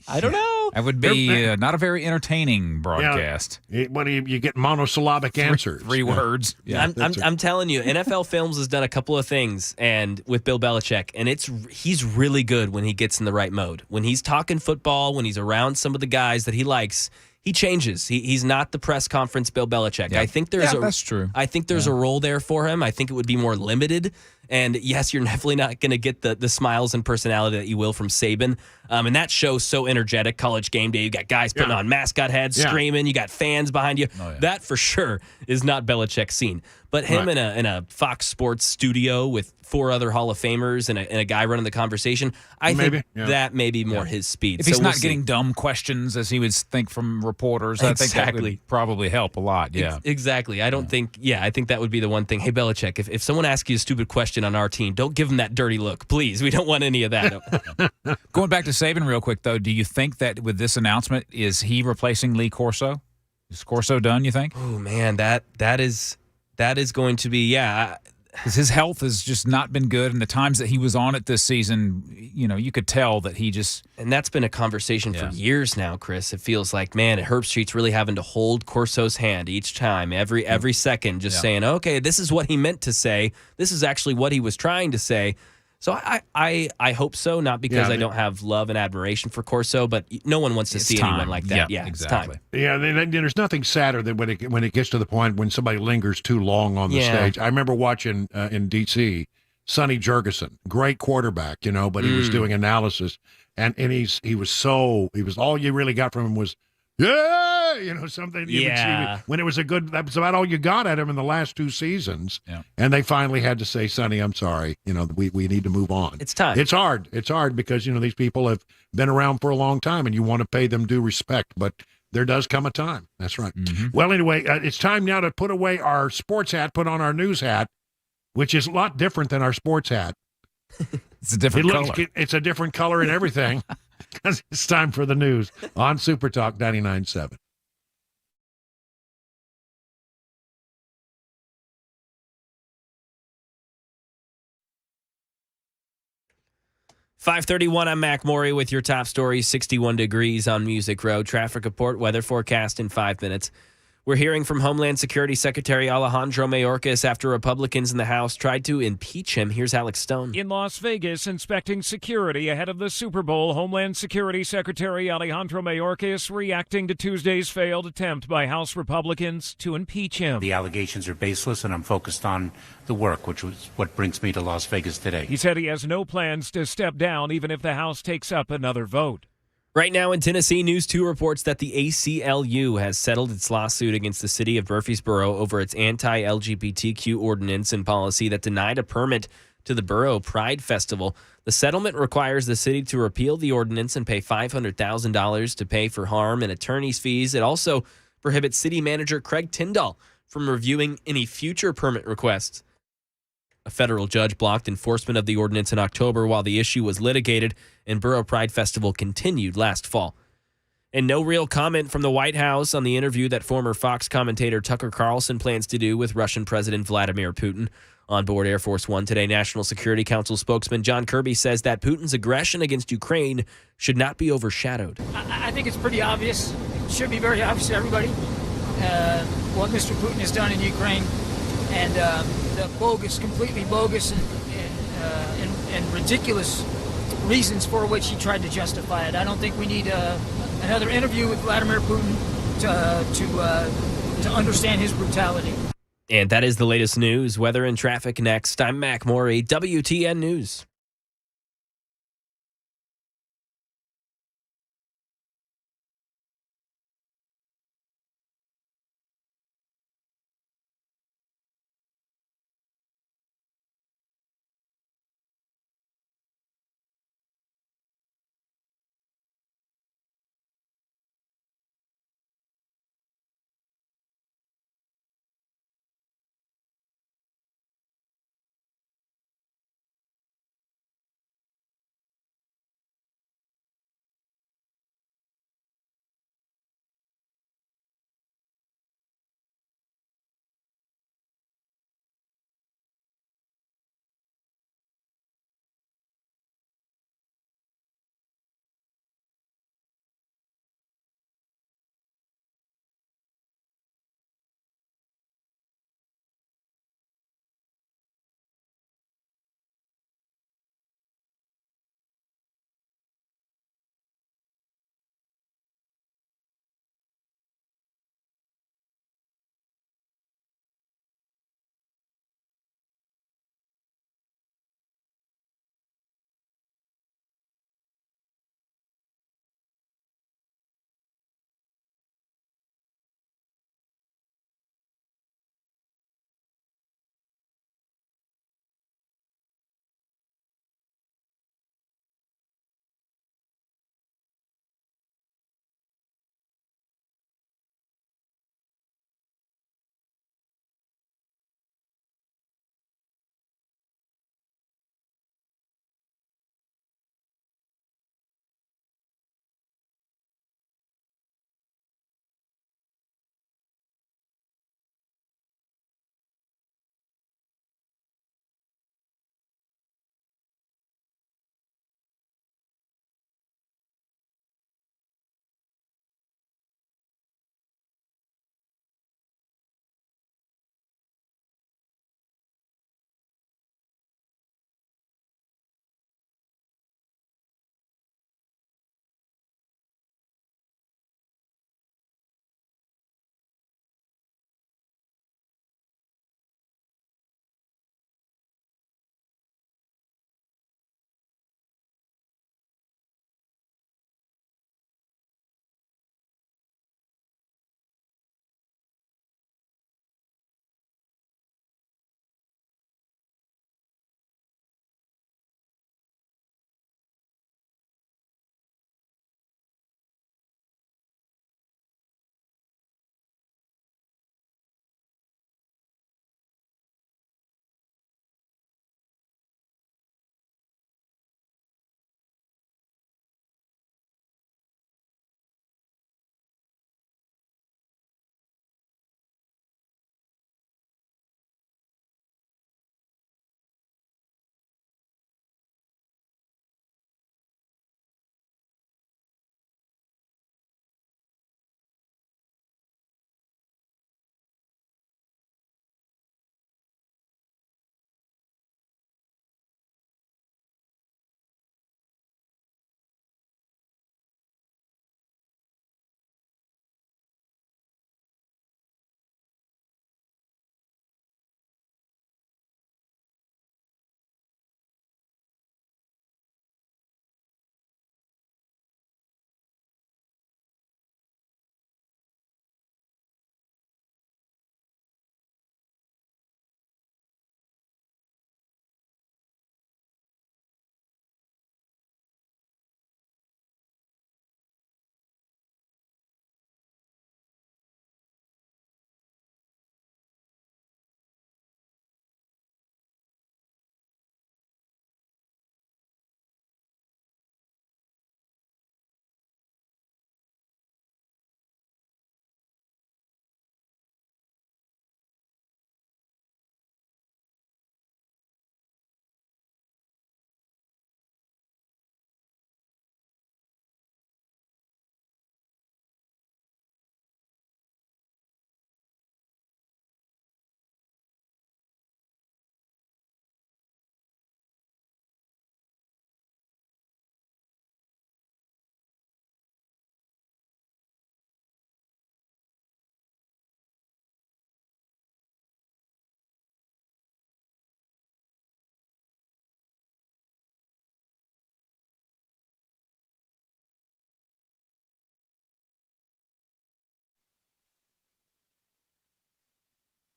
I don't know. That would be not a very entertaining broadcast. What do you get monosyllabic answers? Three words. Yeah, I'm telling you, NFL Films has done a couple of things, and with Bill Belichick, and he's really good when he gets in the right mode. When he's talking football, when he's around some of the guys that he likes, he changes. He's not the press conference Bill Belichick. Yeah. I think that's true. I think there's a role there for him. I think it would be more limited. And yes, you're definitely not going to get the smiles and personality that you will from Saban. And that show's so energetic. College Game Day, you got guys putting on mascot heads, screaming. You got fans behind you. That for sure is not Belichick's scene. But him in a Fox Sports studio with 4 other Hall of Famers and a guy running the conversation, I think that may be more his speed. If he's not getting dumb questions, as he would think from reporters, I think that would probably help a lot. Yeah, exactly. I don't think. Yeah, I think that would be the one thing. Hey, Belichick, if someone asks you a stupid question on our team, don't give them that dirty look, please. We don't want any of that. Going back to Saban real quick, though, do you think that with this announcement, is he replacing Lee Corso? Is Corso done, you think? Oh, man, that is going to be, because his health has just not been good, and the times that he was on it this season, you could tell that he just... And that's been a conversation for years now, Chris. It feels like, man, Herb Street's really having to hold Corso's hand each time, every second, just saying, okay, this is what he meant to say. This is actually what he was trying to say. So I hope so, not because I don't have love and admiration for Corso, but no one wants to see anyone like that. Yeah, exactly. It's time. Yeah, there's nothing sadder than when it gets to the point when somebody lingers too long on the stage. I remember watching in D.C. Sonny Jurgensen, great quarterback, but he was doing analysis, and he was all you really got from him was something. When it was that was about all you got at him in the last 2 seasons. Yeah. And they finally had to say, Sonny, I'm sorry. We need to move on. It's time. It's hard. It's hard because, these people have been around for a long time and you want to pay them due respect, but there does come a time. That's right. Mm-hmm. Well, anyway, it's time now to put away our sports hat, put on our news hat, which is a lot different than our sports hat. It's a different color. It's a different color and everything. It's time for the news on Super Talk 99.7. .531, I'm Mac Maury with your top stories. 61 degrees on Music Row. Traffic report, weather forecast in 5 minutes. We're hearing from Homeland Security Secretary Alejandro Mayorkas after Republicans in the House tried to impeach him. Here's Alex Stone. In Las Vegas, inspecting security ahead of the Super Bowl, Homeland Security Secretary Alejandro Mayorkas reacting to Tuesday's failed attempt by House Republicans to impeach him. The allegations are baseless, and I'm focused on the work, which was what brings me to Las Vegas today. He said he has no plans to step down, even if the House takes up another vote. Right now in Tennessee, News 2 reports that the ACLU has settled its lawsuit against the city of Murfreesboro over its anti-LGBTQ ordinance and policy that denied a permit to the Borough Pride Festival. The settlement requires the city to repeal the ordinance and pay $500,000 to pay for harm and attorney's fees. It also prohibits city manager Craig Tyndall from reviewing any future permit requests. A federal judge blocked enforcement of the ordinance in October while the issue was litigated, and Borough Pride Festival continued last fall. And no real comment from the White House on the interview that former Fox commentator Tucker Carlson plans to do with Russian President Vladimir Putin. On board Air Force One today, National Security Council spokesman John Kirby says that Putin's aggression against Ukraine should not be overshadowed. I think it's pretty obvious. It should be very obvious to everybody what Mr. Putin has done in Ukraine, and the bogus, completely bogus and ridiculous reasons for which he tried to justify it. I don't think we need another interview with Vladimir Putin to understand his brutality. And that is the latest news. Weather and traffic next. I'm Mac Maury, WTN News.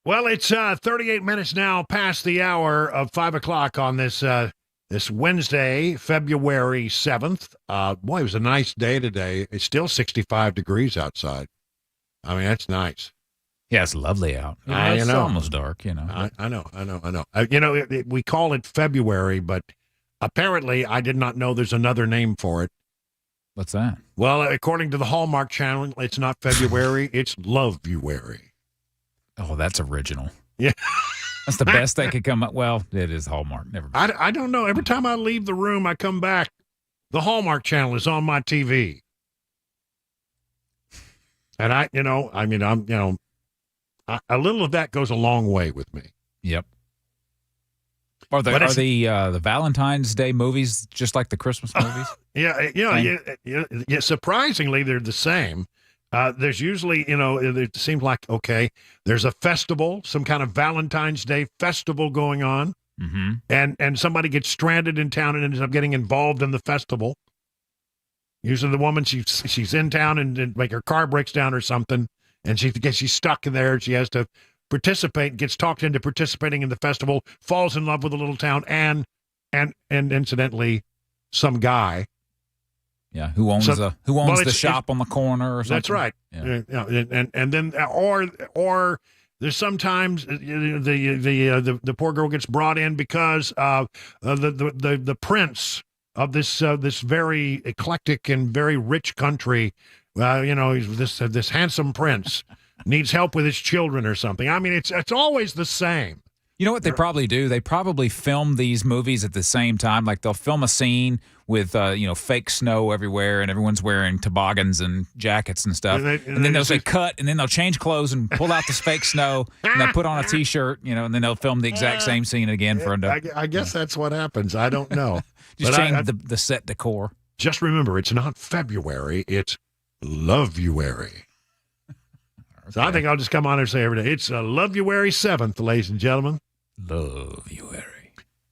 Well, it's 38 minutes now past the hour of 5 o'clock on this Wednesday, February 7th. Boy, it was a nice day today. It's still 65 degrees outside. I mean, that's nice. Yeah, it's lovely out. It's almost dark, you know. I know. We call it February, but apparently I did not know there's another name for it. What's that? Well, according to the Hallmark Channel, it's not February, it's Love-uary. Oh, that's original. Yeah. That's the best they could come up. Well, it is Hallmark. Never mind. I don't know. Every time I leave the room, I come back, the Hallmark Channel is on my TV. And a little of that goes a long way with me. Yep. Are the Valentine's Day movies just like the Christmas movies? Yeah. Surprisingly, they're the same. There's usually, it seems like, okay, there's a festival, some kind of Valentine's Day festival going on, and somebody gets stranded in town and ends up getting involved in the festival. Usually the woman, she's in town and like her car breaks down or something, and she's stuck in there. She has to participate, gets talked into participating in the festival, falls in love with a little town, and incidentally, some guy. Yeah, who owns the shop on the corner or something? That's right. Yeah. And then or there's sometimes the poor girl gets brought in because the prince of this very eclectic and very rich country, this handsome prince needs help with his children or something. I mean, it's always the same. You know what they probably do? They probably film these movies at the same time. Like they'll film a scene with fake snow everywhere and everyone's wearing toboggans and jackets and stuff. And then they'll say cut, and then they'll change clothes and pull out this fake snow and they'll put on a T-shirt, and then they'll film the exact same scene again for I guess that's what happens. I don't know. Just change the set decor. Just remember, it's not February, it's Love-uary. Okay. So I think I'll just come on and say every day, it's Love-uary 7th, ladies and gentlemen. Love-uary.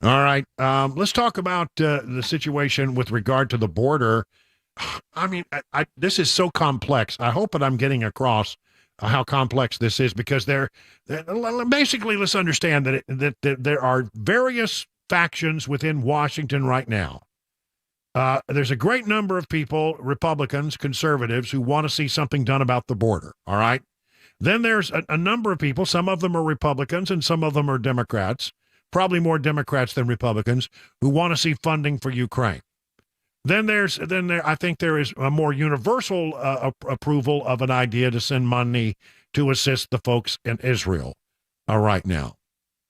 All right. Let's talk about the situation with regard to the border. I mean, this is so complex. I hope that I'm getting across how complex this is, because basically, let's understand that there are various factions within Washington right now. There's a great number of people, Republicans, conservatives, who want to see something done about the border. All right. Then there's a number of people, some of them are Republicans and some of them are Democrats, probably more Democrats than Republicans, who want to see funding for Ukraine. Then I think there is a more universal approval of an idea to send money to assist the folks in Israel right now.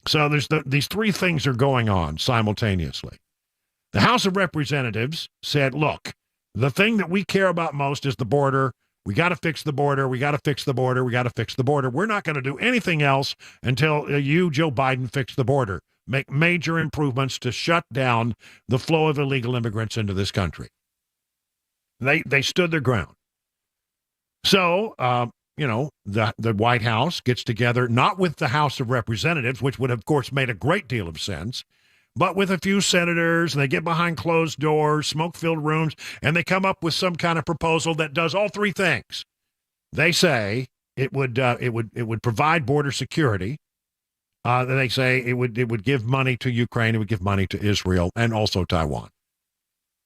So there's these three things are going on simultaneously. The House of Representatives said, look, the thing that we care about most is the border. We got to fix the border. We got to fix the border. We got to fix the border. We're not going to do anything else until you, Joe Biden, fix the border. Make major improvements to shut down the flow of illegal immigrants into this country. They stood their ground. So, the White House gets together, not with the House of Representatives, which would, of course, made a great deal of sense, but with a few senators, and they get behind closed doors, smoke-filled rooms, and they come up with some kind of proposal that does all three things. They say it would provide border security. They say it would give money to Ukraine, it would give money to Israel, and also Taiwan.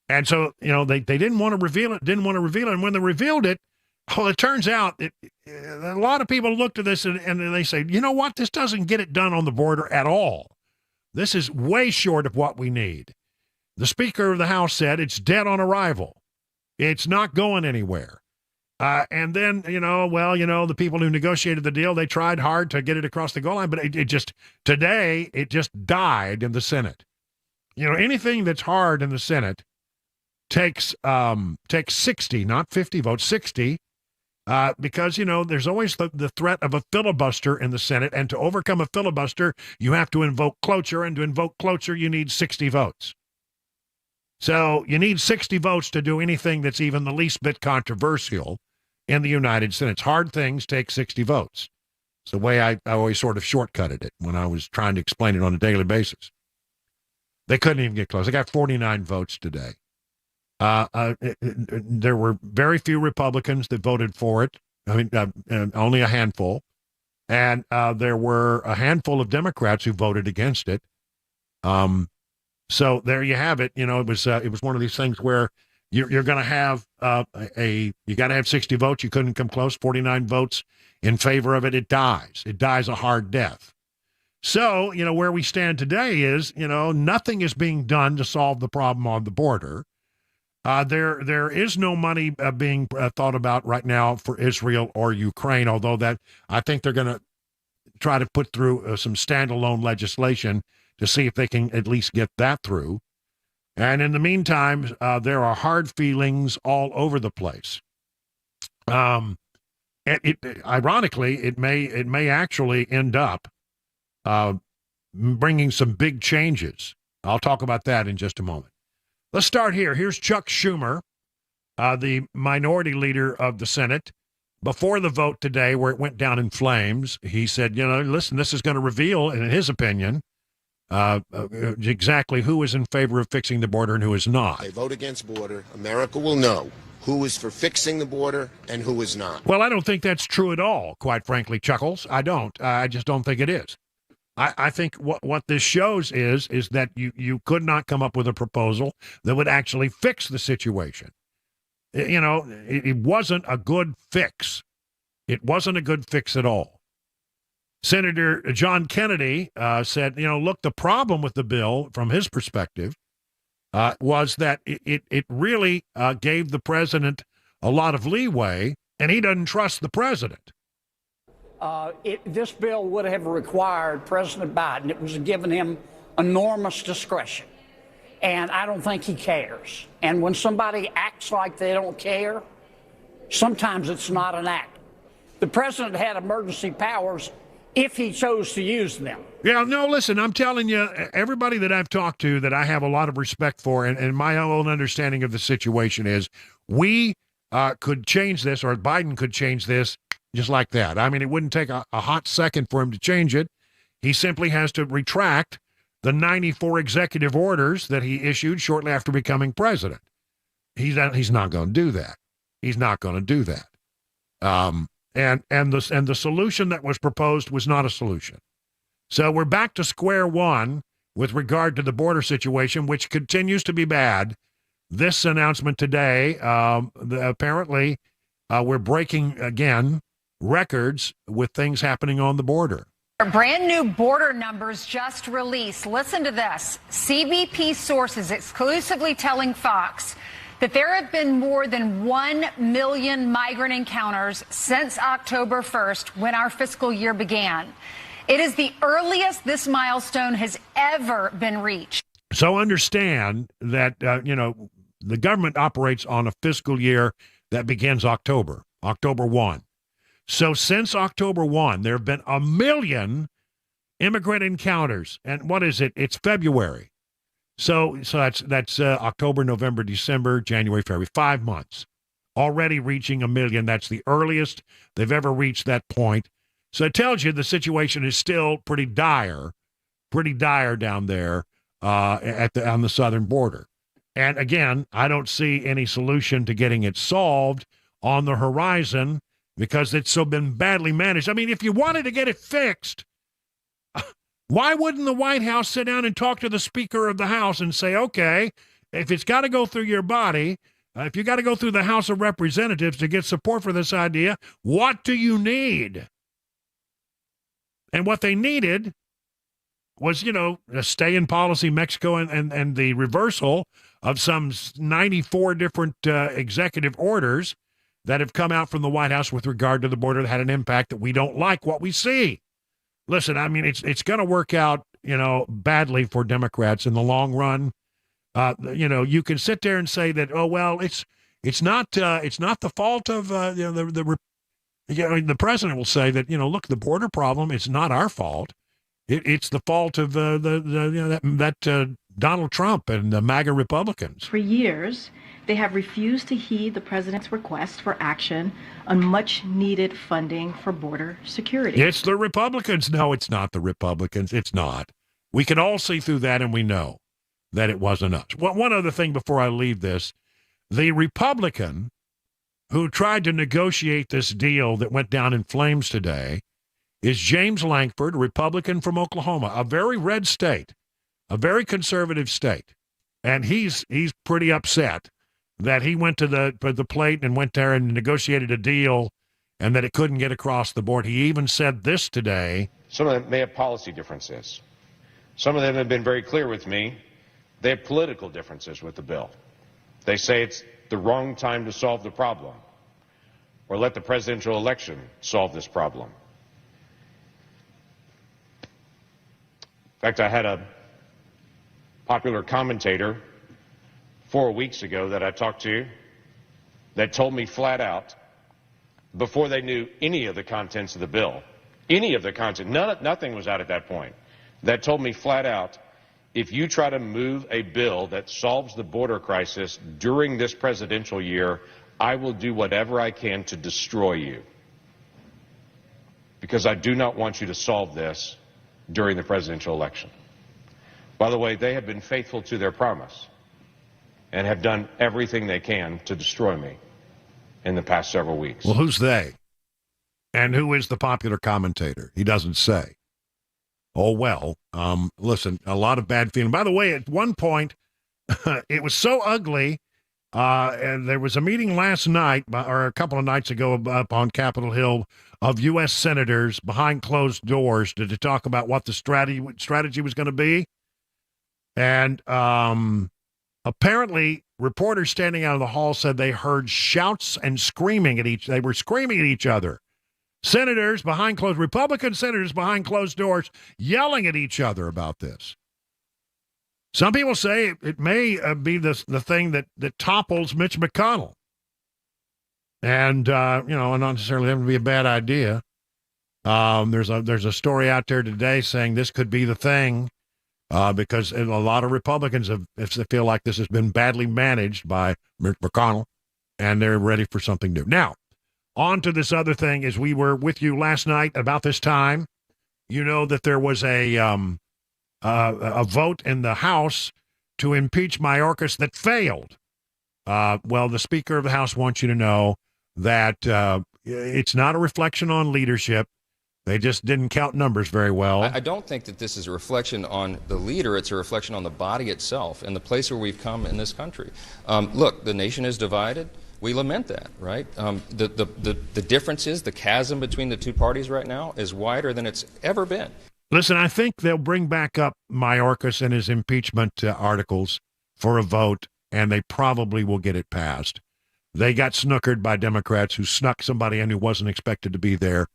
And so, they didn't want to reveal it, and when they revealed it, it turns out a lot of people looked at this and they say, you know what, this doesn't get it done on the border at all. This is way short of what we need. The Speaker of the House said it's dead on arrival. It's not going anywhere. And then, the people who negotiated the deal, they tried hard to get it across the goal line, but it just died in the Senate. Anything that's hard in the Senate takes 60, not 50 votes, 60, because, there's always the threat of a filibuster in the Senate, and to overcome a filibuster, you have to invoke cloture, and to invoke cloture, you need 60 votes. So you need 60 votes to do anything that's even the least bit controversial in the United States. Hard things take 60 votes. It's the way I always sort of shortcutted it when I was trying to explain it on a daily basis. They couldn't even get close. They got 49 votes today. There were very few Republicans that voted for it. I mean, only a handful. And there were a handful of Democrats who voted against it. So there you have it. You know, it was one of these things where you're going to have you got to have 60 votes. You couldn't come close. 49 votes in favor of it. It dies. It dies a hard death. So, you know, where we stand today is, you know, nothing is being done to solve the problem on the border. There is no money being thought about right now for Israel or Ukraine, although that I think they're going to try to put through some standalone legislation to see if they can at least get that through. And in the meantime, there are hard feelings all over the place. And ironically, it may actually end up bringing some big changes. I'll talk about that in just a moment. Let's start here. Here's Chuck Schumer, the minority leader of the Senate. Before the vote today, where it went down in flames, he said, you know, listen, this is going to reveal, in his opinion, exactly who is in favor of fixing the border and who is not. They vote against border. America will know who is for fixing the border and who is not. Well, I don't think that's true at all, quite frankly, Chuckles. I don't. I just don't think it is. I think what this shows is that you could not come up with a proposal that would actually fix the situation. You know, it wasn't a good fix. It wasn't a good fix at all. Senator John Kennedy said, you know, look, the problem with the bill, from his perspective, was that it really gave the president a lot of leeway, and he doesn't trust the president. This bill would have required President Biden. It was given him enormous discretion. And I don't think he cares. And when somebody acts like they don't care, sometimes it's not an act. The president had emergency powers if he chose to use them. Yeah, no, listen, I'm telling you, everybody that I've talked to that I have a lot of respect for, and my own understanding of the situation is we could change this, or Biden could change this just like that. I mean, it wouldn't take a hot second for him to change it. He simply has to retract the 94 executive orders that he issued shortly after becoming president. He's not going to do that. He's not going to do that. And the solution that was proposed was not a solution. So we're back to square one with regard to the border situation, which continues to be bad. This announcement today, apparently, we're breaking again records with things happening on the border. Brand new border numbers just released. Listen to this. CBP sources exclusively telling Fox that there have been more than 1 million migrant encounters since October 1st, when our fiscal year began. It is the earliest this milestone has ever been reached. So understand that, the government operates on a fiscal year that begins October 1. So since October 1, there have been 1 million immigrant encounters. And what is it? It's February. So that's October, November, December, January, February, 5 months. Already reaching 1 million. That's the earliest they've ever reached that point. So it tells you the situation is still pretty dire down there on the southern border. And again, I don't see any solution to getting it solved on the horizon, because it's so been badly managed. I mean, if you wanted to get it fixed, why wouldn't the White House sit down and talk to the Speaker of the House and say, okay, if it's got to go through your body, if you got to go through the House of Representatives to get support for this idea, what do you need? And what they needed was, a stay-in policy, Mexico, and the reversal of some 94 different executive orders that have come out from the White House with regard to the border that had an impact that we don't like what we see. Listen, I mean, it's going to work out, badly for Democrats in the long run. You can sit there and say that, oh, well, it's not the fault of the president will say that, look, the border problem, it's not our fault. It's the fault of Donald Trump and the MAGA Republicans. For years, they have refused to heed the president's request for action on much-needed funding for border security. It's the Republicans. No, it's not the Republicans. It's not. We can all see through that, and we know that it wasn't us. One other thing before I leave this. The Republican who tried to negotiate this deal that went down in flames today is James Lankford, a Republican from Oklahoma, a very red state, a very conservative state. And he's pretty upset that he went to the plate and went there and negotiated a deal and that it couldn't get across the board. He even said this today. Some of them may have policy differences. Some of them have been very clear with me. They have political differences with the bill. They say it's the wrong time to solve the problem or let the presidential election solve this problem. In fact, I had a popular commentator 4 weeks ago that I talked to that told me flat out, before they knew any of the contents of the bill, nothing was out at that point, that told me flat out, if you try to move a bill that solves the border crisis during this presidential year, I will do whatever I can to destroy you. Because I do not want you to solve this during the presidential election. By the way, they have been faithful to their promise and have done everything they can to destroy me in the past several weeks. Well, who's they? And who is the popular commentator? He doesn't say. Oh, well, listen, a lot of bad feeling. By the way, at one point, it was so ugly, and there was a meeting last night, or a couple of nights ago, up on Capitol Hill, of U.S. senators behind closed doors to talk about what the strategy was going to be. And apparently, reporters standing out of the hall said they heard shouts and screaming at they were screaming at each other. Republican senators behind closed doors yelling at each other about this. Some people say it may be the thing that topples Mitch McConnell. And, not necessarily having to be a bad idea. There's a story out there today saying this could be the thing because a lot of Republicans feel like this has been badly managed by Mitch McConnell, and they're ready for something new. Now, on to this other thing. As we were with you last night about this time, you know that there was a vote in the House to impeach Mayorkas that failed. Well, the Speaker of the House wants you to know that it's not a reflection on leadership. They just didn't count numbers very well. I don't think that this is a reflection on the leader. It's a reflection on the body itself and the place where we've come in this country. Look, the nation is divided. We lament that, right? The difference is the chasm between the two parties right now is wider than it's ever been. Listen, I think they'll bring back up Mayorkas and his impeachment articles for a vote, and they probably will get it passed. They got snookered by Democrats who snuck somebody in who wasn't expected to be there.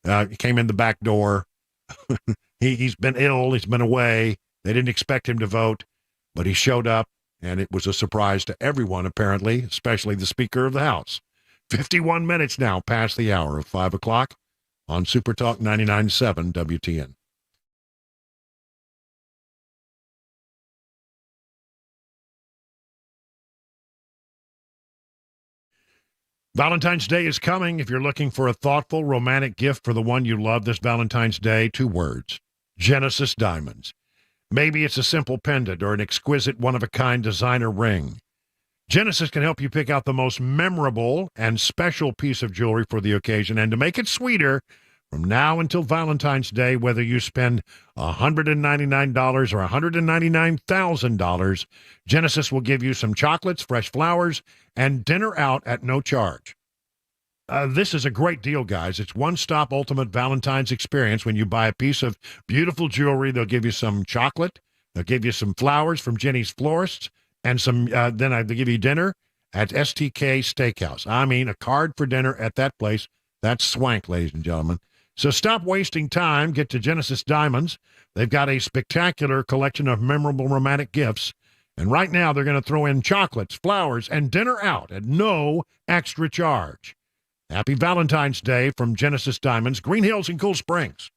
He came in the back door. He's been ill. He's been away. They didn't expect him to vote, but he showed up. And it was a surprise to everyone, apparently, especially the Speaker of the House. 51 minutes now past the hour of 5 o'clock on Super Talk 99.7 WTN. Valentine's Day is coming. If you're looking for a thoughtful, romantic gift for the one you love this Valentine's Day, 2 words, Genesis Diamonds. Maybe it's a simple pendant or an exquisite one-of-a-kind designer ring. Genesis can help you pick out the most memorable and special piece of jewelry for the occasion. And to make it sweeter, from now until Valentine's Day, whether you spend $199 or $199,000, Genesis will give you some chocolates, fresh flowers, and dinner out at no charge. This is a great deal, guys. It's one-stop ultimate Valentine's experience. When you buy a piece of beautiful jewelry, they'll give you some chocolate. They'll give you some flowers from Jenny's Florists, and then they'll give you dinner at STK Steakhouse. I mean, a card for dinner at that place. That's swank, ladies and gentlemen. So stop wasting time. Get to Genesis Diamonds. They've got a spectacular collection of memorable romantic gifts. And right now, they're going to throw in chocolates, flowers, and dinner out at no extra charge. Happy Valentine's Day from Genesis Diamonds, Green Hills and Cool Springs.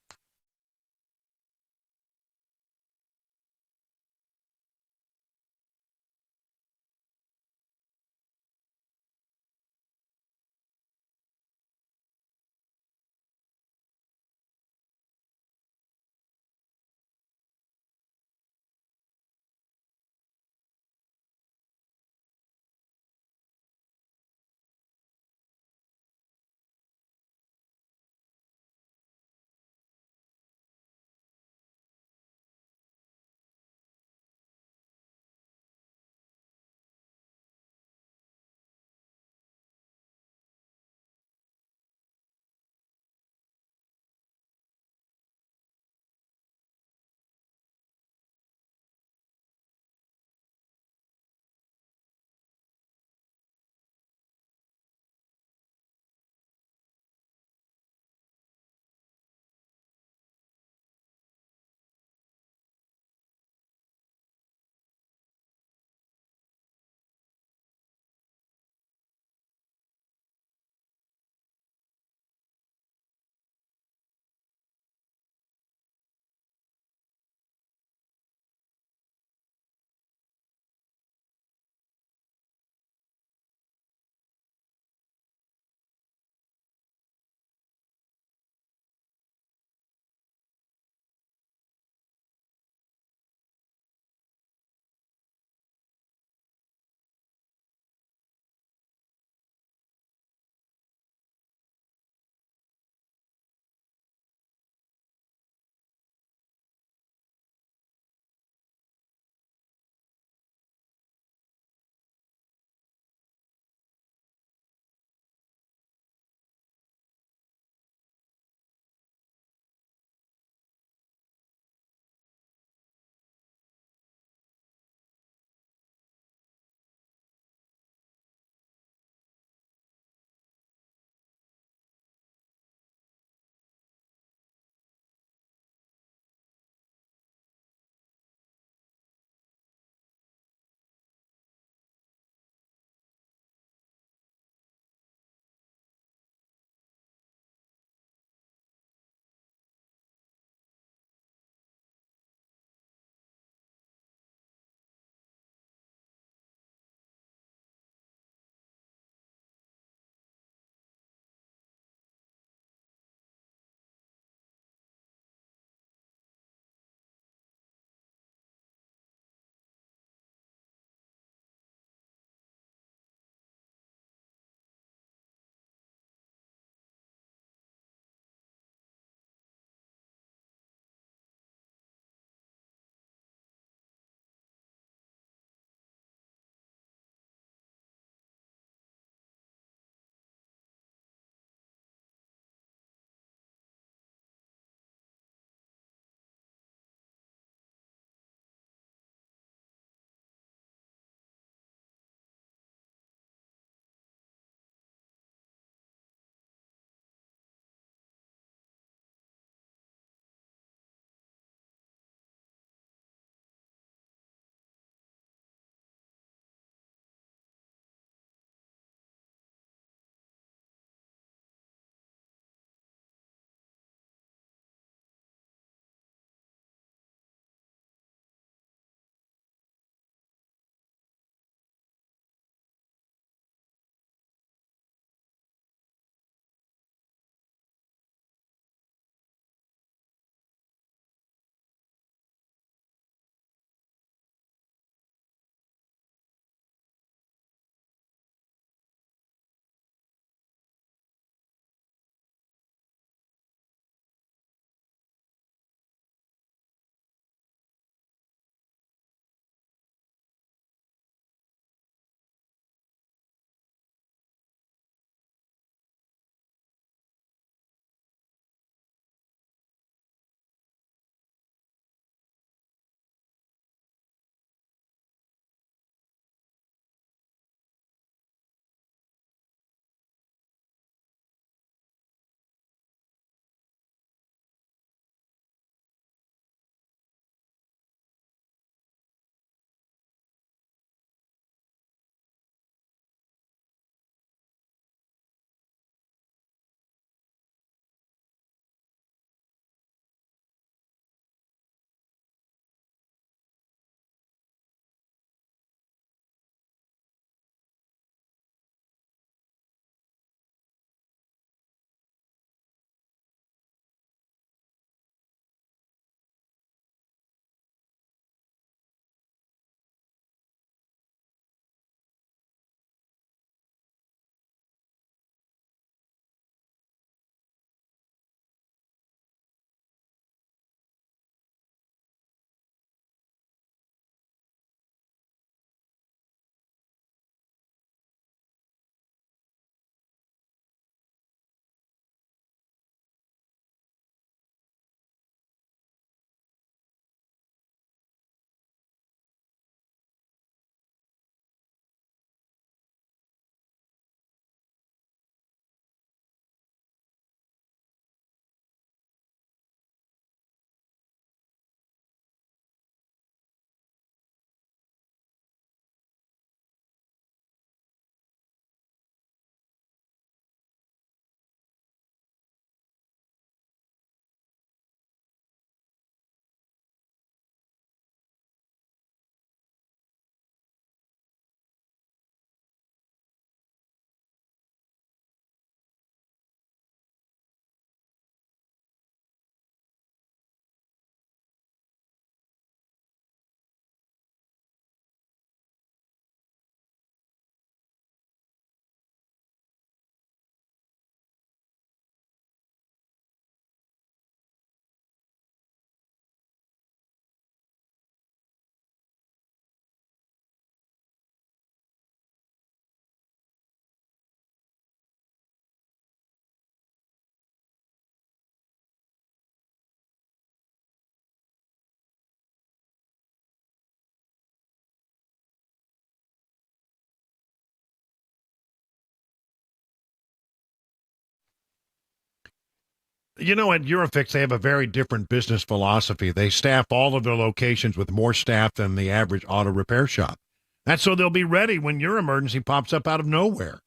You know, at Eurofix, they have a very different business philosophy. They staff all of their locations with more staff than the average auto repair shop. That's so they'll be ready when your emergency pops up out of nowhere.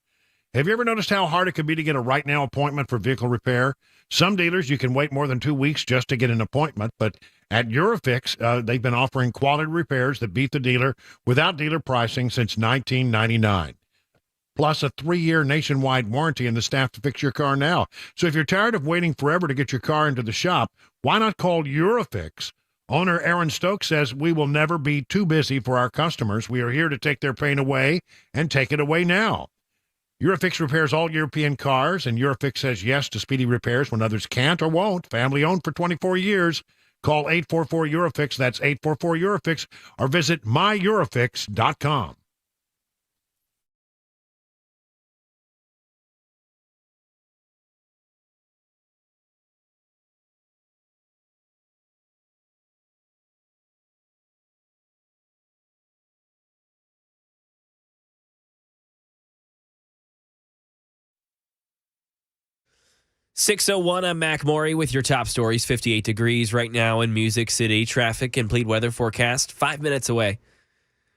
Have you ever noticed how hard it can be to get a right now appointment for vehicle repair? Some dealers, you can wait more than 2 weeks just to get an appointment, but at Eurofix, they've been offering quality repairs that beat the dealer without dealer pricing since 1999. Plus a 3-year nationwide warranty and the staff to fix your car now. So if you're tired of waiting forever to get your car into the shop, why not call Eurofix? Owner Aaron Stokes says, we will never be too busy for our customers. We are here to take their pain away and take it away now. Eurofix repairs all European cars, and Eurofix says yes to speedy repairs when others can't or won't. Family owned for 24 years. Call 844-EUROFIX, that's 844-EUROFIX, or visit myEurofix.com. .601, I'm Mac Maury with your top stories. 58 degrees right now in Music City. Traffic complete weather forecast 5 minutes away.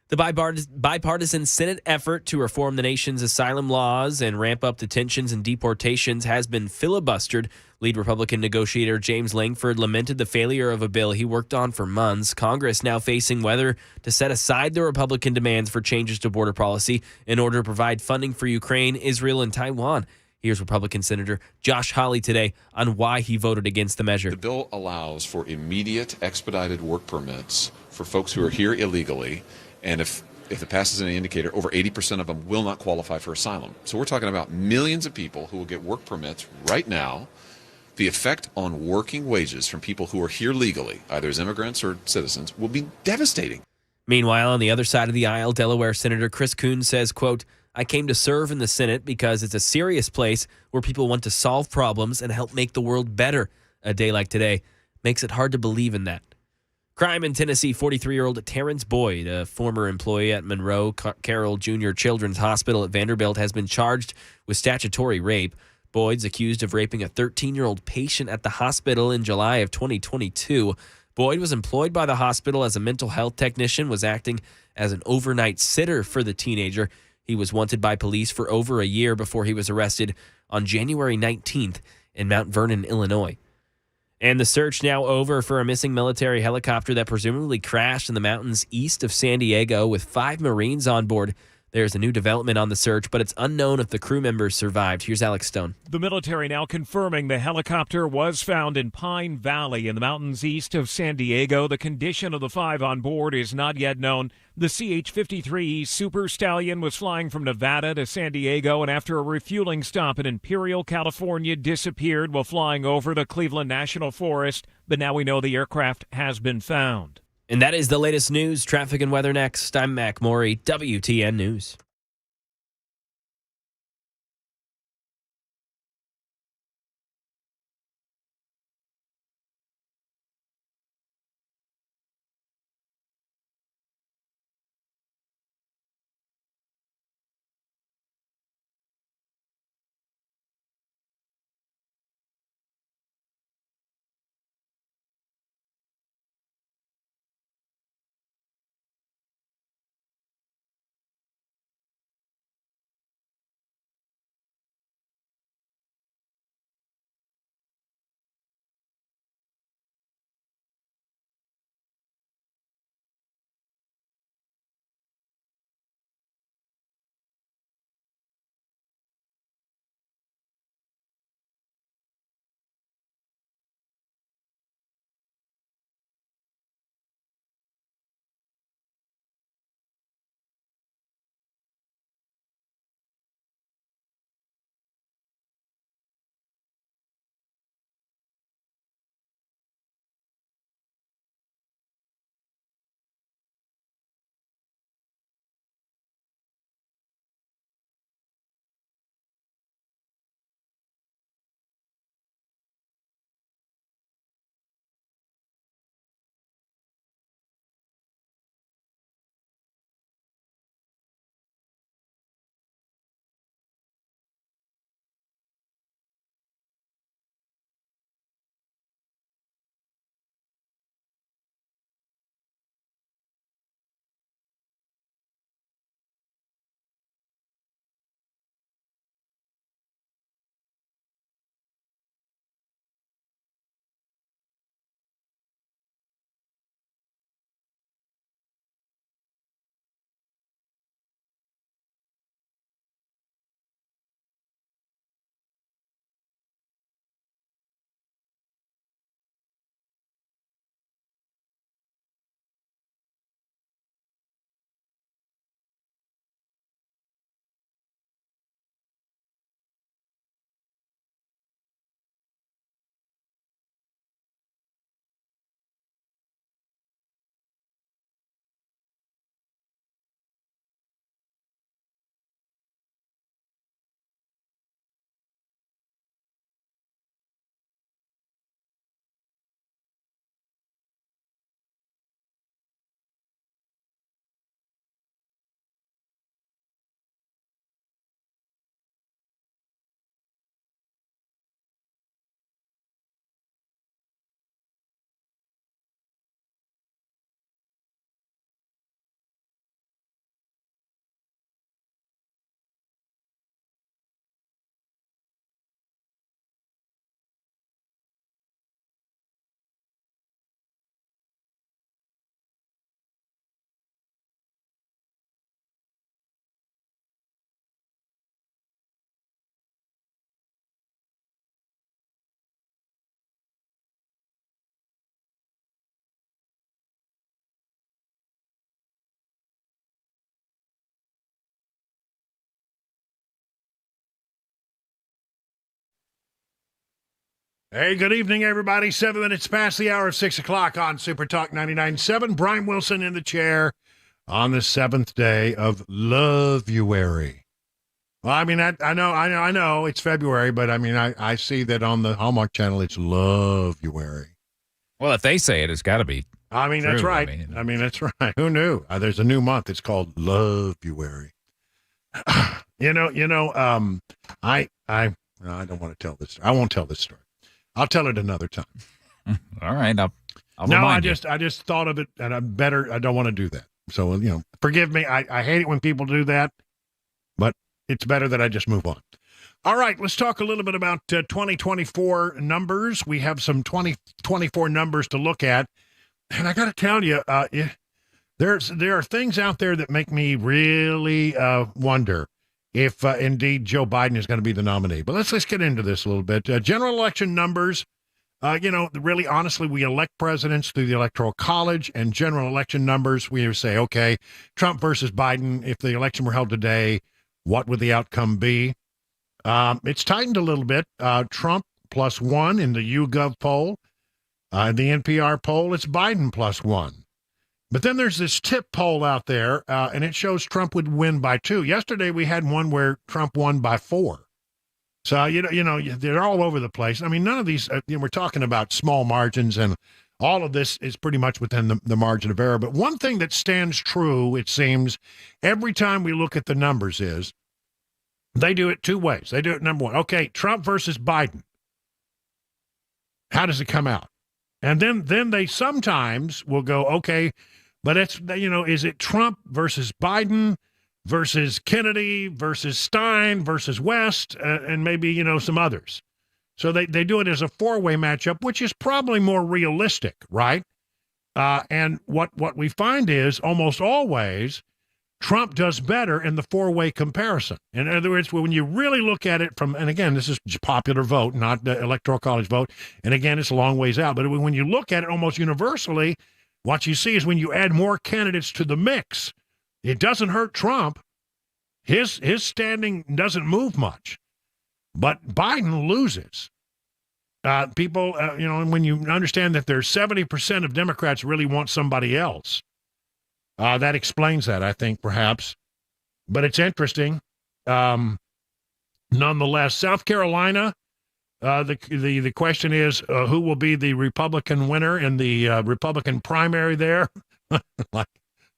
The bipartisan Senate effort to reform the nation's asylum laws and ramp up detentions and deportations has been filibustered. Lead Republican negotiator James Langford lamented the failure of a bill he worked on for months. Congress now facing whether to set aside the Republican demands for changes to border policy in order to provide funding for Ukraine, Israel, and Taiwan. Here's Republican Senator Josh Hawley today on why he voted against the measure. The bill allows for immediate expedited work permits for folks who are here illegally, and if it passes any indicator, over 80% of them will not qualify for asylum. So we're talking about millions of people who will get work permits right now. The effect on working wages from people who are here legally, either as immigrants or citizens, will be devastating. Meanwhile, on the other side of the aisle, Delaware Senator Chris Coons says, quote, I came to serve in the Senate because it's a serious place where people want to solve problems and help make the world better. A day like today makes it hard to believe in that. Crime in Tennessee, 43-year-old Terrence Boyd, a former employee at Monroe Carroll Jr. Children's Hospital at Vanderbilt, has been charged with statutory rape. Boyd's accused of raping a 13-year-old patient at the hospital in July of 2022. Boyd was employed by the hospital as a mental health technician, was acting as an overnight sitter for the teenager. He was wanted by police for over a year before he was arrested on January 19th in Mount Vernon, Illinois. And the search now over for a missing military helicopter that presumably crashed in the mountains east of San Diego with 5 Marines on board. There's a new development on the search, but it's unknown if the crew members survived. Here's Alex Stone. The military now confirming the helicopter was found in Pine Valley in the mountains east of San Diego. The condition of the 5 on board is not yet known. The CH-53 Super Stallion was flying from Nevada to San Diego, and after a refueling stop in Imperial, California, disappeared while flying over the Cleveland National Forest. But now we know the aircraft has been found. And that is the latest news. Traffic and weather next. I'm Mac Maury, WTN News. Hey, good evening, everybody. 7 minutes past the hour of 6 o'clock on Super Talk 99.7. Brian Wilson in the chair on the 7th day of Love-uary. Well, I mean, I know it's February, but I mean, I see that on the Hallmark Channel, it's Love-uary. Well, if they say it, it's got to be. I mean, true. that's right. I mean, that's right. Who knew? There's a new month. It's called Love-uary. I don't want to tell this. I won't tell this story. I'll tell it another time. All right. I'll no, remind I just thought of it, and I don't want to do that. So, forgive me. I hate it when people do that, but it's better that I just move on. All right, let's talk a little bit about 2024 numbers. We have some 2024 numbers to look at, and I got to tell you, there are things out there that make me really wonder if indeed Joe Biden is going to be the nominee. But let's get into this a little bit. General election numbers, really honestly, we elect presidents through the Electoral College, and general election numbers, we say, okay, Trump versus Biden, if the election were held today, what would the outcome be? It's tightened a little bit. Trump +1 in the YouGov poll. The NPR poll, it's Biden +1. But then there's this tip poll out there, and it shows Trump would win by 2. Yesterday, we had one where Trump won by 4. So, they're all over the place. I mean, none of these, we're talking about small margins, and all of this is pretty much within the margin of error. But one thing that stands true, it seems, every time we look at the numbers is they do it 2 ways. They do it, number one, okay, Trump versus Biden. How does it come out? And then they sometimes will go, okay, but it's, is it Trump versus Biden versus Kennedy versus Stein versus West and maybe, some others. So they do it as a 4-way matchup, which is probably more realistic, right? And what we find is almost always Trump does better in the 4-way comparison. In other words, when you really look at it from, and again, this is popular vote, not the Electoral College vote, and again, it's a long ways out, but when you look at it almost universally, what you see is when you add more candidates to the mix, it doesn't hurt Trump. His standing doesn't move much, but Biden loses. People, when you understand that there's 70% of Democrats really want somebody else, that explains that, I think, perhaps. But it's interesting. Nonetheless, South Carolina, the question is, who will be the Republican winner in the Republican primary there?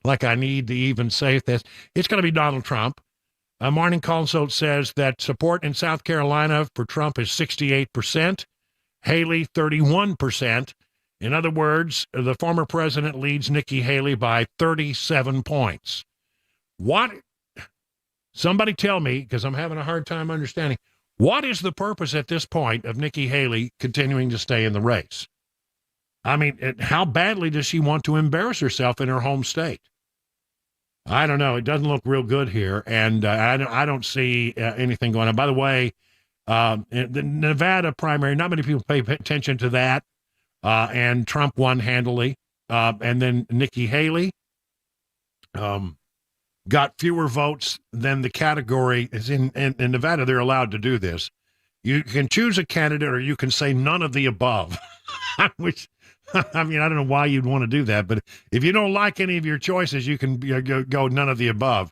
like I need to even say this. It's going to be Donald Trump. Morning Consult says that support in South Carolina for Trump is 68%, Haley 31%. In other words, the former president leads Nikki Haley by 37 points. What? Somebody tell me, because I'm having a hard time understanding, what is the purpose at this point of Nikki Haley continuing to stay in the race? I mean, how badly does she want to embarrass herself in her home state? I don't know. It doesn't look real good here, and I don't see anything going on. By the way, the Nevada primary, not many people pay attention to that, and Trump won handily, and then Nikki Haley got fewer votes than the category is in Nevada. They're allowed to do this. You can choose a candidate, or you can say none of the above, which, I mean, I don't know why you'd want to do that, but if you don't like any of your choices, you can go none of the above.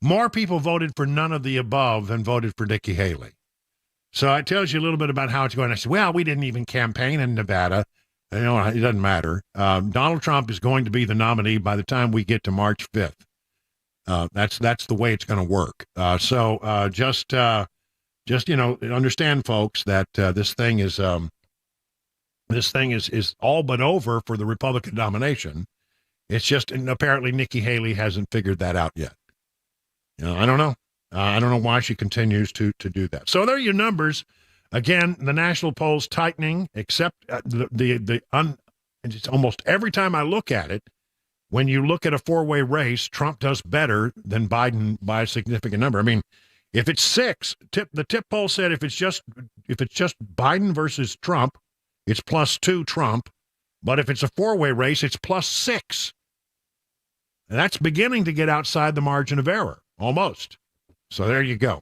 More people voted for none of the above than voted for Nikki Haley. So it tells you a little bit about how it's going. I said, well, we didn't even campaign in Nevada. It doesn't matter. Donald Trump is going to be the nominee by the time we get to March 5th. That's the way it's going to work. So just understand, folks, that this thing is all but over for the Republican nomination. It's just, and apparently Nikki Haley hasn't figured that out yet. I don't know. I don't know why she continues to do that. So there are your numbers. Again, the national polls tightening, except it's almost every time I look at it, when you look at a 4-way race, Trump does better than Biden by a significant number. I mean, if it's 6, the tip poll said if it's just Biden versus Trump, it's +2 Trump. But if it's a 4-way race, it's +6. And that's beginning to get outside the margin of error, almost. So there you go.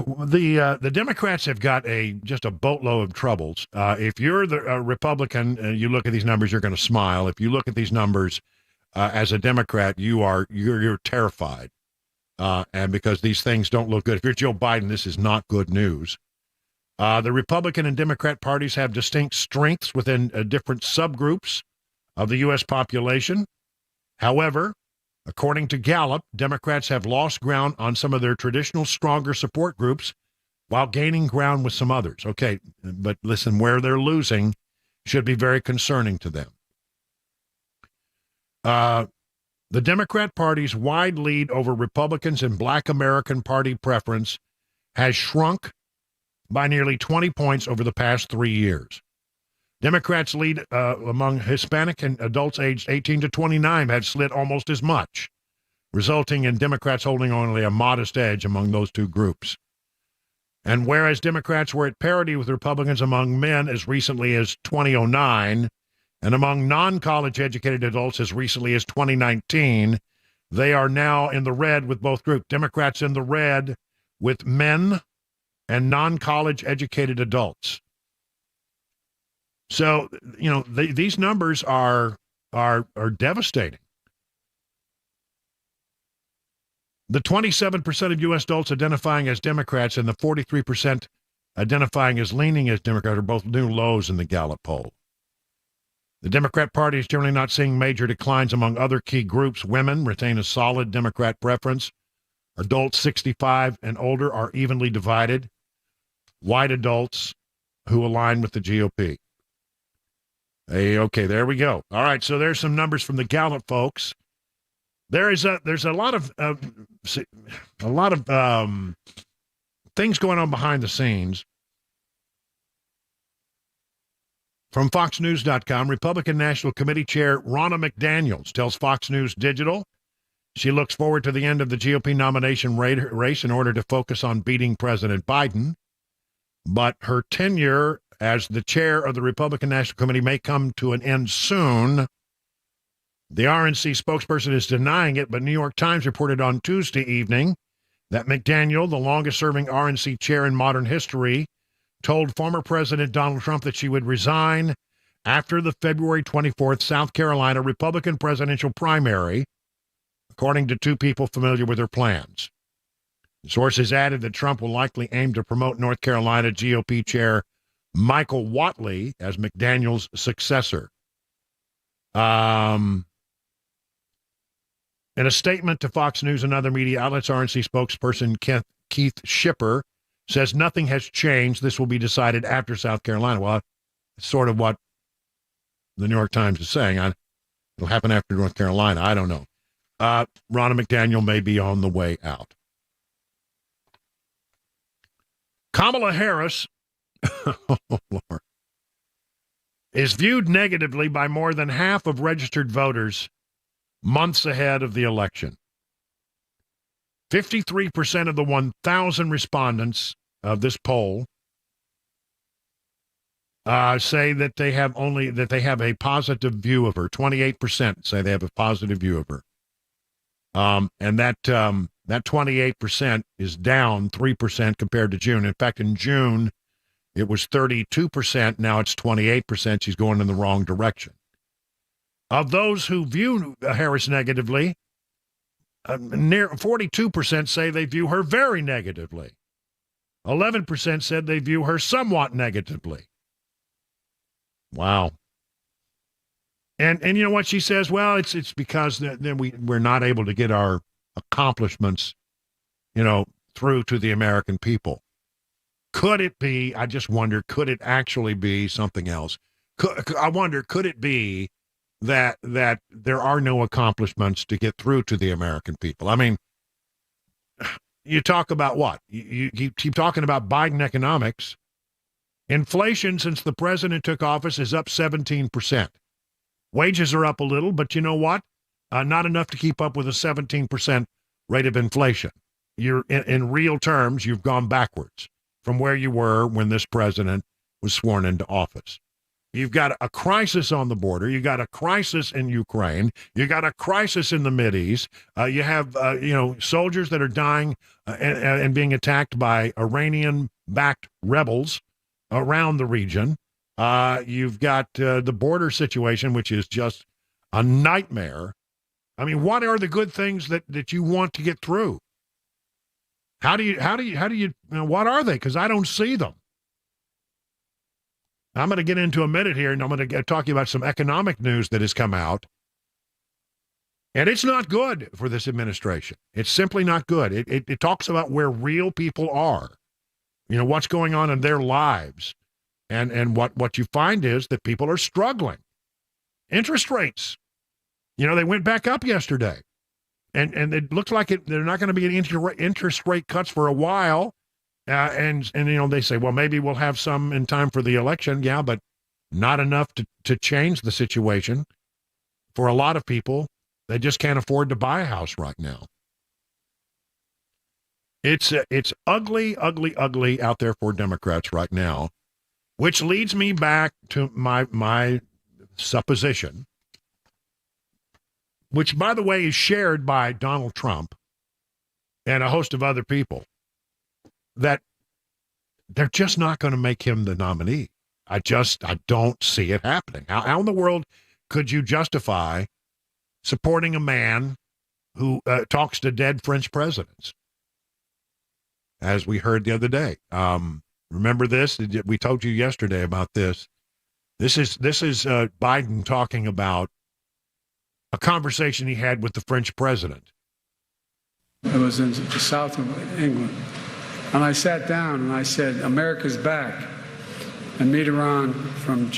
The Democrats have got just a boatload of troubles. If you're the Republican, you look at these numbers, you're going to smile. If you look at these numbers as a Democrat, you're terrified, and because these things don't look good. If you're Joe Biden, this is not good news. The Republican and Democrat parties have distinct strengths within different subgroups of the U.S. population. However, according to Gallup, Democrats have lost ground on some of their traditional stronger support groups while gaining ground with some others. Okay, but listen, where they're losing should be very concerning to them. The Democrat Party's wide lead over Republicans in Black American Party preference has shrunk by nearly 20 points over the past 3 years. Democrats' lead among Hispanic and adults aged 18 to 29 had slid almost as much, resulting in Democrats holding only a modest edge among those two groups. And whereas Democrats were at parity with Republicans among men as recently as 2009 and among non-college educated adults as recently as 2019, they are now in the red with both groups. Democrats in the red with men and non-college educated adults. So, these numbers are devastating. The 27% of U.S. adults identifying as Democrats and the 43% identifying as leaning as Democrats are both new lows in the Gallup poll. The Democrat Party is generally not seeing major declines among other key groups. Women retain a solid Democrat preference. Adults 65 and older are evenly divided. White adults who align with the GOP. Hey, okay, there we go. All right, so there's some numbers from the Gallup folks. There's a lot of things going on behind the scenes. From FoxNews.com, Republican National Committee Chair Ronna McDaniels tells Fox News Digital she looks forward to the end of the GOP nomination race in order to focus on beating President Biden. But her tenure as the chair of the Republican National Committee may come to an end soon. The RNC spokesperson is denying it, but New York Times reported on Tuesday evening that McDaniel, the longest-serving RNC chair in modern history, told former President Donald Trump that she would resign after the February 24th South Carolina Republican presidential primary, according to two people familiar with her plans. Sources added that Trump will likely aim to promote North Carolina GOP chair Michael Whatley as McDaniel's successor. In a statement to Fox News and other media outlets, RNC spokesperson Keith Schipper says nothing has changed. This will be decided after South Carolina. Well, it's sort of what the New York Times is saying. It'll happen after North Carolina. I don't know. Ronna McDaniel may be on the way out. Kamala Harris Lord, is viewed negatively by more than half of registered voters months ahead of the election. 53% of the 1,000 respondents of this poll say that they have a positive view of her. 28% say they have a positive view of her. And that 28% is down 3% compared to June. In fact, in June, it was 32%. Now it's 28%. She's going in the wrong direction. Of those who view Harris negatively, near 42% say they view her very negatively. 11% said they view her somewhat negatively. Wow. And you know what she says? Well, it's because then we're not able to get our accomplishments, through to the American people. Could it be? I just wonder. Could it actually be something else? I wonder. Could it be that there are no accomplishments to get through to the American people? I mean, you talk about what? You keep talking about Biden economics. Inflation since the president took office is up 17%. Wages are up a little, but you know what? Not enough to keep up with a 17% rate of inflation. You're in real terms, you've gone backwards from where you were when this president was sworn into office. You've got a crisis on the border. You got a crisis in Ukraine. You got a crisis in the Mideast. You have, soldiers that are dying and being attacked by Iranian-backed rebels around the region. You've got the border situation, which is just a nightmare. I mean, what are the good things that you want to get through? What are they? Because I don't see them. I'm going to get into a minute here, and I'm going to talk to you about some economic news that has come out. And it's not good for this administration. It's simply not good. It talks about where real people are, what's going on in their lives. And what you find is that people are struggling. Interest rates, they went back up yesterday. And it looks like they're not going to be any interest rate cuts for a while. And they say, well, maybe we'll have some in time for the election. Yeah, but not enough to change the situation. For a lot of people, they just can't afford to buy a house right now. It's ugly, ugly, ugly out there for Democrats right now, which leads me back to my supposition, which, by the way, is shared by Donald Trump and a host of other people, that they're just not going to make him the nominee. I don't see it happening. How in the world could you justify supporting a man who talks to dead French presidents? As we heard the other day. Remember this? We told you yesterday about this. This is Biden talking about a conversation he had with the French president. It was in the south of England. And I sat down and I said, America's back. And Mitterrand from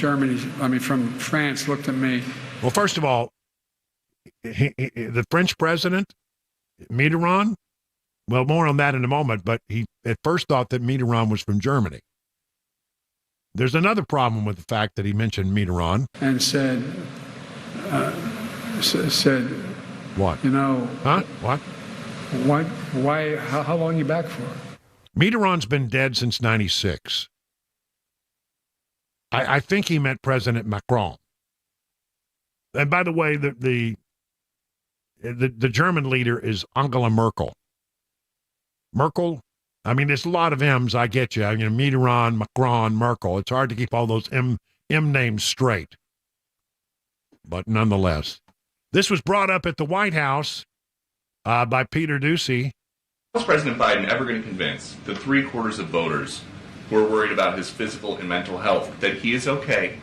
France looked at me. Well, first of all, the French president, Mitterrand, well, more on that in a moment, but he at first thought that Mitterrand was from Germany. There's another problem with the fact that he mentioned Mitterrand. And said, what? Huh? What? Why, how long are you back for? Mitterrand's been dead since 96. I think he meant President Macron. And by the way, the German leader is Angela Merkel. Merkel, I mean, there's a lot of M's, I get you. Mitterrand, Macron, Merkel. It's hard to keep all those M names straight. But nonetheless, this was brought up at the White House by Peter Doocy. How is President Biden ever going to convince the 3/4 of voters who are worried about his physical and mental health that he is okay,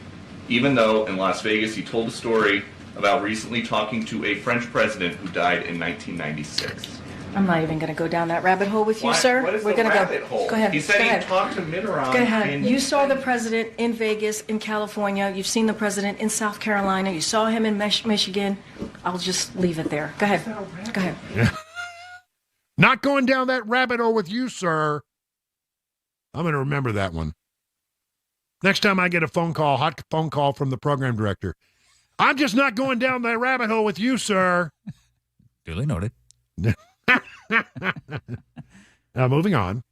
even though in Las Vegas he told a story about recently talking to a French president who died in 1996? I'm not even going to go down that rabbit hole with you, sir. What is We're the going rabbit to hole? Go ahead. He said go he ahead. talked to Mitterrand. Go ahead. You saw the president in Vegas, in California. You've seen the president in South Carolina. You saw him in Michigan. I'll just leave it there. Go ahead. Go ahead. Yeah. Not going down that rabbit hole with you, sir. I'm going to remember that one. Next time I get a hot phone call from the program director, I'm just not going down that rabbit hole with you, sir. Duly noted. Moving on.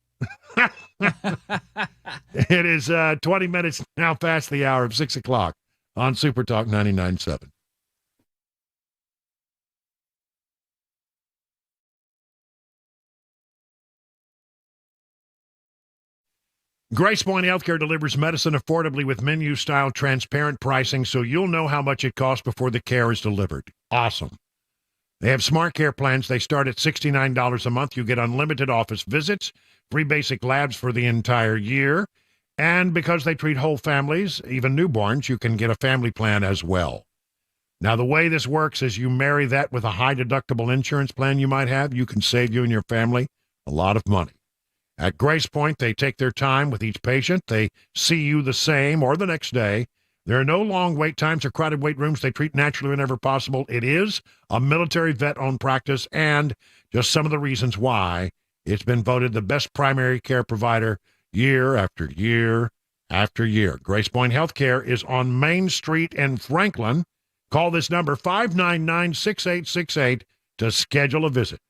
It is 20 minutes now past the hour of 6 o'clock on Super Talk 99.7. Grace Point Healthcare delivers medicine affordably with menu-style transparent pricing so you'll know how much it costs before the care is delivered. Awesome. They have smart care plans. They start at $69 a month. You get unlimited office visits, free basic labs for the entire year. And because they treat whole families, even newborns, you can get a family plan as well. Now, the way this works is you marry that with a high-deductible insurance plan you might have. You can save you and your family a lot of money. At Grace Point, they take their time with each patient. They see you the same or the next day. There are no long wait times or crowded wait rooms. They treat naturally whenever possible. It is a military vet-owned practice, and just some of the reasons why it's been voted the best primary care provider year after year after year. Grace Point Healthcare is on Main Street in Franklin. Call this number, 599-6868, to schedule a visit.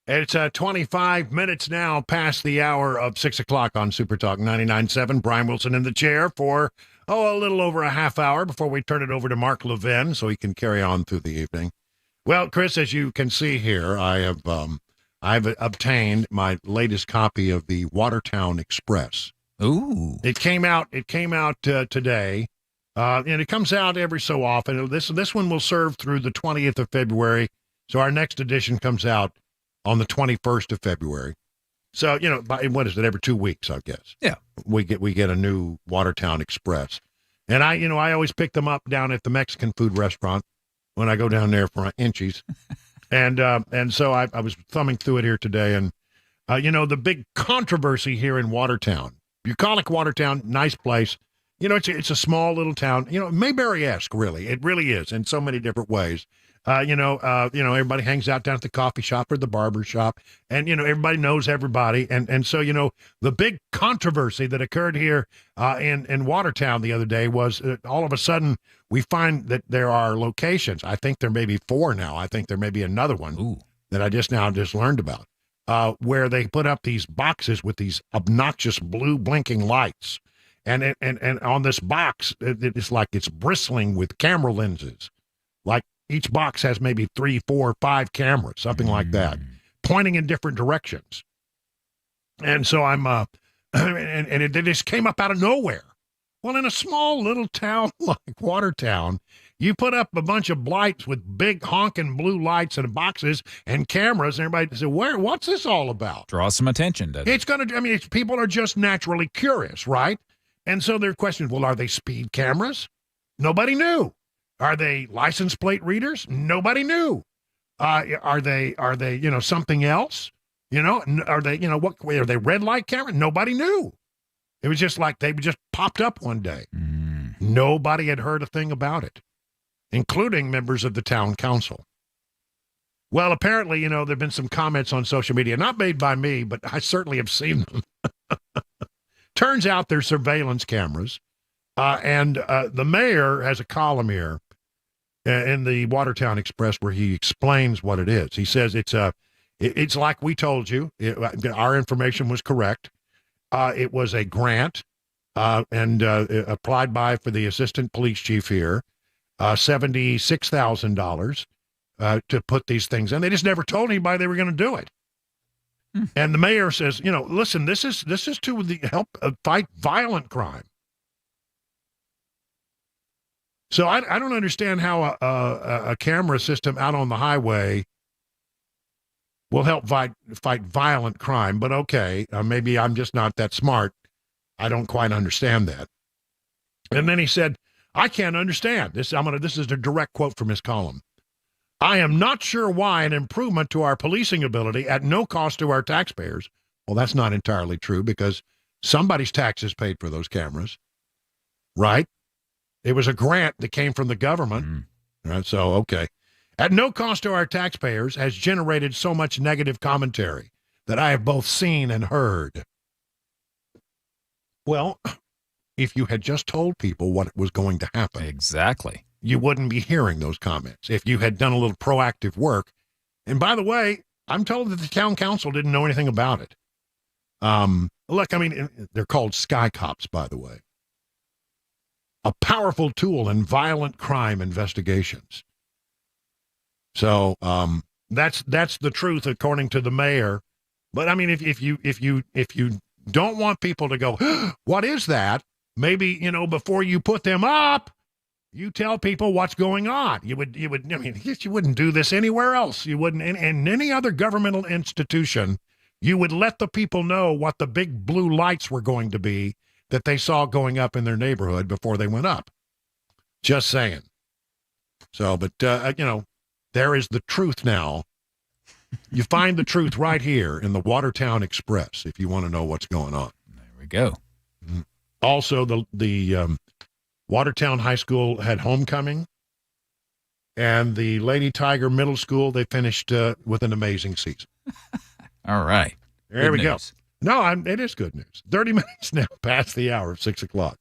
It's 25 minutes now past the hour of 6 o'clock on Super Talk 99.7. Brian Wilson in the chair for, a little over a half hour before we turn it over to Mark Levin so he can carry on through the evening. Well, Chris, as you can see here, I've obtained my latest copy of the Watertown Express. Ooh. It came out today, and it comes out every so often. This one will serve through the 20th of February, so our next edition comes out on the 21st of February. So, what is it, every 2 weeks, I guess. Yeah. We get a new Watertown Express. And I always pick them up down at the Mexican food restaurant when I go down there for inchies. and so I was thumbing through it here today, and the big controversy here in Watertown. Bucolic, Watertown, nice place. It's a small little town, Mayberry-esque, really. It really is in so many different ways. Everybody hangs out down at the coffee shop or the barber shop, and, everybody knows everybody. And so, the big controversy that occurred here in Watertown the other day was all of a sudden we find that there are locations. I think there may be 4 now. I think there may be another one that I just learned about, where they put up these boxes with these obnoxious blue blinking lights. And on this box, it's like it's bristling with camera lenses. Like each box has maybe 3, 4, 5 cameras, something like that, pointing in different directions. And so I'm, and it just came up out of nowhere. Well, in a small little town like Watertown, you put up a bunch of lights with big honking blue lights and boxes and cameras, and everybody said, what's this all about? Draw some attention, doesn't it? People are just naturally curious, right? And so their questions, well, are they speed cameras? Nobody knew. Are they license plate readers? Nobody knew. Are they something else? Are they red light camera? Nobody knew. It was just like they just popped up one day. Nobody had heard a thing about it, including members of the town council. Well, apparently, there have been some comments on social media, not made by me, but I certainly have seen them. Turns out they're surveillance cameras. And the mayor has a column here in the Watertown Express where he explains what it is. He says it's like we told you. Our information was correct. It was a grant and applied for the assistant police chief here, $76,000 to put these things in. They just never told anybody they were going to do it. And the mayor says, listen, this is to help fight violent crime. So I don't understand how a camera system out on the highway will help fight violent crime. But okay, maybe I'm just not that smart. I don't quite understand that. And then he said, I can't understand this. This is a direct quote from his column. I am not sure why an improvement to our policing ability at no cost to our taxpayers. Well, that's not entirely true because somebody's taxes paid for those cameras, right? It was a grant that came from the government. Right, so, okay. At no cost to our taxpayers has generated so much negative commentary that I have both seen and heard. Well, if you had just told people what was going to happen. Exactly. You wouldn't be hearing those comments if you had done a little proactive work. And by the way, I'm told that the town council didn't know anything about it. Look, they're called Sky Cops, by the way. A powerful tool in violent crime investigations. So that's the truth according to the mayor. But if you don't want people to go, what is that? Maybe, before you put them up, you tell people what's going on. You wouldn't do this anywhere else. You wouldn't in any other governmental institution. You would let the people know what the big blue lights were going to be that they saw going up in their neighborhood before they went up. Just saying. So, but there is the truth now. You find the truth right here in the Watertown Express if you want to know what's going on. There we go. Also, the Watertown High School had homecoming, and the Lady Tiger Middle School, they finished with an amazing season. All right. There we go. No, it is good news. 30 minutes now past the hour of 6 o'clock.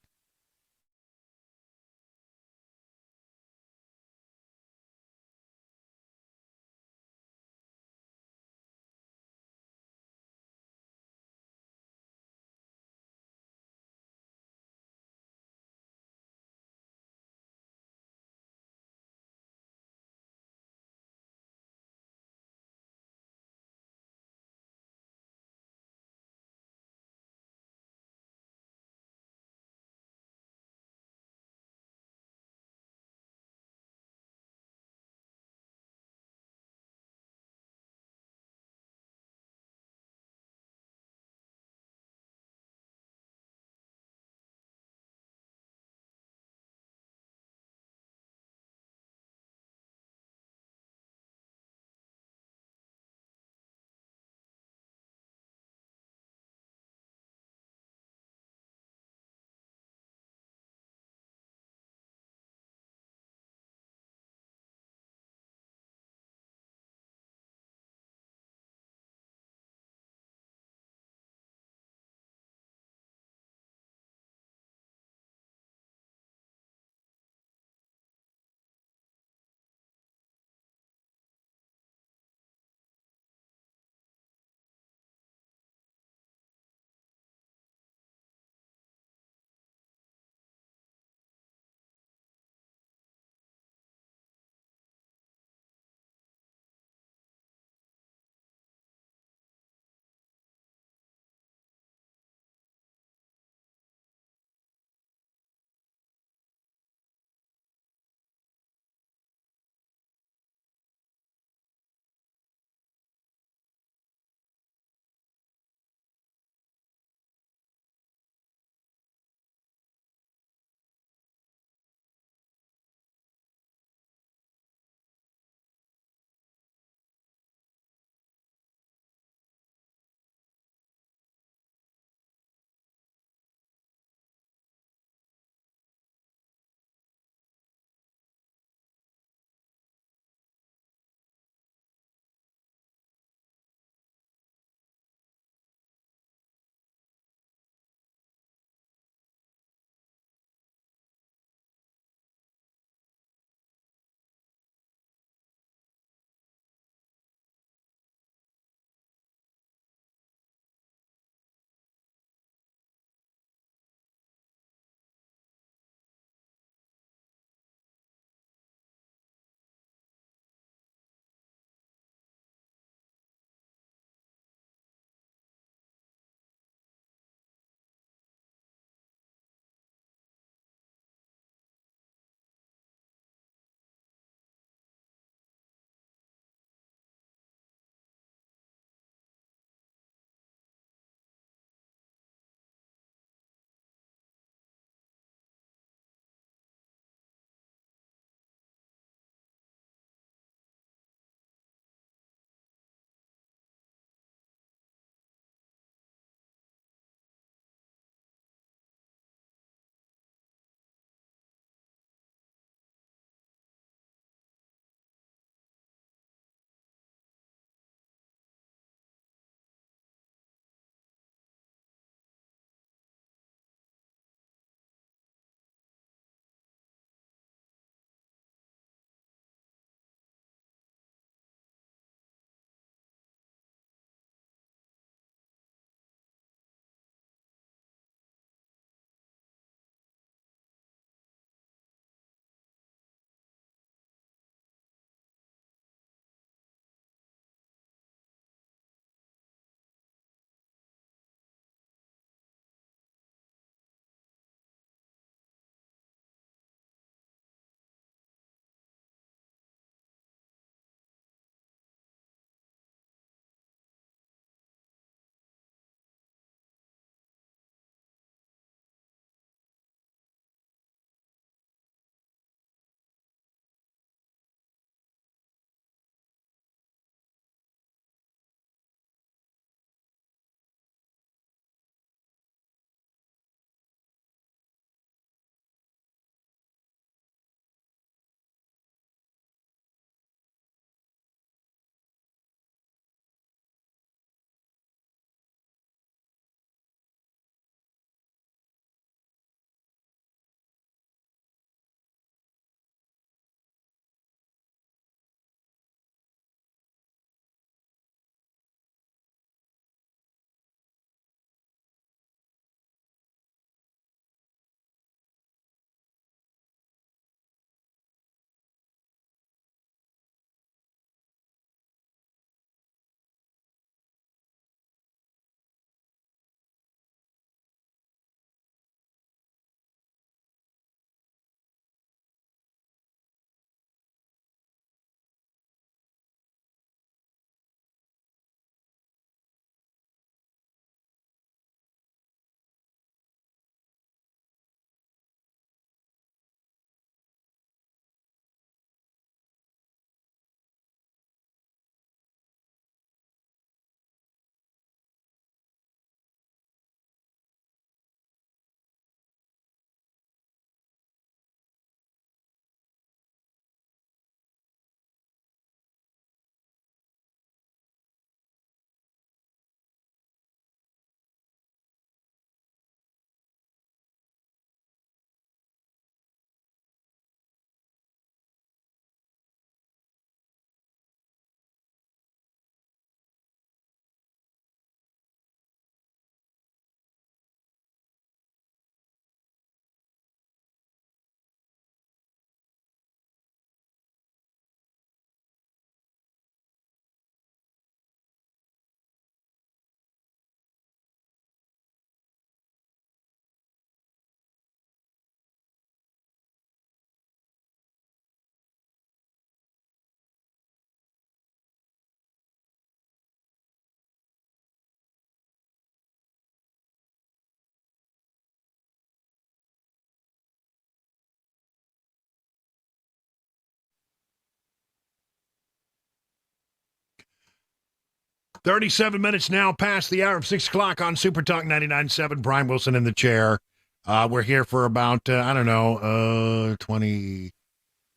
37 minutes now past the hour of 6 o'clock on Super Talk 99.7. Brian Wilson in the chair. We're here for about, 20,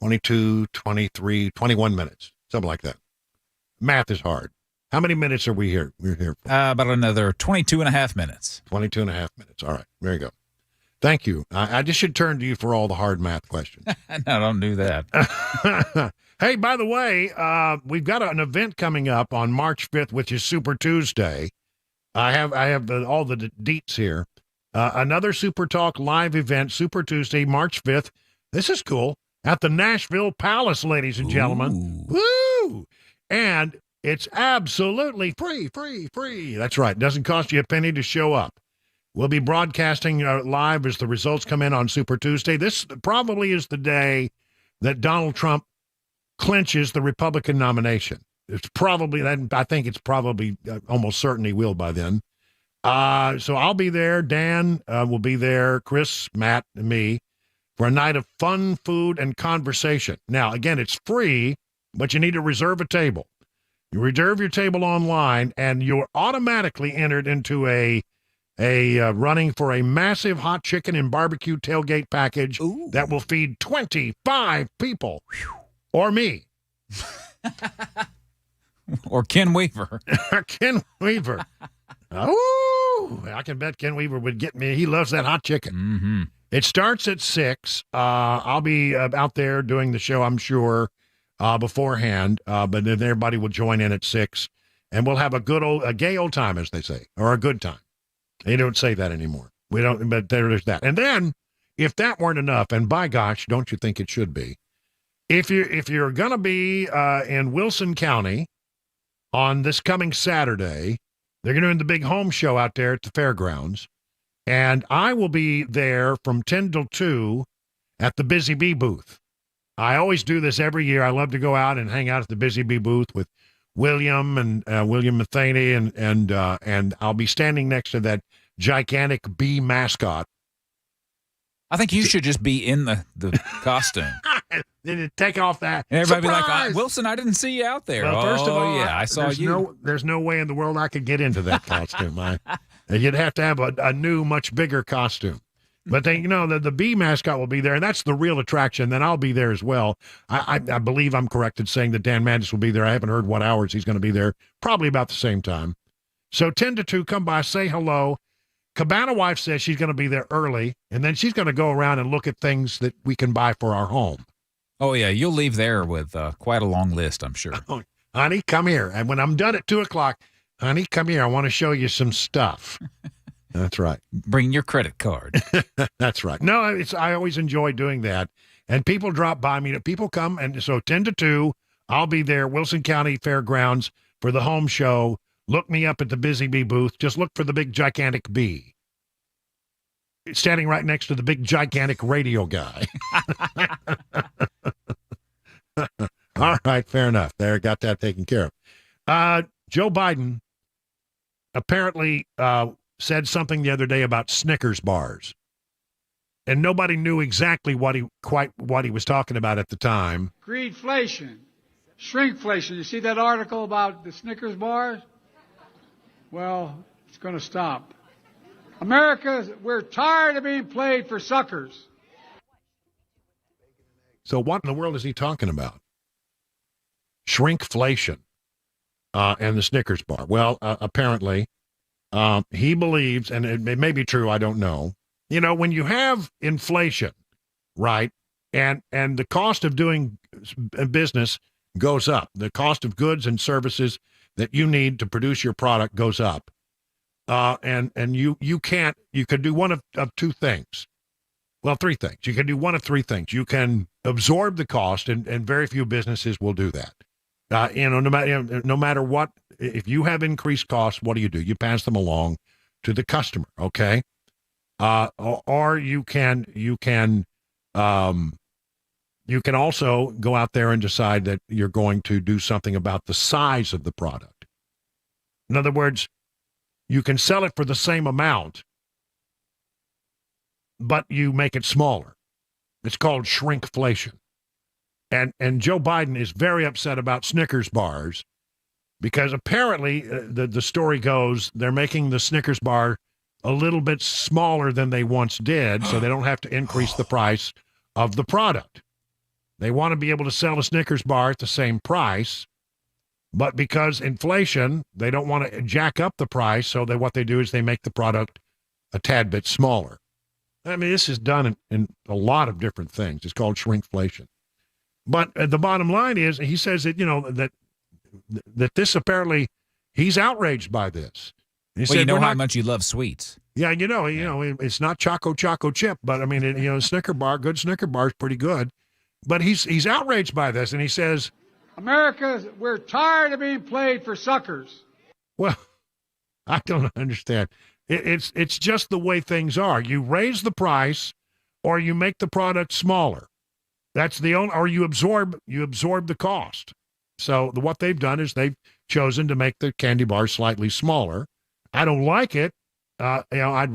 22, 23, 21 minutes, something like that. Math is hard. How many minutes are we here? We're here for about another 22 and a half minutes. 22 and a half minutes. All right. There you go. Thank you. I just should turn to you for all the hard math questions. No, don't do that. Hey, by the way, we've got an event coming up on March 5th, which is Super Tuesday. I have all the deets here. Another Super Talk live event, Super Tuesday, March 5th. This is cool. At the Nashville Palace, ladies and gentlemen. Woo! And it's absolutely free. That's right. It doesn't cost you a penny to show up. We'll be broadcasting live as the results come in on Super Tuesday. This probably is the day that Donald Trump clinches the Republican nomination. It's probably that. I think it's probably almost certain he will by then. So I'll be there. Dan will be there. Chris, Matt, and me for a night of fun, food, and conversation. Now, again, it's free, but you need to reserve a table. You reserve your table online, and you're automatically entered into a running for a massive hot chicken and barbecue tailgate package that will feed 25 people. Or me. Or Ken Weaver. Ken Weaver. Oh, I can bet Ken Weaver would get me. He loves that hot chicken. Mm-hmm. It starts at 6. I'll be out there doing the show, I'm sure, beforehand. But then everybody will join in at 6. And we'll have a gay old time, as they say, or a good time. They don't say that anymore. We don't, but there's that. And then, if that weren't enough, and by gosh, don't you think it should be? If you're going to be in Wilson County on this coming Saturday, they're going to do the big home show out there at the fairgrounds. And I will be there from 10 till 2 at the Busy Bee booth. I always do this every year. I love to go out and hang out at the Busy Bee booth with William and William Matheny, and I'll be standing next to that gigantic bee mascot. I think you should just be in the costume. Then take off that. And everybody Surprise! Be like, Wilson, I didn't see you out there. Well, first of all, yeah, I saw you. There's no way in the world I could get into that costume. You'd have to have a new, much bigger costume. But they, the bee mascot will be there, and that's the real attraction. Then I'll be there as well. I believe I'm correct in saying that Dan Mandis will be there. I haven't heard what hours he's going to be there. Probably about the same time. So 10 to 2, come by, say hello. Cabana wife says she's going to be there early, and then she's going to go around and look at things that we can buy for our home. Oh, yeah, you'll leave there with quite a long list, I'm sure. Oh, honey, come here. And when I'm done at 2 o'clock, honey, come here. I want to show you some stuff. That's right. Bring your credit card. That's right. No, I always enjoy doing that. And people drop by me. People come, and so 10 to 2, I'll be there, Wilson County Fairgrounds, for the home show. Look me up at the Busy Bee booth. Just look for the big gigantic bee. It's standing right next to the big gigantic radio guy. All right, fair enough. There, got that taken care of. Joe Biden apparently said something the other day about Snickers bars, and nobody knew exactly what he was talking about at the time. Greedflation, shrinkflation. You see that article about the Snickers bars? Well, it's going to stop. America, we're tired of being played for suckers. So what in the world is he talking about? Shrinkflation and the Snickers bar. Well, apparently, he believes, and it may be true, I don't know. When you have inflation, right, and the cost of doing business goes up, the cost of goods and services that you need to produce your product goes up, and you could do one of two things. Well, three things. You can do one of three things. You can absorb the cost, and very few businesses will do that. No matter what, if you have increased costs, what do? You pass them along to the customer, okay? Or you can also go out there and decide that you're going to do something about the size of the product. In other words, you can sell it for the same amount, but you make it smaller. It's called shrinkflation. And Joe Biden is very upset about Snickers bars because apparently the story goes they're making the Snickers bar a little bit smaller than they once did, so they don't have to increase the price of the product. They want to be able to sell a Snickers bar at the same price, but because inflation, they don't want to jack up the price, so what they do is they make the product a tad bit smaller. I mean, this is done in a lot of different things. It's called shrinkflation. But the bottom line is, he says that, that this apparently, he's outraged by this. He said, how much you love sweets. Yeah, it's not Choco Chip, but I mean, Snicker bar, good Snicker bar is pretty good. But he's outraged by this, and he says, America, we're tired of being played for suckers. Well, I don't understand. It's just the way things are. You raise the price, or you make the product smaller. That's the only, or you absorb the cost. So what they've done is they've chosen to make the candy bar slightly smaller. I don't like it. I'd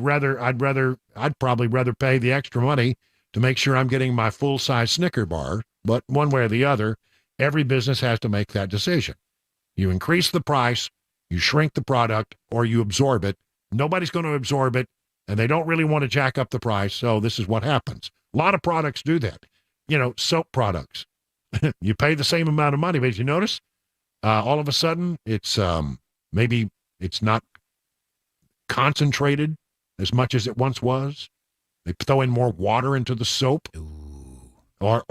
probably rather pay the extra money to make sure I'm getting my full-size Snicker bar. But one way or the other, every business has to make that decision. You increase the price, you shrink the product, or you absorb it. Nobody's going to absorb it, and they don't really want to jack up the price, so this is what happens. A lot of products do that. Soap products. You pay the same amount of money, but you notice, all of a sudden, it's maybe it's not concentrated as much as it once was. They throw in more water into the soap. Ooh. Or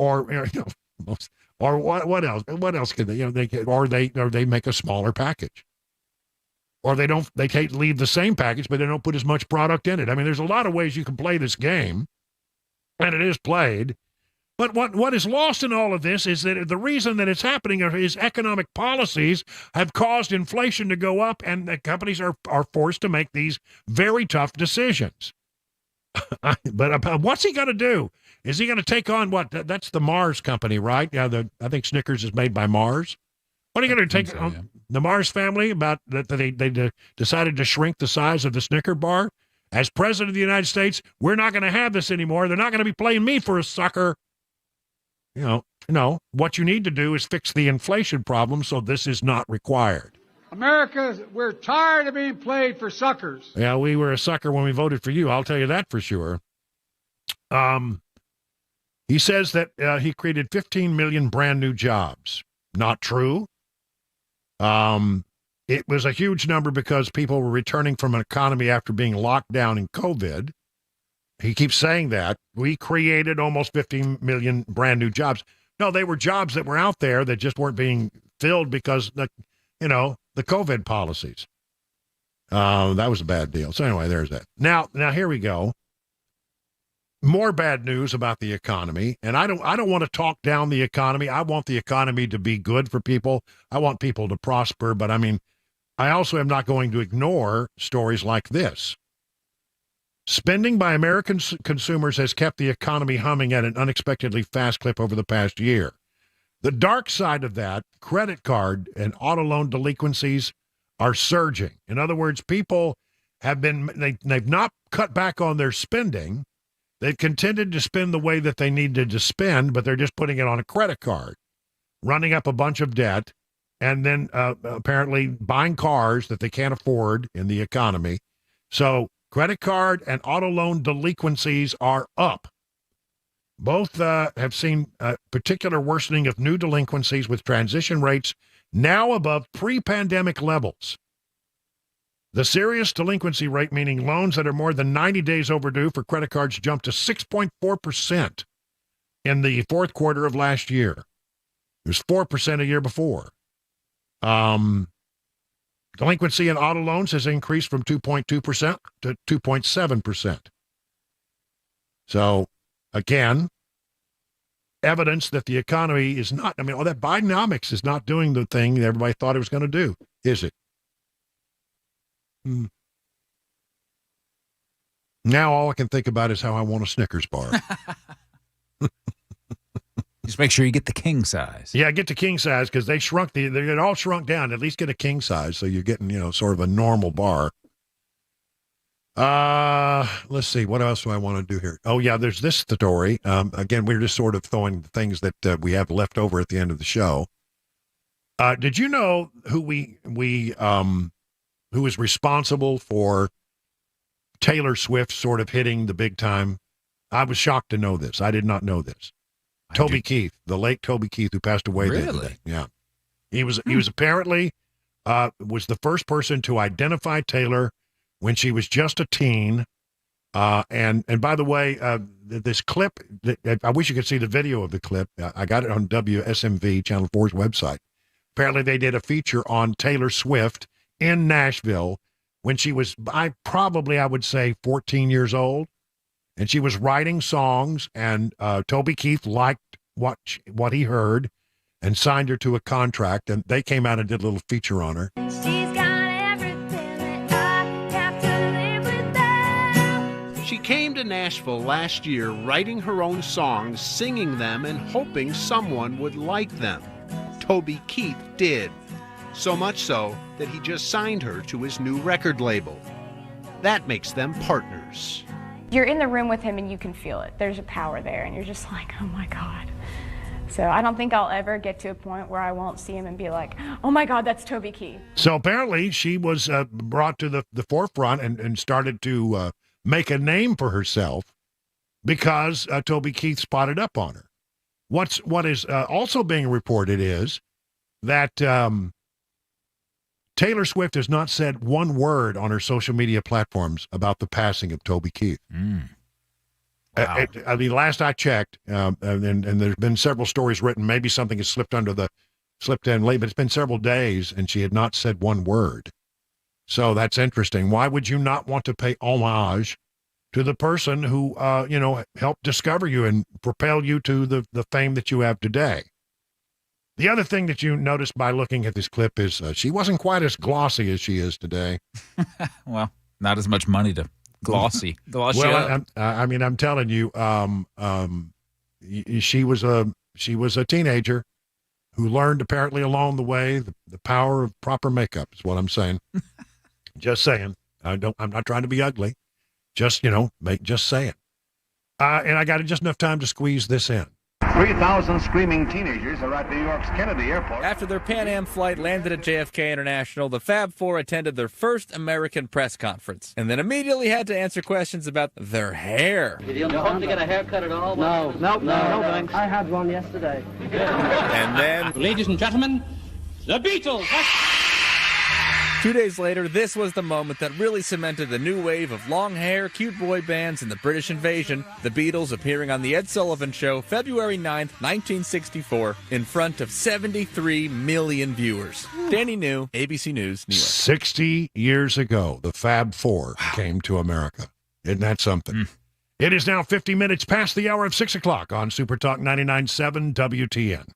what else? What else can they make a smaller package. Or they leave the same package, but they don't put as much product in it. I mean, there's a lot of ways you can play this game, and it is played. But what is lost in all of this is that the reason that it's happening is economic policies have caused inflation to go up, and the companies are forced to make these very tough decisions. But what's he going to do? Is he going to take on what? That's the Mars company, right? Yeah, I think Snickers is made by Mars. What are you going to take on the Mars family about that they decided to shrink the size of the Snicker bar? As president of the United States, we're not going to have this anymore. They're not going to be playing me for a sucker. No, what you need to do is fix the inflation problem, so this is not required. America, we're tired of being played for suckers. Yeah, we were a sucker when we voted for you. I'll tell you that for sure. He says that he created 15 million brand new jobs. Not true. It was a huge number because people were returning from an economy after being locked down in COVID. He keeps saying that. We created almost 15 million brand new jobs. No, they were jobs that were out there that just weren't being filled because the COVID policies. That was a bad deal. So anyway, there's that. Now here we go. More bad news about the economy. And I don't want to talk down the economy. I want the economy to be good for people. I want people to prosper. But I mean, I also am not going to ignore stories like this. Spending by American consumers has kept the economy humming at an unexpectedly fast clip over the past year. The dark side of that, credit card and auto loan delinquencies are surging. In other words, people they've not cut back on their spending. They've continued to spend the way that they needed to spend, but they're just putting it on a credit card, running up a bunch of debt, and then apparently buying cars that they can't afford in the economy. So credit card and auto loan delinquencies are up. Both have seen a particular worsening of new delinquencies, with transition rates now above pre-pandemic levels. The serious delinquency rate, meaning loans that are more than 90 days overdue for credit cards, jumped to 6.4% in the fourth quarter of last year. It was 4% a year before. Delinquency in auto loans has increased from 2.2% to 2.7%. So, again, evidence that the economy is not, all that Bidenomics is not doing the thing that everybody thought it was going to do, is it? Now all I can think about is how I want a Snickers bar. Just make sure you get the king size. Yeah, get the king size, because they all shrunk down. At least get a king size, so you're getting, sort of a normal bar. Let's see. What else do I want to do here? Oh, yeah, there's this story. Again, we're just sort of throwing things that we have left over at the end of the show. Did you know who who is responsible for Taylor Swift sort of hitting the big time? I was shocked to know this. I did not know this. Toby Keith, the late Toby Keith, who passed away the other day. Yeah, he was apparently was the first person to identify Taylor when she was just a teen. And by the way, this clip, I wish you could see the video of the clip. I got it on WSMV, Channel 4's website. Apparently, they did a feature on Taylor Swift in Nashville when she was, I would say, 14 years old. And she was writing songs, and Toby Keith liked what he heard and signed her to a contract, and they came out and did a little feature on her. She's got everything that I have to live without. She came to Nashville last year writing her own songs, singing them, and hoping someone would like them. Toby Keith did. So much so that he just signed her to his new record label. That makes them partners. You're in the room with him and you can feel it. There's a power there and you're just like, oh my God. So I don't think I'll ever get to a point where I won't see him and be like, oh my God, that's Toby Keith. So apparently she was brought to the forefront and started to make a name for herself because Toby Keith spotted up on her. What is also being reported is that Taylor Swift has not said one word on her social media platforms about the passing of Toby Keith. Wow. I mean, last I checked, and there's been several stories written. Maybe something has slipped in late, but it's been several days, and she had not said one word. So that's interesting. Why would you not want to pay homage to the person who, helped discover you and propel you to the fame that you have today? The other thing that you noticed by looking at this clip is she wasn't quite as glossy as she is today. Well, not as much money to glossy up. I'm telling you, she was a teenager who learned apparently along the way the power of proper makeup is what I'm saying. Just saying. I'm not trying to be ugly. Just saying. And I got just enough time to squeeze this in. 3,000 screaming teenagers are at New York's Kennedy Airport. After their Pan Am flight landed at JFK International, the Fab Four attended their first American press conference and then immediately had to answer questions about their hair. Did you hope to get a haircut at all? No, thanks. I had one yesterday. And then, ladies and gentlemen, the Beatles. 2 days later, this was the moment that really cemented the new wave of long hair, cute boy bands and the British invasion, the Beatles appearing on The Ed Sullivan Show February 9th, 1964, in front of 73 million viewers. Danny New, ABC News, New York. 60 years ago, the Fab Four came to America. Isn't that something? It is now 50 minutes past the hour of 6 o'clock on Super Talk 99.7 WTN.